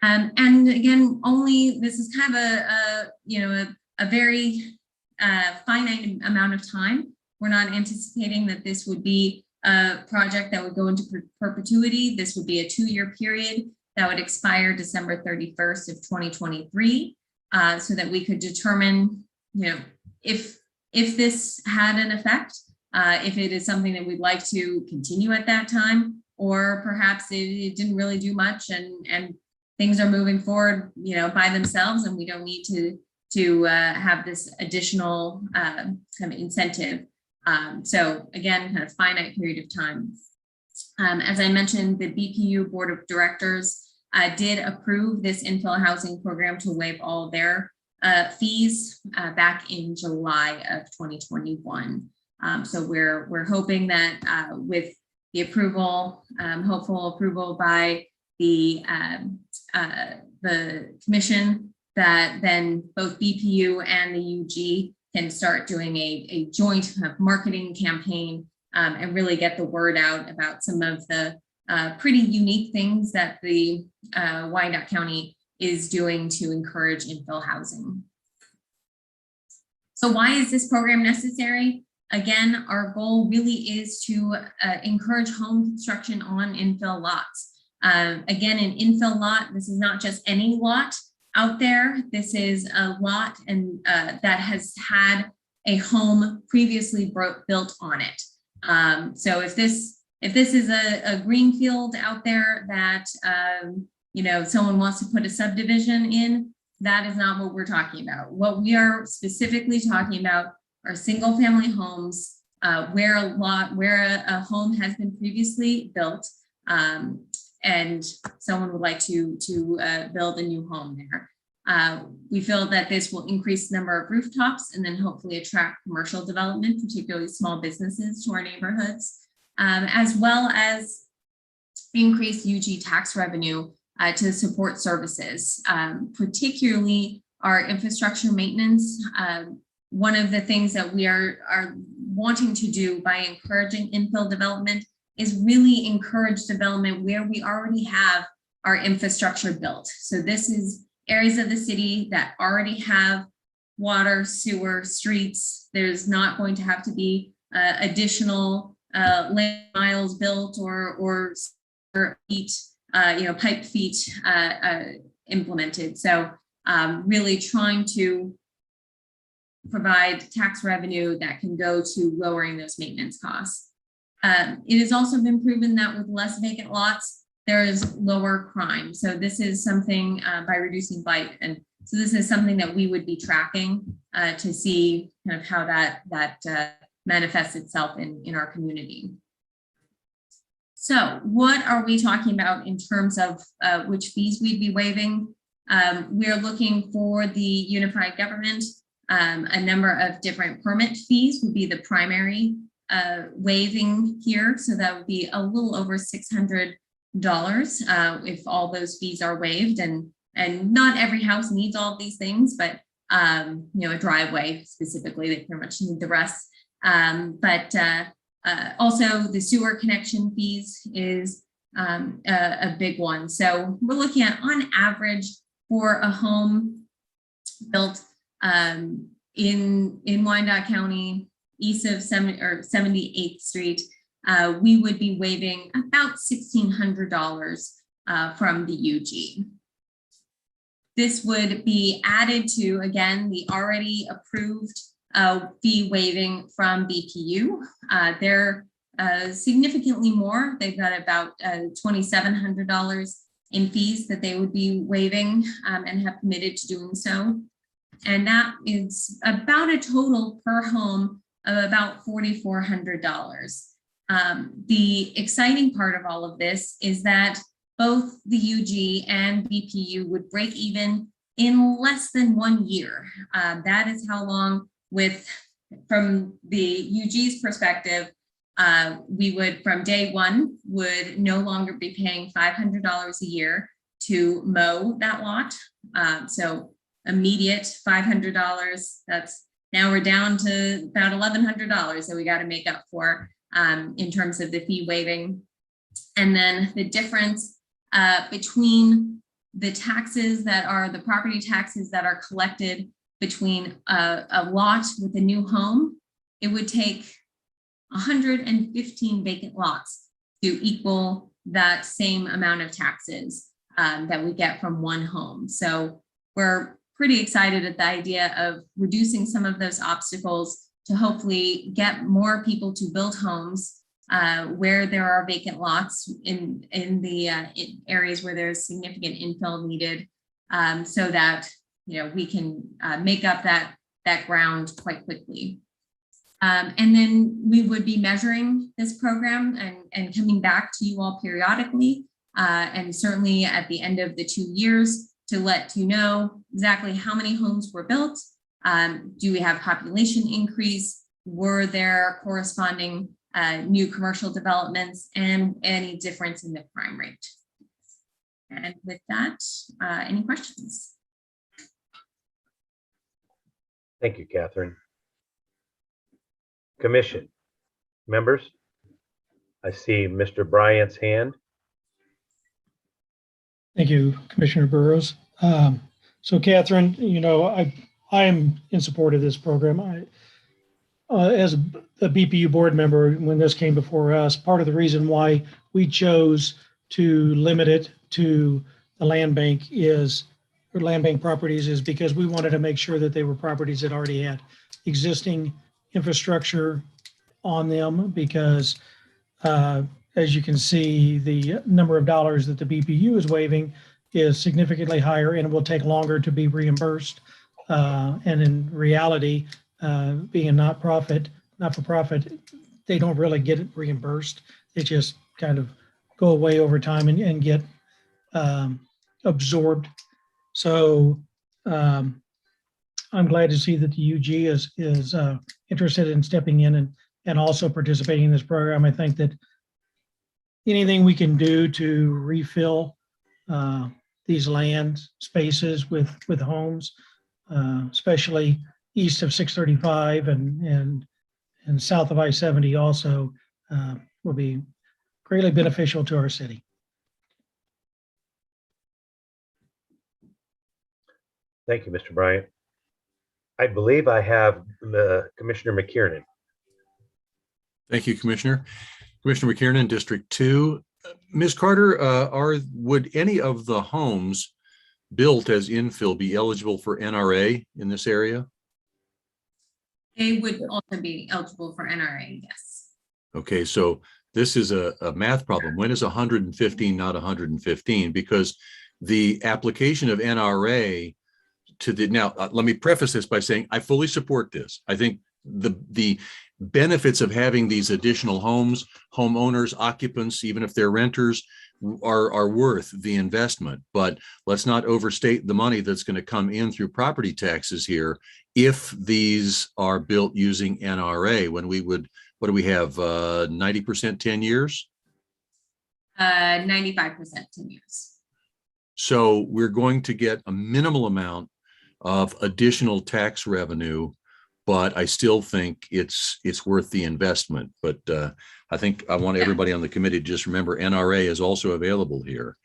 And again, only this is kind of a very finite amount of time. We're not anticipating that this would be a project that would go into perpetuity. This would be a 2-year period that would expire December 31st of 2023, so that we could determine, if this had an effect, if it is something that we'd like to continue at that time, or perhaps it didn't really do much and things are moving forward, by themselves, and we don't need to have this additional kind of incentive. So again, kind of finite period of time. As I mentioned, the BPU Board of Directors did approve this infill housing program to waive all of their fees back in July of 2021. So we're hoping that with the approval, hopeful approval by the commission, that then both BPU and the UG can start doing a joint marketing campaign and really get the word out about some of the pretty unique things that the Wyandotte County is doing to encourage infill housing. So why is this program necessary? Again, our goal really is to encourage home construction on infill lots. Again, an infill lot, this is not just any lot out there. This is a lot and that has had a home previously built on it. So if this is a green field out there that someone wants to put a subdivision in, that is not what we're talking about. What we are specifically talking about are single family homes where a home has been previously built, and someone would like to build a new home there. We feel that this will increase the number of rooftops and then hopefully attract commercial development, particularly small businesses, to our neighborhoods, as well as increase UG tax revenue to support services, particularly our infrastructure maintenance. One of the things that we are wanting to do by encouraging infill development is really encourage development where we already have our infrastructure built. So this is areas of the city that already have water, sewer, streets. There's not going to have to be additional lane miles built or feet, pipe feet implemented. So really trying to provide tax revenue that can go to lowering those maintenance costs. It has also been proven that with less vacant lots, there is lower crime. So this is something by reducing blight. And so this is something that we would be tracking to see kind of how that manifests itself in our community. So what are we talking about in terms of which fees we'd be waiving? We're looking for the unified government. A number of different permit fees would be the primary waiving here. So that would be a little over $600 if all those fees are waived. And not every house needs all of these things, but a driveway specifically, they pretty much need the rest. Also the sewer connection fees is a big one. So we're looking at, on average, for a home built in Wyandotte County, east of 78th Street, we would be waiving about $1,600 from the UG. this would be added to, again, the already approved fee waiving from BPU. They're significantly more. They've got about $2,700 in fees that they would be waiving and have committed to doing so. And that is about a total per home of about $4,400. The exciting part of all of this is that both the UG and BPU would break even in less than 1 year. That is how long, from the UG's perspective, we would, from day one, would no longer be paying $500 a year to mow that lot. So immediate $500, now we're down to about $1,100 that we got to make up for in terms of the fee waiving. And then the difference between the taxes that are the property taxes that are collected between a lot with a new home, it would take 115 vacant lots to equal that same amount of taxes that we get from one home. So we're pretty excited at the idea of reducing some of those obstacles to hopefully get more people to build homes where there are vacant lots in the areas where there's significant infill needed, so that we can make up that ground quite quickly. And then we would be measuring this program and coming back to you all periodically, and certainly at the end of the 2 years, to let you know exactly how many homes were built. Do we have population increase? Were there corresponding new commercial developments, and any difference in the crime rate? And with that, any questions? Thank you, Catherine. Commission members, I see Mr. Bryant's hand. Thank you, Commissioner Burroughs. So Catherine, I am in support of this program. As a BPU board member, when this came before us, part of the reason why we chose to limit it to the land bank properties is because we wanted to make sure that they were properties that already had existing infrastructure on them, because as you can see, the number of dollars that the BPU is waiving is significantly higher, and it will take longer to be reimbursed. And in reality, being a not-for-profit, they don't really get it reimbursed. They just kind of go away over time and get absorbed. So I'm glad to see that the UG is interested in stepping in and also participating in this program. I think that anything we can do to refill these land spaces with homes, especially east of 635 and south of I-70 also, will be greatly beneficial to our city. Thank you, Mr. Bryant. I believe I have Commissioner McKiernan. Thank you, Commissioner. Commissioner McKiernan, District 2. Ms. Carter, would any of the homes built as infill be eligible for NRA in this area? They would also be eligible for NRA, yes. Okay, so this is a math problem. When is 115 not 115? Because the application of NRA to the, now, let me preface this by saying I fully support this. I think the benefits of having these additional homes, homeowners, occupants, even if they're renters, are worth the investment. But let's not overstate the money that's going to come in through property taxes here if these are built using NRA, when we would, what do we have, 90% 10 years? 95% 10 years. So we're going to get a minimal amount of additional tax revenue, but I still think it's worth the investment. But I think I want everybody on the committee to just remember NRA is also available here.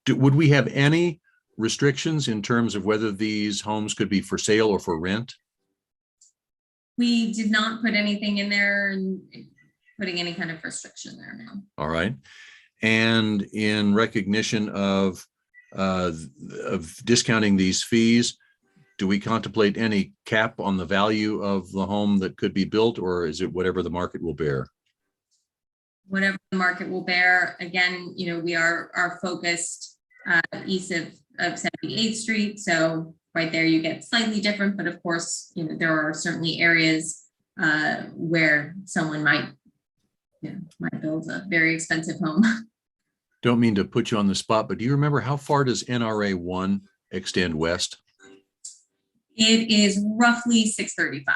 Would we have any restrictions in terms of whether these homes could be for sale or for rent? We did not put anything in there and putting any kind of restriction there now. All right. And in recognition of of discounting these fees, do we contemplate any cap on the value of the home that could be built, or is it whatever the market will bear? Whatever the market will bear. Again, we are focused east of 78th Street. So right there, you get slightly different, but of course, there are certainly areas where someone might build a very expensive home. Don't mean to put you on the spot, but do you remember how far does NRA 1 extend west? It is roughly 635.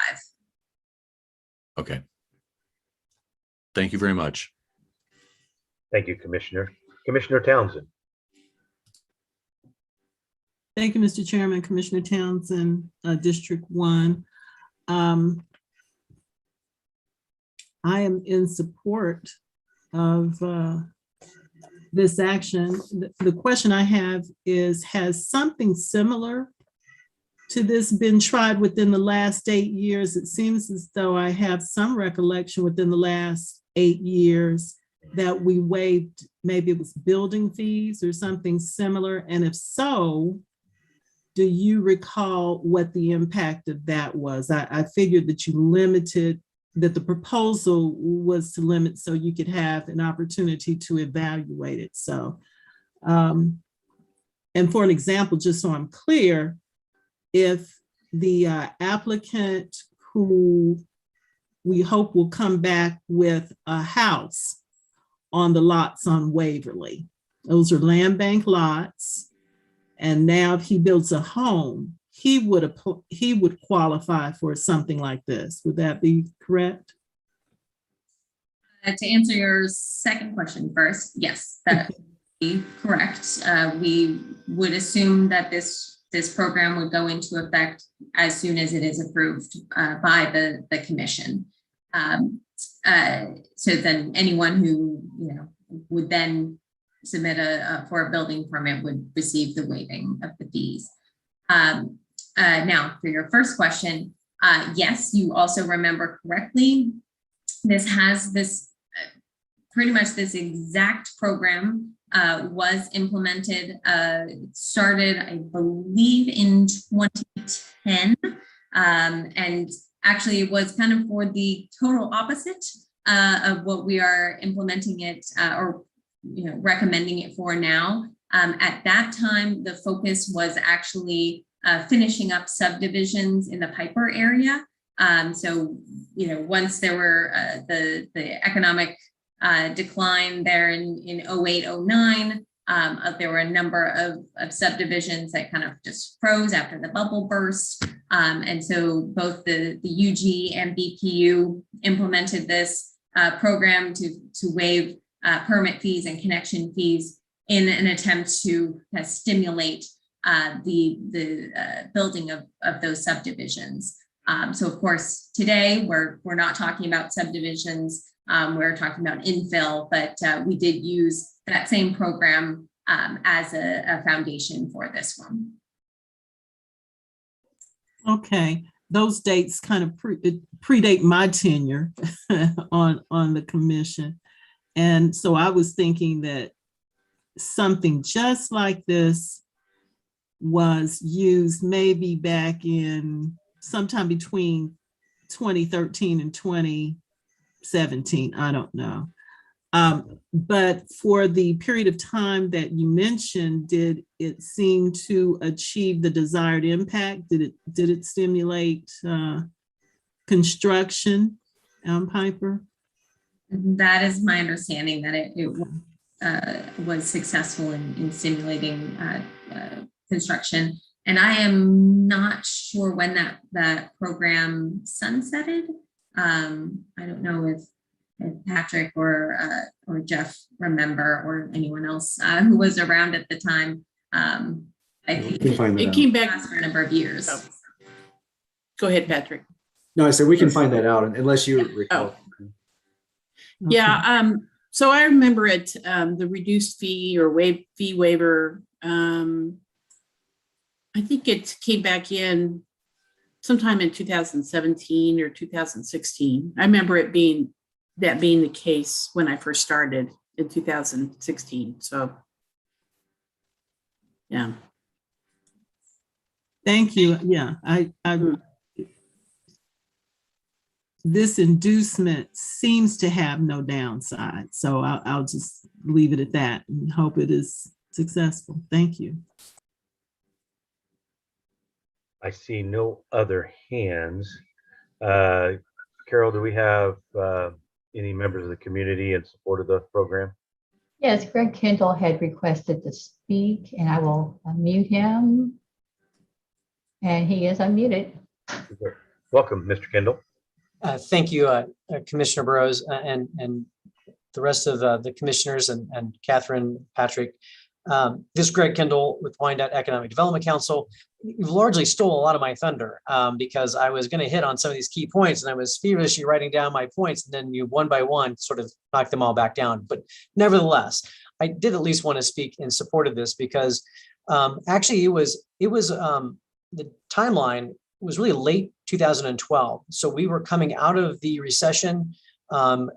Okay. Thank you very much. Thank you, Commissioner. Commissioner Townsend. Thank you, Mr. Chairman. Commissioner Townsend, District 1. I am in support of this action. The question I have is, has something similar to this been tried within the last 8 years? It seems as though I have some recollection within the last 8 years that we waived, maybe it was building fees or something similar. And if so, do you recall what the impact of that was? I figured that you limited, that the proposal was to limit so you could have an opportunity to evaluate it. So, and for an example, just so I'm clear, if the applicant, who we hope will come back with a house on the lots on Waverly, those are land bank lots, and now if he builds a home, he would qualify for something like this. Would that be correct? To answer your second question first, yes, that would be correct. We would assume that this program would go into effect as soon as it is approved by the commission. So then anyone who would then submit for a building permit would receive the waiving of the fees. Now, for your first question, yes, you also remember correctly. This has this pretty much this exact program was implemented, started, I believe, in 2010. And actually it was kind of for the total opposite of what we are implementing it or recommending it for now. At that time, the focus was actually finishing up subdivisions in the Piper area. So, once there were the economic decline there in 08, 09, there were a number of subdivisions that kind of just froze after the bubble burst. And so both the UG and BPU implemented this program to waive permit fees and connection fees in an attempt to stimulate the building of those subdivisions. So of course, today we're not talking about subdivisions, we're talking about infill, but we did use that same program as a foundation for this one. Okay, those dates kind of predate my tenure on the commission. And so I was thinking that something just like this was used maybe back in sometime between 2013 and 2017, I don't know. But for the period of time that you mentioned, did it seem to achieve the desired impact? Did it stimulate construction, Piper? That is my understanding, that it was successful in stimulating construction. And I am not sure when that program sunsetted. I don't know if Patrick or Jeff remember, or anyone else who was around at the time. I think it came back for a number of years. Oh. Go ahead, Patrick. No, I said we can find that out unless you recall. Yeah. So I remember it, the reduced fee or fee waiver. I think it came back in sometime in 2017 or 2016. I remember it being the case when I first started in 2016. So. Yeah. Thank you. Yeah, this inducement seems to have no downside. So I'll just leave it at that and hope it is successful. Thank you. I see no other hands. Carol, do we have any members of the community in support of the program? Yes, Greg Kendall had requested to speak, and I will unmute him. And he is unmuted. Welcome, Mr. Kendall. Thank you, Commissioner Burroughs, and the rest of the commissioners and Catherine, Patrick. This is Greg Kendall with Wyandotte Economic Development Council. You've largely stole a lot of my thunder because I was going to hit on some of these key points, and I was feverishly writing down my points, and then you one by one sort of knocked them all back down. But nevertheless, I did at least want to speak in support of this because actually it was the timeline was really late 2012. So we were coming out of the recession. Well,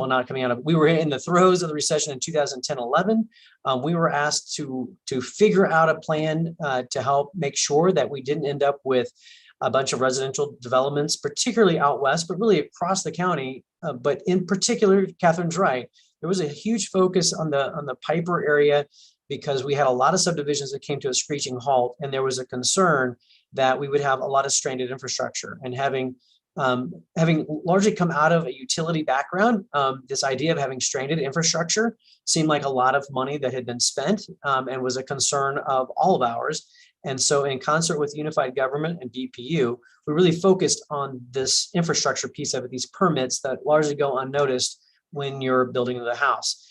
not coming out of, we were in the throes of the recession in 2010-11. We were asked to figure out a plan to help make sure that we didn't end up with a bunch of residential developments, particularly out west, but really across the county. But in particular, Catherine's right. There was a huge focus on the Piper area because we had a lot of subdivisions that came to a screeching halt, and there was a concern that we would have a lot of stranded infrastructure. And having largely come out of a utility background, this idea of having stranded infrastructure seemed like a lot of money that had been spent and was a concern of all of ours. And so in concert with unified government and BPU, we really focused on this infrastructure piece of it, these permits that largely go unnoticed when you're building the house.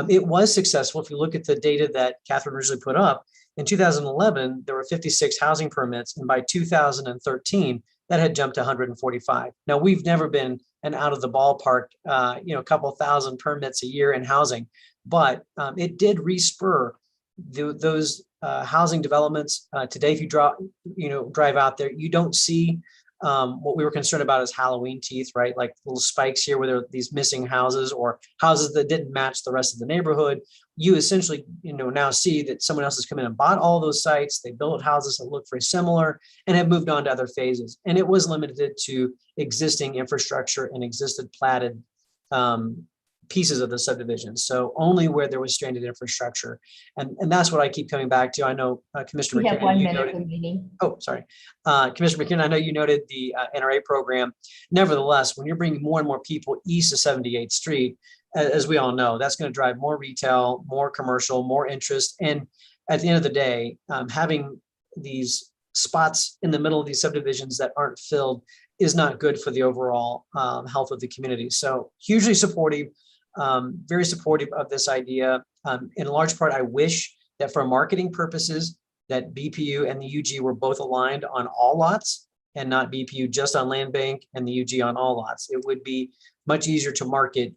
It was successful. If you look at the data that Catherine originally put up, in 2011, there were 56 housing permits, and by 2013, that had jumped to 145. Now, we've never been an out of the ballpark, a couple thousand permits a year in housing, but it did respur those housing developments. Today, if you drive out there, you don't see what we were concerned about as Halloween teeth, right? Like little spikes here where there are these missing houses or houses that didn't match the rest of the neighborhood. You essentially, now see that someone else has come in and bought all those sites. They built houses that look very similar and have moved on to other phases. And it was limited to existing infrastructure and existed platted pieces of the subdivision. So only where there was stranded infrastructure. And that's what I keep coming back to. I know Commissioner We have McKiernan, 1 you minute noted- for meeting. Oh, sorry. Commissioner McKiernan, I know you noted the NRA program. Nevertheless, when you're bringing more and more people east of 78th Street, as we all know, that's going to drive more retail, more commercial, more interest. And at the end of the day, having these spots in the middle of these subdivisions that aren't filled is not good for the overall health of the community. So hugely supportive, very supportive of this idea. In large part, I wish that for marketing purposes, that BPU and the UG were both aligned on all lots and not BPU just on land bank and the UG on all lots. It would be much easier to market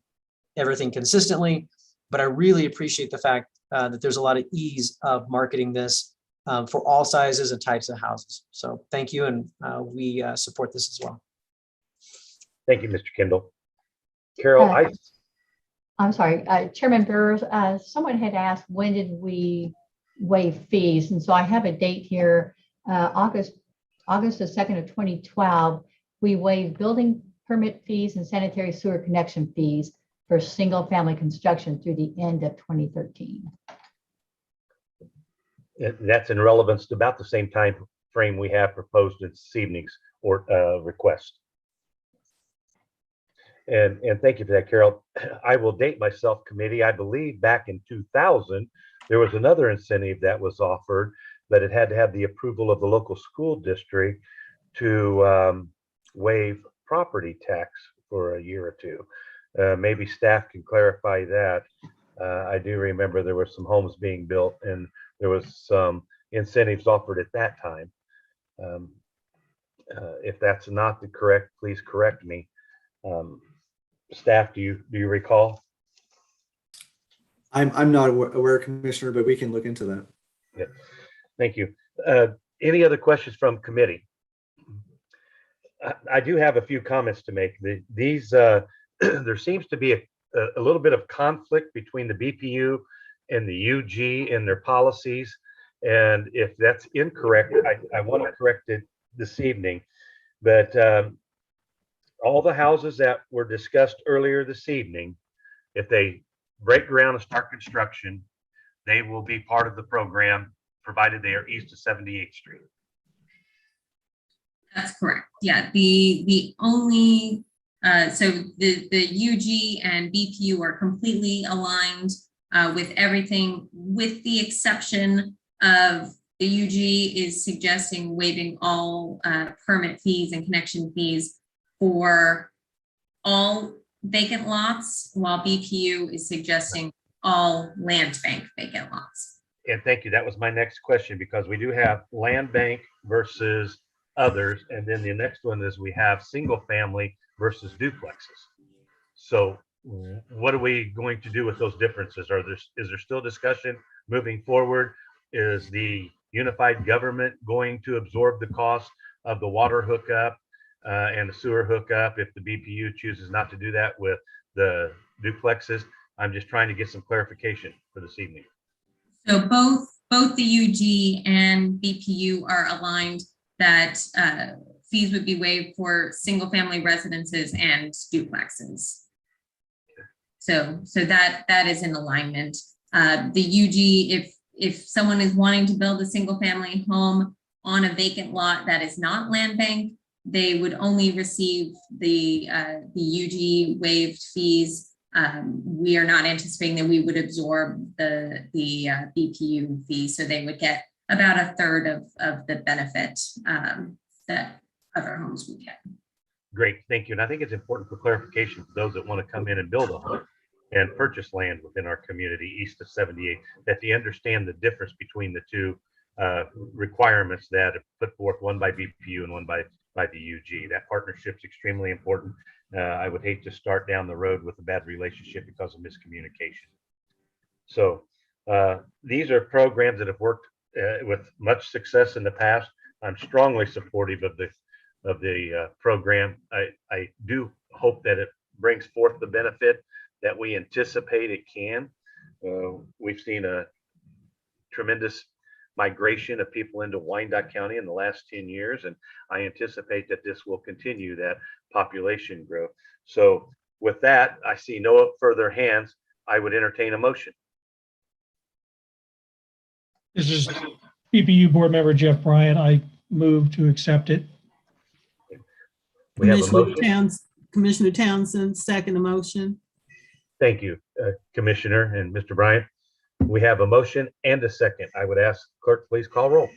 everything consistently, but I really appreciate the fact that there's a lot of ease of marketing this for all sizes and types of houses. So thank you, and we support this as well. Thank you, Mr. Kendall. Carol, I'm sorry, Chairman Burroughs, someone had asked, when did we waive fees? And so I have a date here, August the 2nd of 2012, we waived building permit fees and sanitary sewer connection fees for single family construction through the end of 2013. That's in relevance to about the same time frame we have proposed in this evening's request. And thank you for that, Carol. I will date myself, committee. I believe back in 2000, there was another incentive that was offered, but it had to have the approval of the local school district to waive property tax for a year or two. Maybe staff can clarify that. I do remember there were some homes being built and there was some incentives offered at that time. If that's not the correct, please correct me. Staff, do you recall? I'm not aware, Commissioner, but we can look into that. Yeah, thank you. Any other questions from committee? I do have a few comments to make. These there seems to be a little bit of conflict between the BPU and the UG in their policies. And if that's incorrect, I want to correct it this evening. But all the houses that were discussed earlier this evening, if they break ground and start construction, they will be part of the program, provided they are east of 78th Street. That's correct. Yeah, the only, so the UG and BPU are completely aligned with everything, with the exception of the UG is suggesting waiving all permit fees and connection fees for all vacant lots, while BPU is suggesting all land bank vacant lots. And thank you. That was my next question, because we do have land bank versus others. And then the next one is we have single family versus duplexes. So what are we going to do with those differences? Is there still discussion moving forward? Is the unified government going to absorb the cost of the water hookup and the sewer hookup if the BPU chooses not to do that with the duplexes? I'm just trying to get some clarification for this evening. So both the UG and BPU are aligned that fees would be waived for single family residences and duplexes. So that is in alignment. The UG, if someone is wanting to build a single family home on a vacant lot that is not land bank, they would only receive the UG waived fees. We are not anticipating that we would absorb the BPU fee, so they would get about a third of the benefit that other homes would get. Great, thank you. And I think it's important for clarification for those that want to come in and build a home and purchase land within our community east of 78, that they understand the difference between the two requirements that are put forth, one by BPU and one by the UG. That partnership is extremely important. I would hate to start down the road with a bad relationship because of miscommunication. So these are programs that have worked with much success in the past. I'm strongly supportive of the program. I do hope that it brings forth the benefit that we anticipate it can. We've seen a tremendous migration of people into Wyandotte County in the last 10 years, and I anticipate that this will continue that population growth. So with that, I see no further hands. I would entertain a motion. This is BPU Board Member Jeff Bryant. I move to accept it. We have a motion. Commissioner Townsend, second the motion. Thank you, Commissioner and Mr. Bryant. We have a motion and a second. I would ask clerk, please call roll.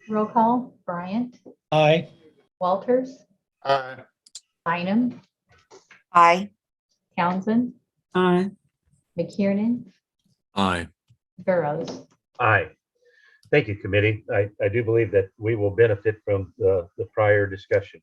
Roll call, Bryant, Aye. Walters, Aye. Bynum, Aye. Townsend, Aye. McKiernan, Aye. Burroughs. Aye. Thank you, committee. I do believe that we will benefit from the prior discussion.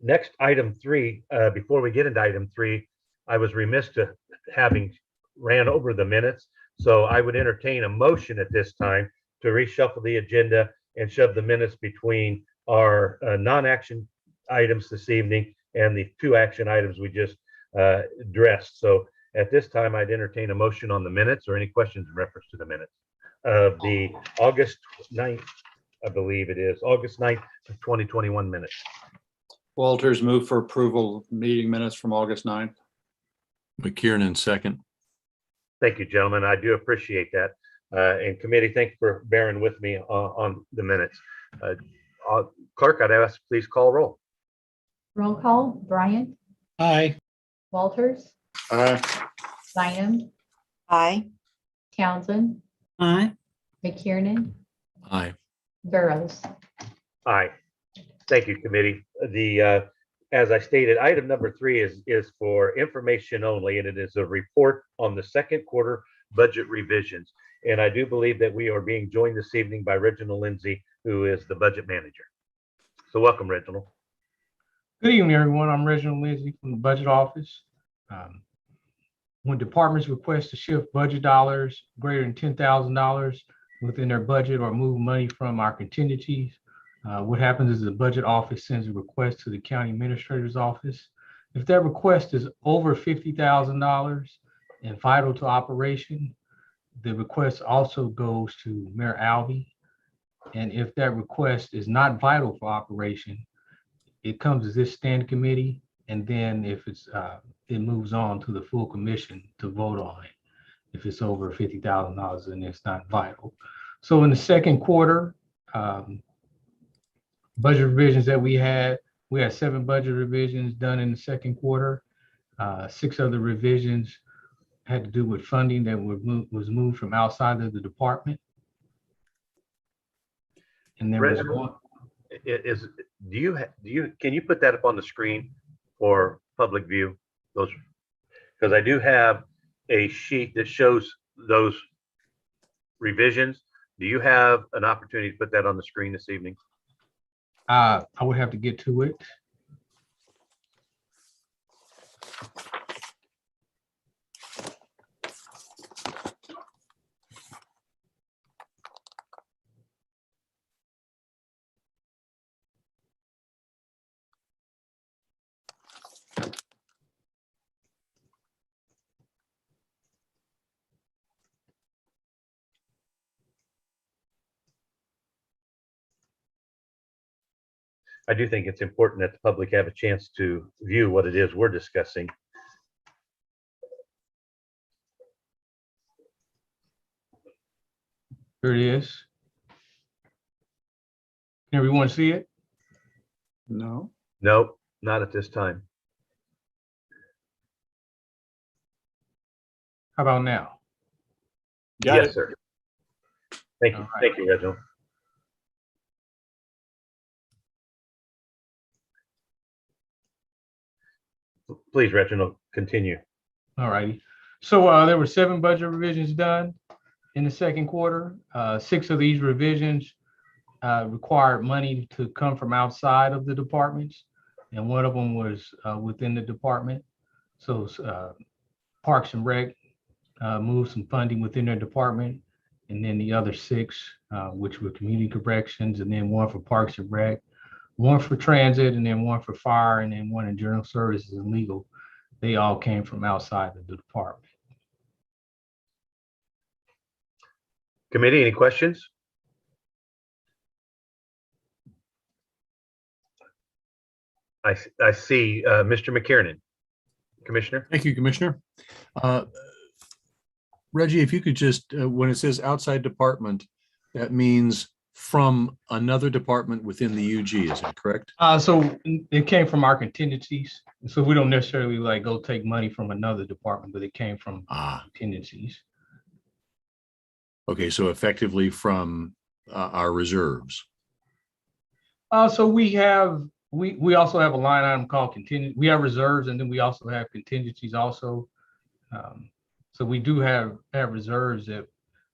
Next, item 3, before we get into item 3, I was remiss to having ran over the minutes. So I would entertain a motion at this time to reshuffle the agenda and shove the minutes between our non-action items this evening and the 2 action items we just addressed. So at this time, I'd entertain a motion on the minutes or any questions in reference to the minutes of the August 9th, I believe it is, August 9th of 2021 minutes. Walters move for approval of meeting minutes from August 9th. McKiernan, second. Thank you, gentlemen. I do appreciate that. And committee, thank you for bearing with me on the minutes. Clerk, I'd ask, please call roll. Roll call, Bryant, Aye. Walters, Aye. Bynum, Aye. Townsend, Aye. McKiernan, Aye. Burroughs. Aye. Thank you, committee. As I stated, item number 3 is for information only, and it is a report on the second quarter budget revisions. And I do believe that we are being joined this evening by Reginald Lindsay, who is the budget manager. So welcome, Reginald. Good evening, everyone. I'm Reginald Lindsay from the budget office. When departments request to shift budget dollars greater than $10,000 within their budget or move money from our contingencies, what happens is the budget office sends a request to the county administrator's office. If that request is over $50,000 and vital to operation, The request also goes to Mayor Alvey. And if that request is not vital for operation, it comes as this standing committee. And then if it's, it moves on to the full commission to vote on it. If it's over $50,000 and it's not vital. So in the second quarter, budget revisions that we had 7 budget revisions done in the second quarter. 6 other revisions had to do with funding that was moved from outside of the department. And there was Reginald, one. Can you put that up on the screen for public view? Those, because I do have a sheet that shows those revisions. Do you have an opportunity to put that on the screen this evening? I would have to get to it. I do think it's important that the public have a chance to view what it is we're discussing. Here it is. Can everyone see it? No. Nope, not at this time. How about now? Yes, sir. Thank you. All right. Thank you, Reginald. Please, Reginald, continue. All righty. So there were 7 budget revisions done in the second quarter. 6 of these revisions required money to come from outside of the departments, and one of them was within the department. So Parks and Rec moved some funding within their department, and then the other 6, which were community corrections, and then 1 for Parks and Rec, 1 for transit, and then 1 for fire, and then 1 in general services and legal. They all came from outside of the department. Committee, any questions? I see Mr. McKiernan. Commissioner? Thank you, Commissioner. Reggie, if you could just, when it says outside department, that means from another department within the UG, is that correct? So it came from our contingencies. So we don't necessarily like go take money from another department, but it came from contingencies. Okay, so effectively from our reserves. So we also have a line item called contingent. We have reserves, and then we also have contingencies also. So we do have reserves that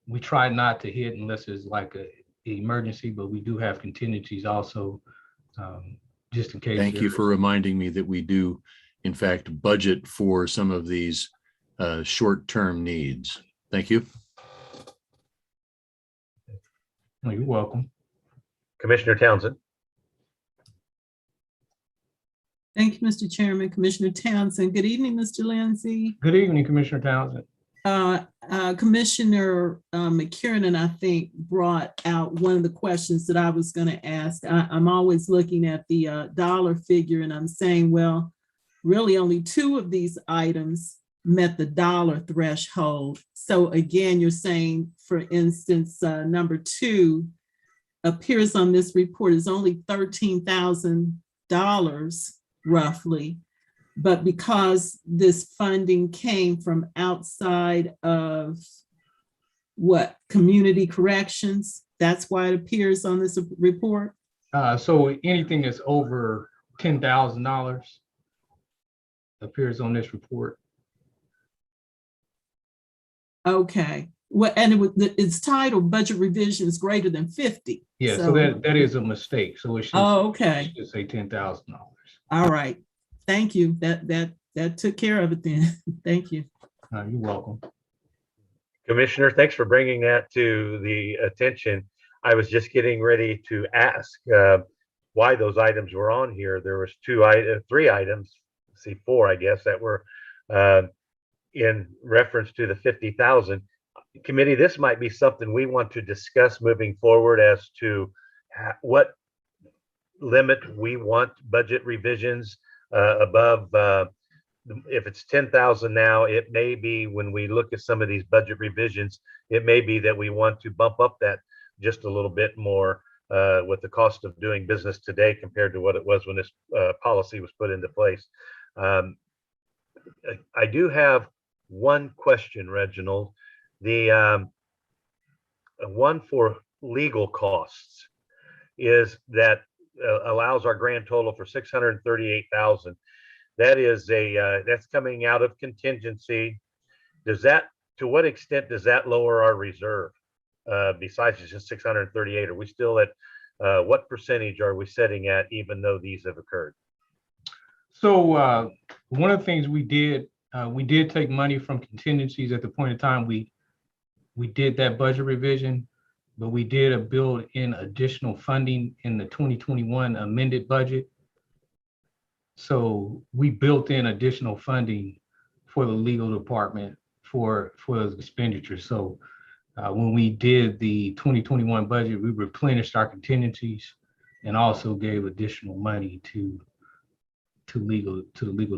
we try not to hit unless it's like an emergency, but we do have contingencies also, just in case. Thank you for reminding me that we do, in fact, budget for some of these short-term needs. Thank you. Oh, you're welcome. Commissioner Townsend. Thank you, Mr. Chairman. Commissioner Townsend. Good evening, Mr. Lindsay. Good evening, Commissioner Townsend. Commissioner McKiernan, I think, brought out one of the questions that I was going to ask. I'm always looking at the dollar figure, and I'm saying, well, really only 2 of these items met the dollar threshold. So again, you're saying, for instance, number 2 appears on this report is only $13,000 roughly. But because this funding came from outside of what, community corrections, that's why it appears on this report? So anything that's over $10,000 appears on this report. Okay. Well, and it's titled Budget Revisions Greater Than 50. Yeah, so that is a mistake. So it should, okay. It should say $10,000. All right. Thank you. That took care of it then. Thank you. You're welcome. Commissioner, thanks for bringing that to the attention. I was just getting ready to ask why those items were on here. There was 3 items, see 4, I guess, that were in reference to the 50,000. committee, this might be something we want to discuss moving forward as to what limit we want budget revisions above. If it's 10,000 now, it may be when we look at some of these budget revisions, it may be that we want to bump up that just a little bit more with the cost of doing business today compared to what it was when this policy was put into place. I do have one question, Reginald. The one for legal costs is that allows our grand total for 638,000. That is that's coming out of contingency. Does that, to what extent does that lower our reserve? Besides just 638, are we still at what percentage are we setting at, even though these have occurred? So one of the things we did take money from contingencies at the point in time we did that budget revision, but we did build in additional funding in the 2021 amended budget. So we built in additional funding for the legal department for those expenditures. So when we did the 2021 budget, we replenished our contingencies and also gave additional money to the legal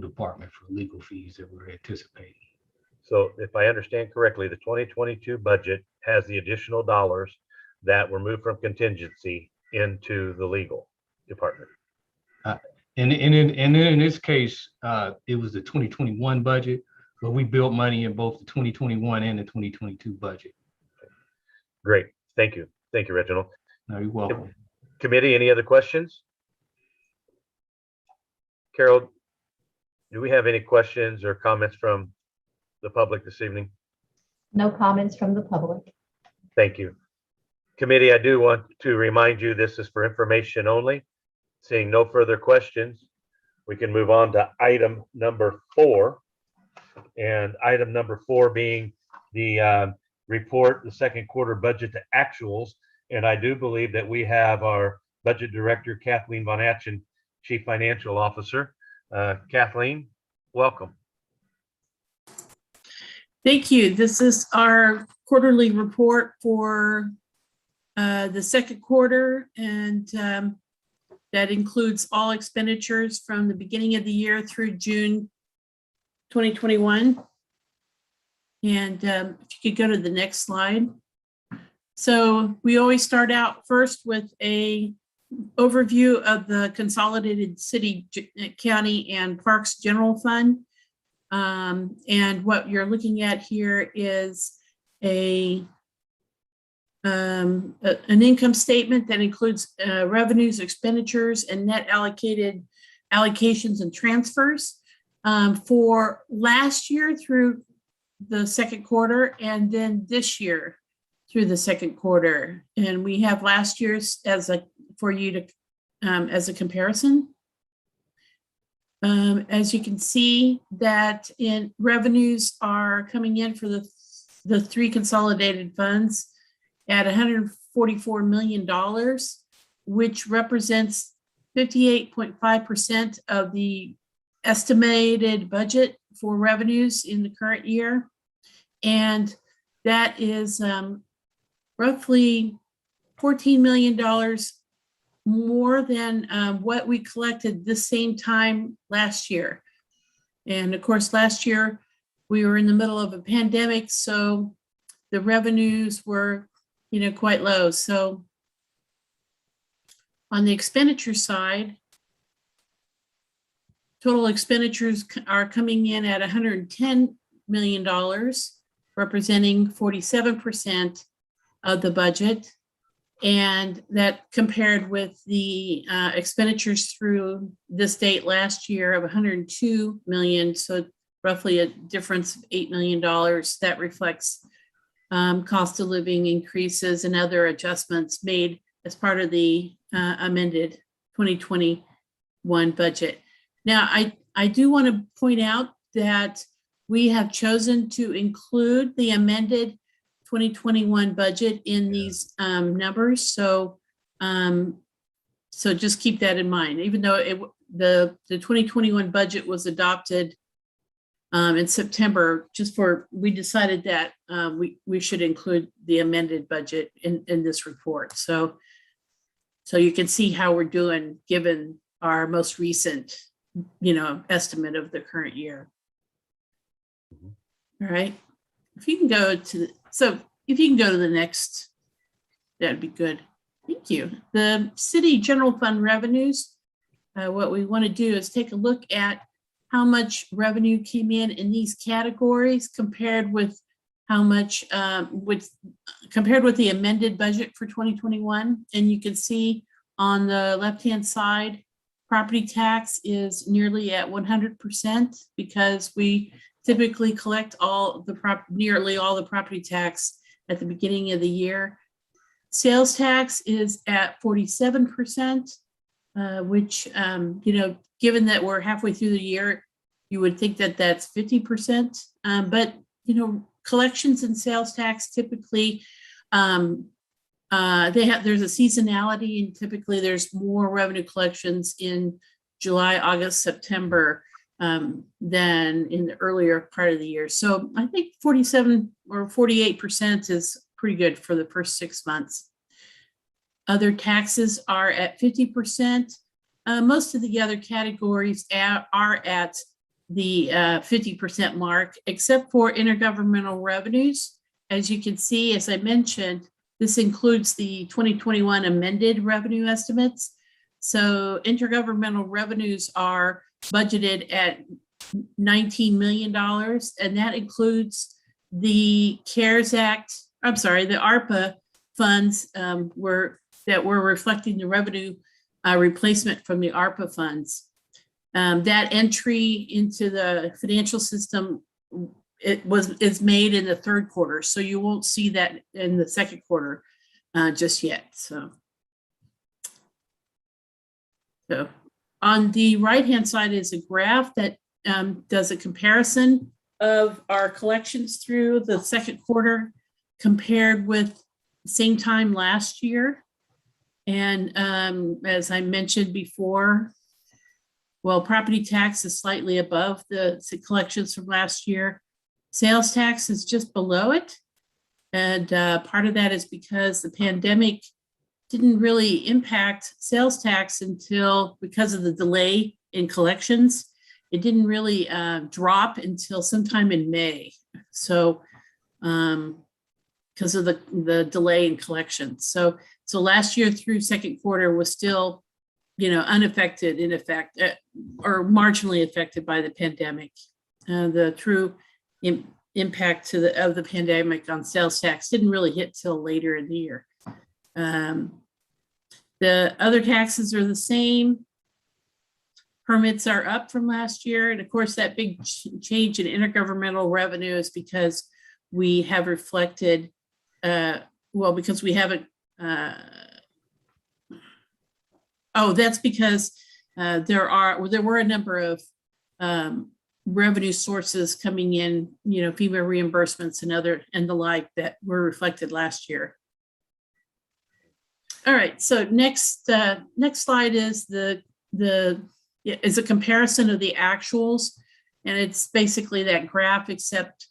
department for legal fees that we're anticipating. So if I understand correctly, the 2022 budget has the additional dollars that were moved from contingency into the legal department. And in this case, it was the 2021 budget, but we built money in both the 2021 and the 2022 budget. Great. Thank you. Thank you, Reginald. No, you're welcome. Committee, any other questions? Carol, do we have any questions or comments from the public this evening? No comments from the public. Thank you. Committee, I do want to remind you this is for information only. Seeing no further questions, we can move on to item number 4. And item number 4 being the report, the second quarter budget to actuals. And I do believe that we have our budget director, Kathleen Von Atchen, Chief Financial Officer. Kathleen, welcome. Thank you. This is our quarterly report for the second quarter, and that includes all expenditures from the beginning of the year through June 2021. And if you could go to the next slide. So we always start out first with a overview of the consolidated city, county, and parks general fund. And what you're looking at here is an income statement that includes revenues, expenditures, and net allocated allocations and transfers for last year through the second quarter, and then this year through the second quarter. And we have last year's for you to as a comparison. As you can see, that in revenues are coming in for the 3 consolidated funds at $144 million, which represents 58.5% of the estimated budget for revenues in the current year. And that is roughly $14 million more than what we collected this same time last year. And of course, last year we were in the middle of a pandemic, so the revenues were, quite low. So on the expenditure side, total expenditures are coming in at $110 million, representing 47% of the budget. And that compared with the expenditures through this date last year of $102 million, so roughly a difference of $8 million. That reflects cost of living increases and other adjustments made as part of the amended 2021 budget. Now, I do want to point out that we have chosen to include the amended 2021 budget in these numbers. So just keep that in mind. Even though the 2021 budget was adopted in September, we decided that we should include the amended budget in this report. So you can see how we're doing given our most recent, estimate of the current year. All right. If you can go to the next, that'd be good. Thank you. The city general fund revenues. What we want to do is take a look at how much revenue came in these categories compared with how much compared with the amended budget for 2021. And you can see on the left-hand side, property tax is nearly at 100% because we typically collect nearly all the property tax at the beginning of the year. Sales tax is at 47%, which, given that we're halfway through the year, you would think that that's 50%. But, collections and sales tax typically, there's a seasonality, and typically there's more revenue collections in July, August, September than in the earlier part of the year. So I think 47 or 48% is pretty good for the first 6 months. Other taxes are at 50%. Most of the other categories are at the 50% mark, except for intergovernmental revenues. As you can see, as I mentioned, this includes the 2021 amended revenue estimates. So intergovernmental revenues are budgeted at $19 million, and that includes the CARES Act, the ARPA funds that were reflecting the revenue replacement from the ARPA funds. That entry into the financial system, is made in the third quarter, so you won't see that in the second quarter just yet. So on the right-hand side is a graph that does a comparison of our collections through the second quarter compared with the same time last year. And as I mentioned before, property tax is slightly above the collections from last year. Sales tax is just below it. And part of that is because the pandemic didn't really impact sales tax because of the delay in collections. It didn't really drop until sometime in May. So because of the delay in collections. So last year through second quarter was still, unaffected in effect, or marginally affected by the pandemic. The true impact of the pandemic on sales tax didn't really hit till later in the year. The other taxes are the same. Permits are up from last year. And of course, that big change in intergovernmental revenue is because we have reflected, because we haven't, that's because there were a number of revenue sources coming in, FEMA reimbursements and the like that were reflected last year. All right, so next slide is a comparison of the actuals, and it's basically that graph, except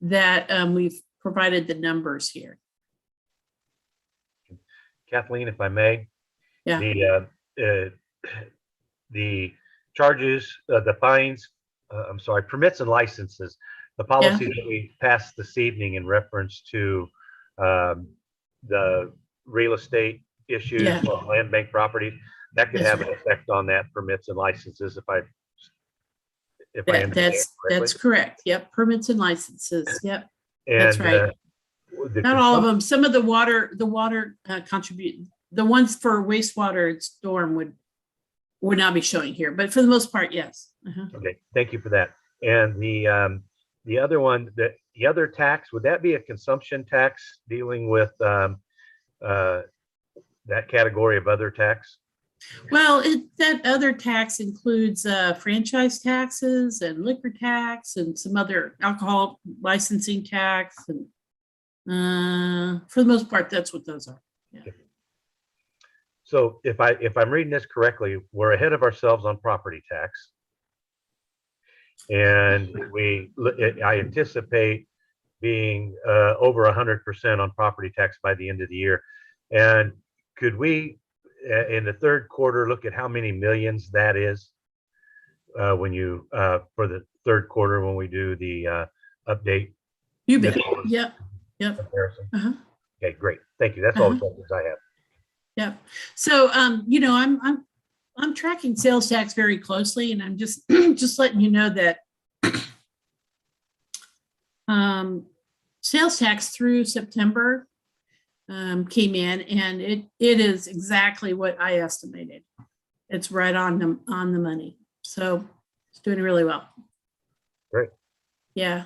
that we've provided the numbers here. Kathleen, if I may. Yeah. The charges, the fines, permits and licenses, the policy that we passed this evening in reference to the real estate issues for land bank property, that could have an effect on that permits and licenses if I understand correctly. That's correct. Yep, permits and licenses. Yep, and, that's right. Not all of them. Some of the water contribute. The ones for wastewater and storm would not be showing here, but for the most part, yes. Okay, thank you for that. And the other one, the other tax, would that be a consumption tax dealing with that category of other tax? Well, that other tax includes franchise taxes and liquor tax and some other alcohol licensing tax, and for the most part, that's what those are. Yeah. Okay. So if I'm reading this correctly, we're ahead of ourselves on property tax. And I anticipate being over 100% on property tax by the end of the year. And could we, in the third quarter, look at how many millions that is when you, for the third quarter, when we do the update? You bet. Yep. Yep. Comparison? Uh-huh. Okay, great. Thank you. That's all the questions I have. Yep. So, you know, I'm tracking sales tax very closely, and I'm just letting you know that sales tax through September came in, and it is exactly what I estimated. It's right on the money. So it's doing really well. Great. Yeah.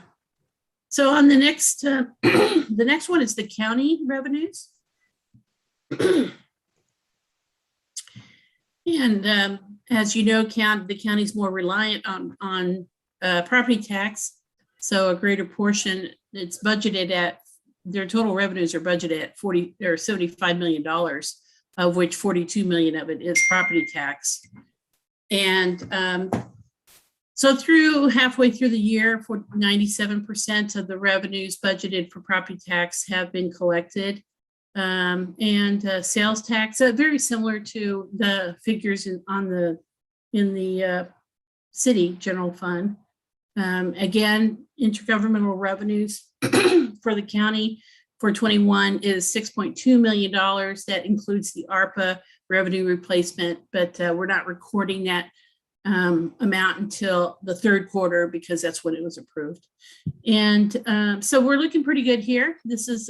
So on the next the next one is the county revenues. And as you know, the county's more reliant on property tax. So a greater portion, it's budgeted at, their total revenues are budgeted at $75 million, of which 42 million of it is property tax. And so halfway through the year, 97% of the revenues budgeted for property tax have been collected. And sales tax, very similar to the figures in the city general fund. Again, intergovernmental revenues for the county for 21 is $6.2 million. That includes the ARPA revenue replacement, but we're not recording that amount until the third quarter because that's when it was approved. And so we're looking pretty good here. This is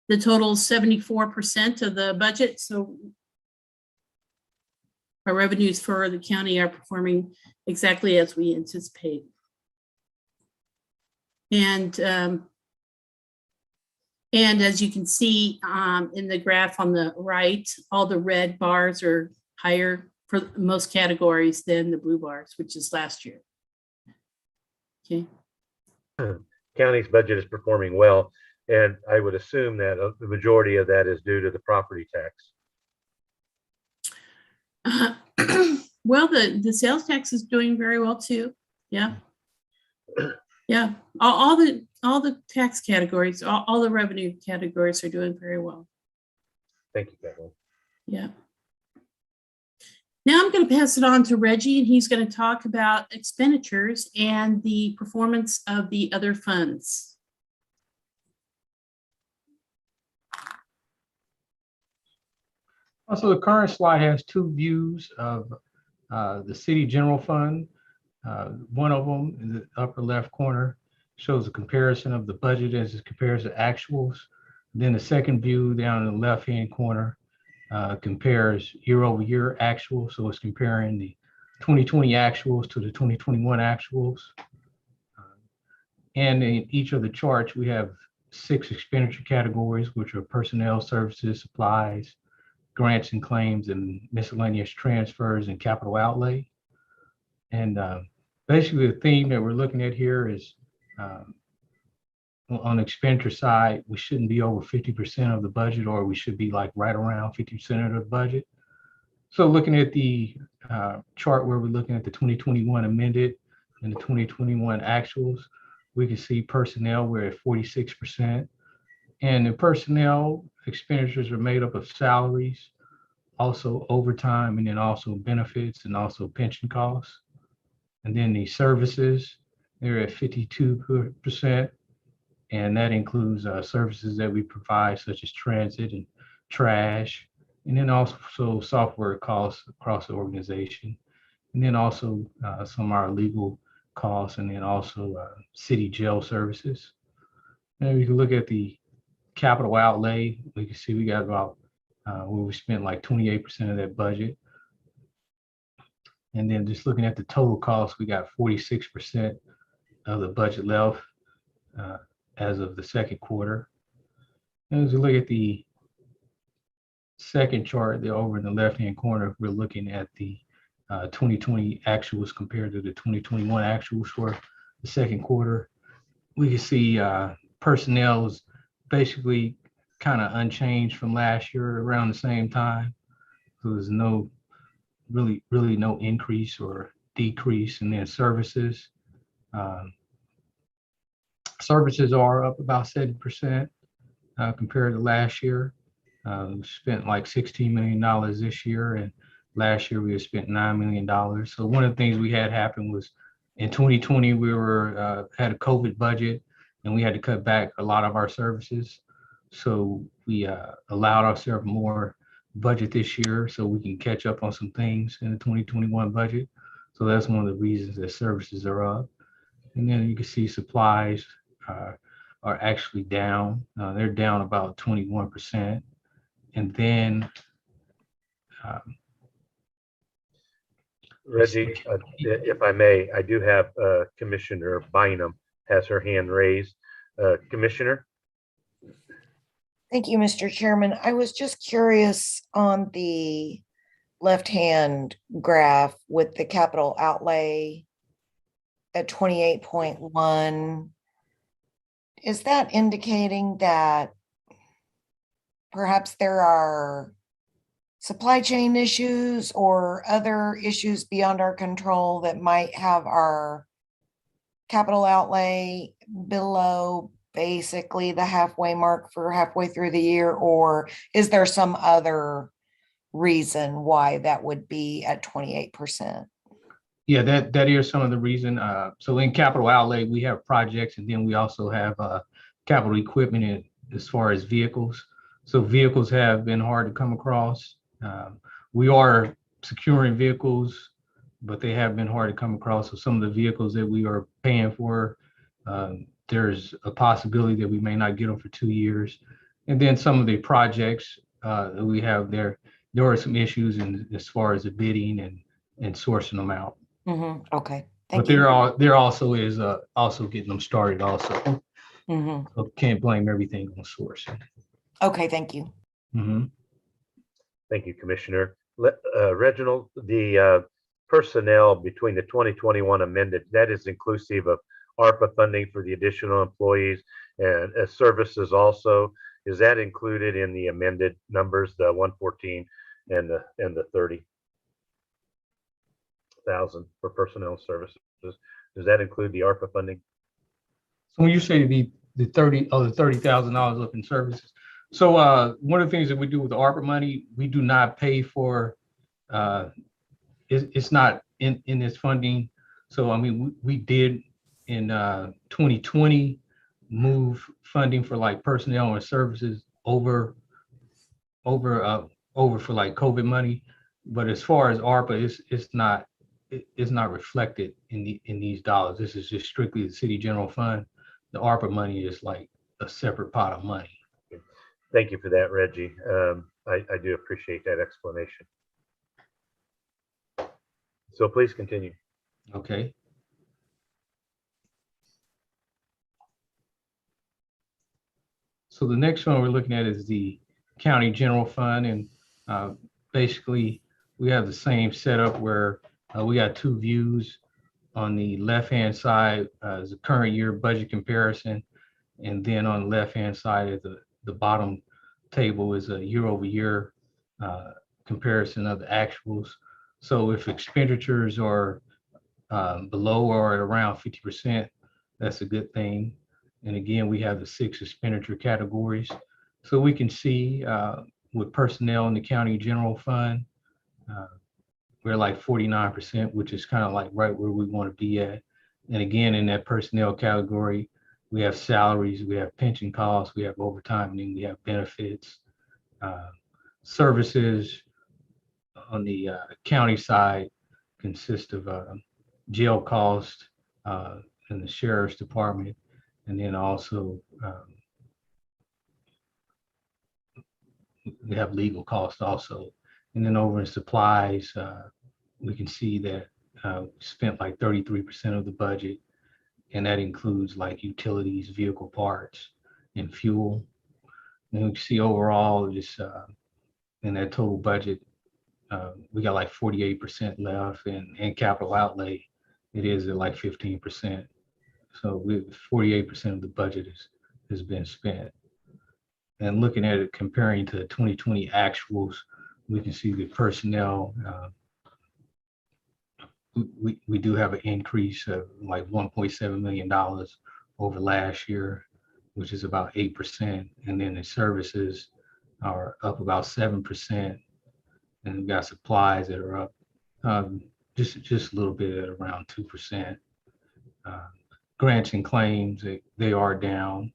the total 74% of the budget. So our revenues for the county are performing exactly as we anticipate. And as you can see in the graph on the right, all the red bars are higher for most categories than the blue bars, which is last year. Okay. County's budget is performing well, and I would assume that the majority of that is due to the property tax. Well, the sales tax is doing very well too. Yeah. Yeah. All the tax categories, all the revenue categories are doing very well. Thank you, Kathleen. Yeah. Now I'm going to pass it on to Reggie, and he's going to talk about expenditures and the performance of the other funds. Also, the current slide has two views of the city general fund. One of them in the upper left corner shows a comparison of the budget as it compares to actuals. Then the second view down in the left-hand corner compares year-over-year actuals. So it's comparing the 2020 actuals to the 2021 actuals. And in each of the charts, we have 6 expenditure categories, which are personnel, services, supplies, grants and claims, and miscellaneous transfers and capital outlay. And basically the theme that we're looking at here is on the expenditure side, we shouldn't be over 50% of the budget, or we should be like right around 50% of the budget. So looking at the chart where we're looking at the 2021 amended and the 2021 actuals, we can see personnel, we're at 46%. And the personnel expenditures are made up of salaries, also overtime, and then also benefits and also pension costs. And then the services, they're at 52%. And that includes services that we provide, such as transit and trash, and then also software costs across the organization. And then also some of our legal costs, and then also city jail services. And we can look at the capital outlay. We can see we got about where we spent like 28% of that budget. And then just looking at the total cost, we got 46% of the budget left as of the second quarter. And as we look at the second chart there over in the left-hand corner, we're looking at the 2020 actuals compared to the 2021 actuals for the second quarter. We can see personnel is basically kind of unchanged from last year around the same time. So there's no really no increase or decrease. And then services. Services are up about 70% compared to last year. We spent like $16 million this year, and last year we had spent $9 million. So one of the things we had happen was in 2020, we had a COVID budget and we had to cut back a lot of our services. So we allowed ourselves more budget this year so we can catch up on some things in the 2021 budget. So that's one of the reasons that services are up. And then you can see supplies are actually down. They're down about 21%. And then Reggie, if I may, I do have Commissioner Bynum has her hand raised. Commissioner? Thank you, Mr. Chairman. I was just curious on the left-hand graph with the capital outlay at 28.1. Is that indicating that perhaps there are supply chain issues or other issues beyond our control that might have our capital outlay below basically the halfway mark for halfway through the year? Or is there some other reason why that would be at 28%? Yeah, that is some of the reason. So in capital outlay, we have projects, and then we also have capital equipment as far as vehicles. So vehicles have been hard to come across. We are securing vehicles, but they have been hard to come across. So some of the vehicles that we are paying for, there's a possibility that we may not get them for 2 years. And then some of the projects that we have there are some issues as far as the bidding and sourcing them out. Okay. But there also is also getting them started also. So can't blame everything on sourcing. Okay, thank you. Thank you, Commissioner. Reginald, the personnel between the 2021 amended, that is inclusive of ARPA funding for the additional employees and services also. Is that included in the amended numbers, the 114 and the 30,000 for personnel services? Does that include the ARPA funding? So when you say the $30,000 up in services, so one of the things that we do with the ARPA money, we do not pay for. It's not in this funding. So I mean, we did in 2020 move funding for like personnel and services over for like COVID money. But as far as ARPA, it's not reflected in these dollars. This is just strictly the city general fund. The ARPA money is like a separate pot of money. Thank you for that, Reggie. I do appreciate that explanation. So please continue. Okay. So the next one we're looking at is the county general fund, and basically we have the same setup where we got two views. On the left-hand side is the current year budget comparison, and then on the left-hand side of the bottom table is a year-over-year comparison of the actuals. So if expenditures are below or at around 50%, that's a good thing. And again, we have the 6 expenditure categories. So we can see with personnel in the county general fund, we're like 49%, which is kind of like right where we want to be at. And again, in that personnel category, we have salaries, we have pension costs, we have overtime, and then we have benefits. Services on the county side consist of jail costs in the sheriff's department, and then also we have legal costs also. And then over in supplies, we can see that we spent like 33% of the budget, and that includes like utilities, vehicle parts, and fuel. And we can see overall just in that total budget, we got like 48% left, and capital outlay, it is at like 15%. So 48% of the budget has been spent. And looking at it, comparing to the 2020 actuals, we can see the personnel we do have an increase of like $1.7 million over last year, which is about 8%. And then the services are up about 7%. And we've got supplies that are up just a little bit at around 2%. Grants and claims, they are down,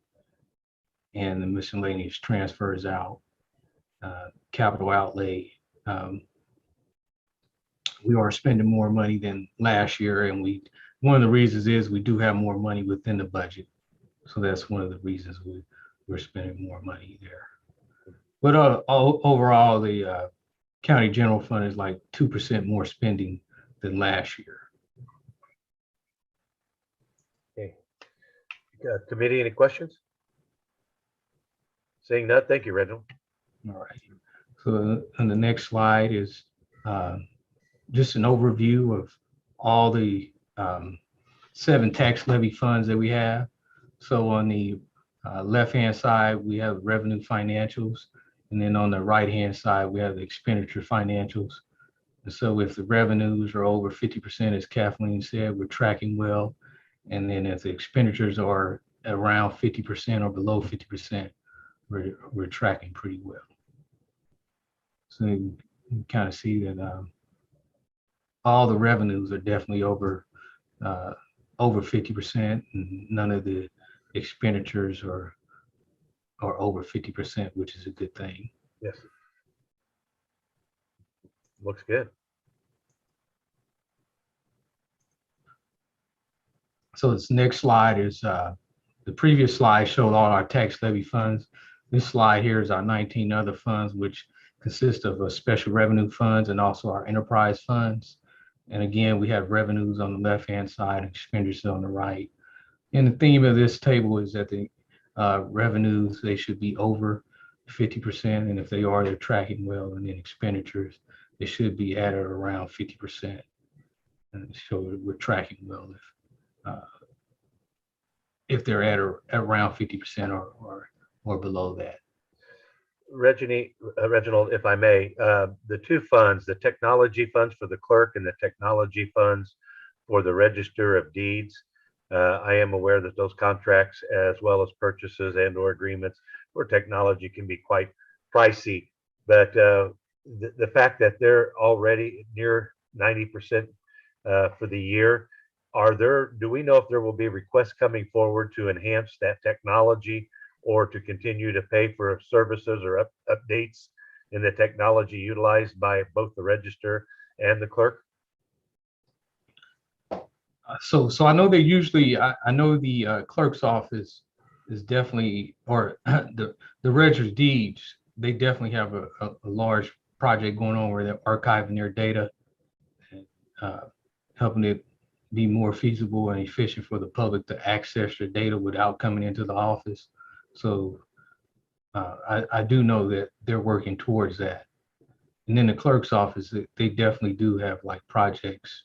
and the miscellaneous transfers out. Capital outlay, we are spending more money than last year, and one of the reasons is we do have more money within the budget. So that's one of the reasons we're spending more money there. But overall, the county general fund is like 2% more spending than last year. Okay. Committee, any questions? Seeing none, thank you, Reginald. All right. So on the next slide is just an overview of all the 7 tax levy funds that we have. So on the left-hand side, we have revenue financials. And then on the right-hand side, we have the expenditure financials. And so if the revenues are over 50%, as Kathleen said, we're tracking well. And then if the expenditures are around 50% or below 50%, we're tracking pretty well. So you can kind of see that all the revenues are definitely over 50%, and none of the expenditures are over 50%, which is a good thing. Yes. Looks good. So this next slide is the previous slide showed all our tax levy funds. This slide here is our 19 other funds, which consist of special revenue funds and also our enterprise funds. And again, we have revenues on the left-hand side and expenditures on the right. And the theme of this table is that the revenues, they should be over 50%. And if they are, they're tracking well. And then expenditures, they should be at or around 50%. And so we're tracking well if they're at or around 50% or below that. Reginald, if I may, the 2 funds, the technology funds for the clerk and the technology funds for the Register of Deeds, I am aware that those contracts, as well as purchases and or agreements for technology, can be quite pricey. But the fact that they're already near 90% for the year, do we know if there will be requests coming forward to enhance that technology or to continue to pay for services or updates in the technology utilized by both the register and the clerk? So I know they usually, I know the clerk's office is definitely, or the Register of Deeds, they definitely have a large project going on where they're archiving their data and helping it be more feasible and efficient for the public to access their data without coming into the office. So I do know that they're working towards that. And then the clerk's office, they definitely do have like projects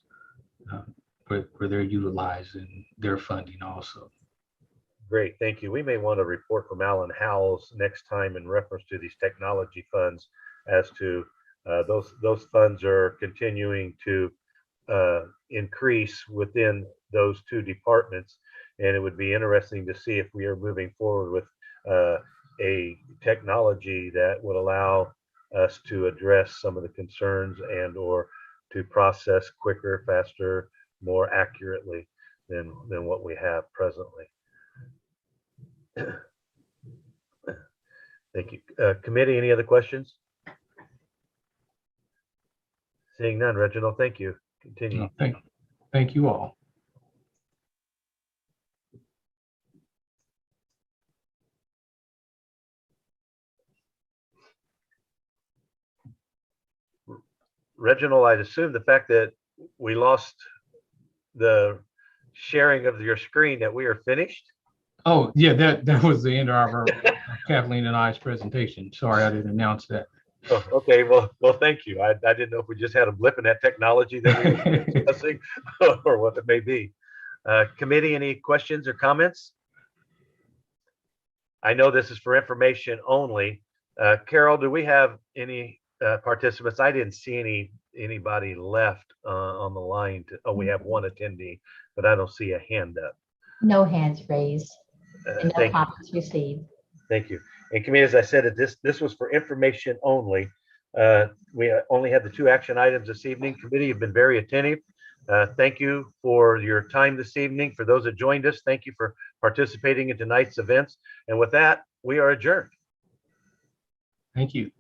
where they're utilizing their funding also. Great, thank you. We may want a report from Alan Howells next time in reference to these technology funds as to those funds are continuing to increase within those 2 departments. And it would be interesting to see if we are moving forward with a technology that would allow us to address some of the concerns and or to process quicker, faster, more accurately than what we have presently. Thank you. Committee, any other questions? Seeing none, Reginald, thank you. Continue. Thank you all. Reginald, I'd assume the fact that we lost the sharing of your screen that we are finished. Oh, yeah, that was the end of our Kathleen and I's presentation. Sorry, I didn't announce that. Oh, okay, well, thank you. I didn't know if we just had a blip in that technology that we were discussing or what it may be. Committee, any questions or comments? I know this is for information only. Carol, do we have any participants. I didn't see anybody left on the line. Oh, we have one attendee, but I don't see a hand up. No hands raised and no Thank you. comments received. Thank you. And committee, as I said, this was for information only. We only had the 2 action items this evening. Committee, you've been very attentive. Thank you for your time this evening. For those that joined us, thank you for participating in tonight's events. And with that, we are adjourned. Thank you.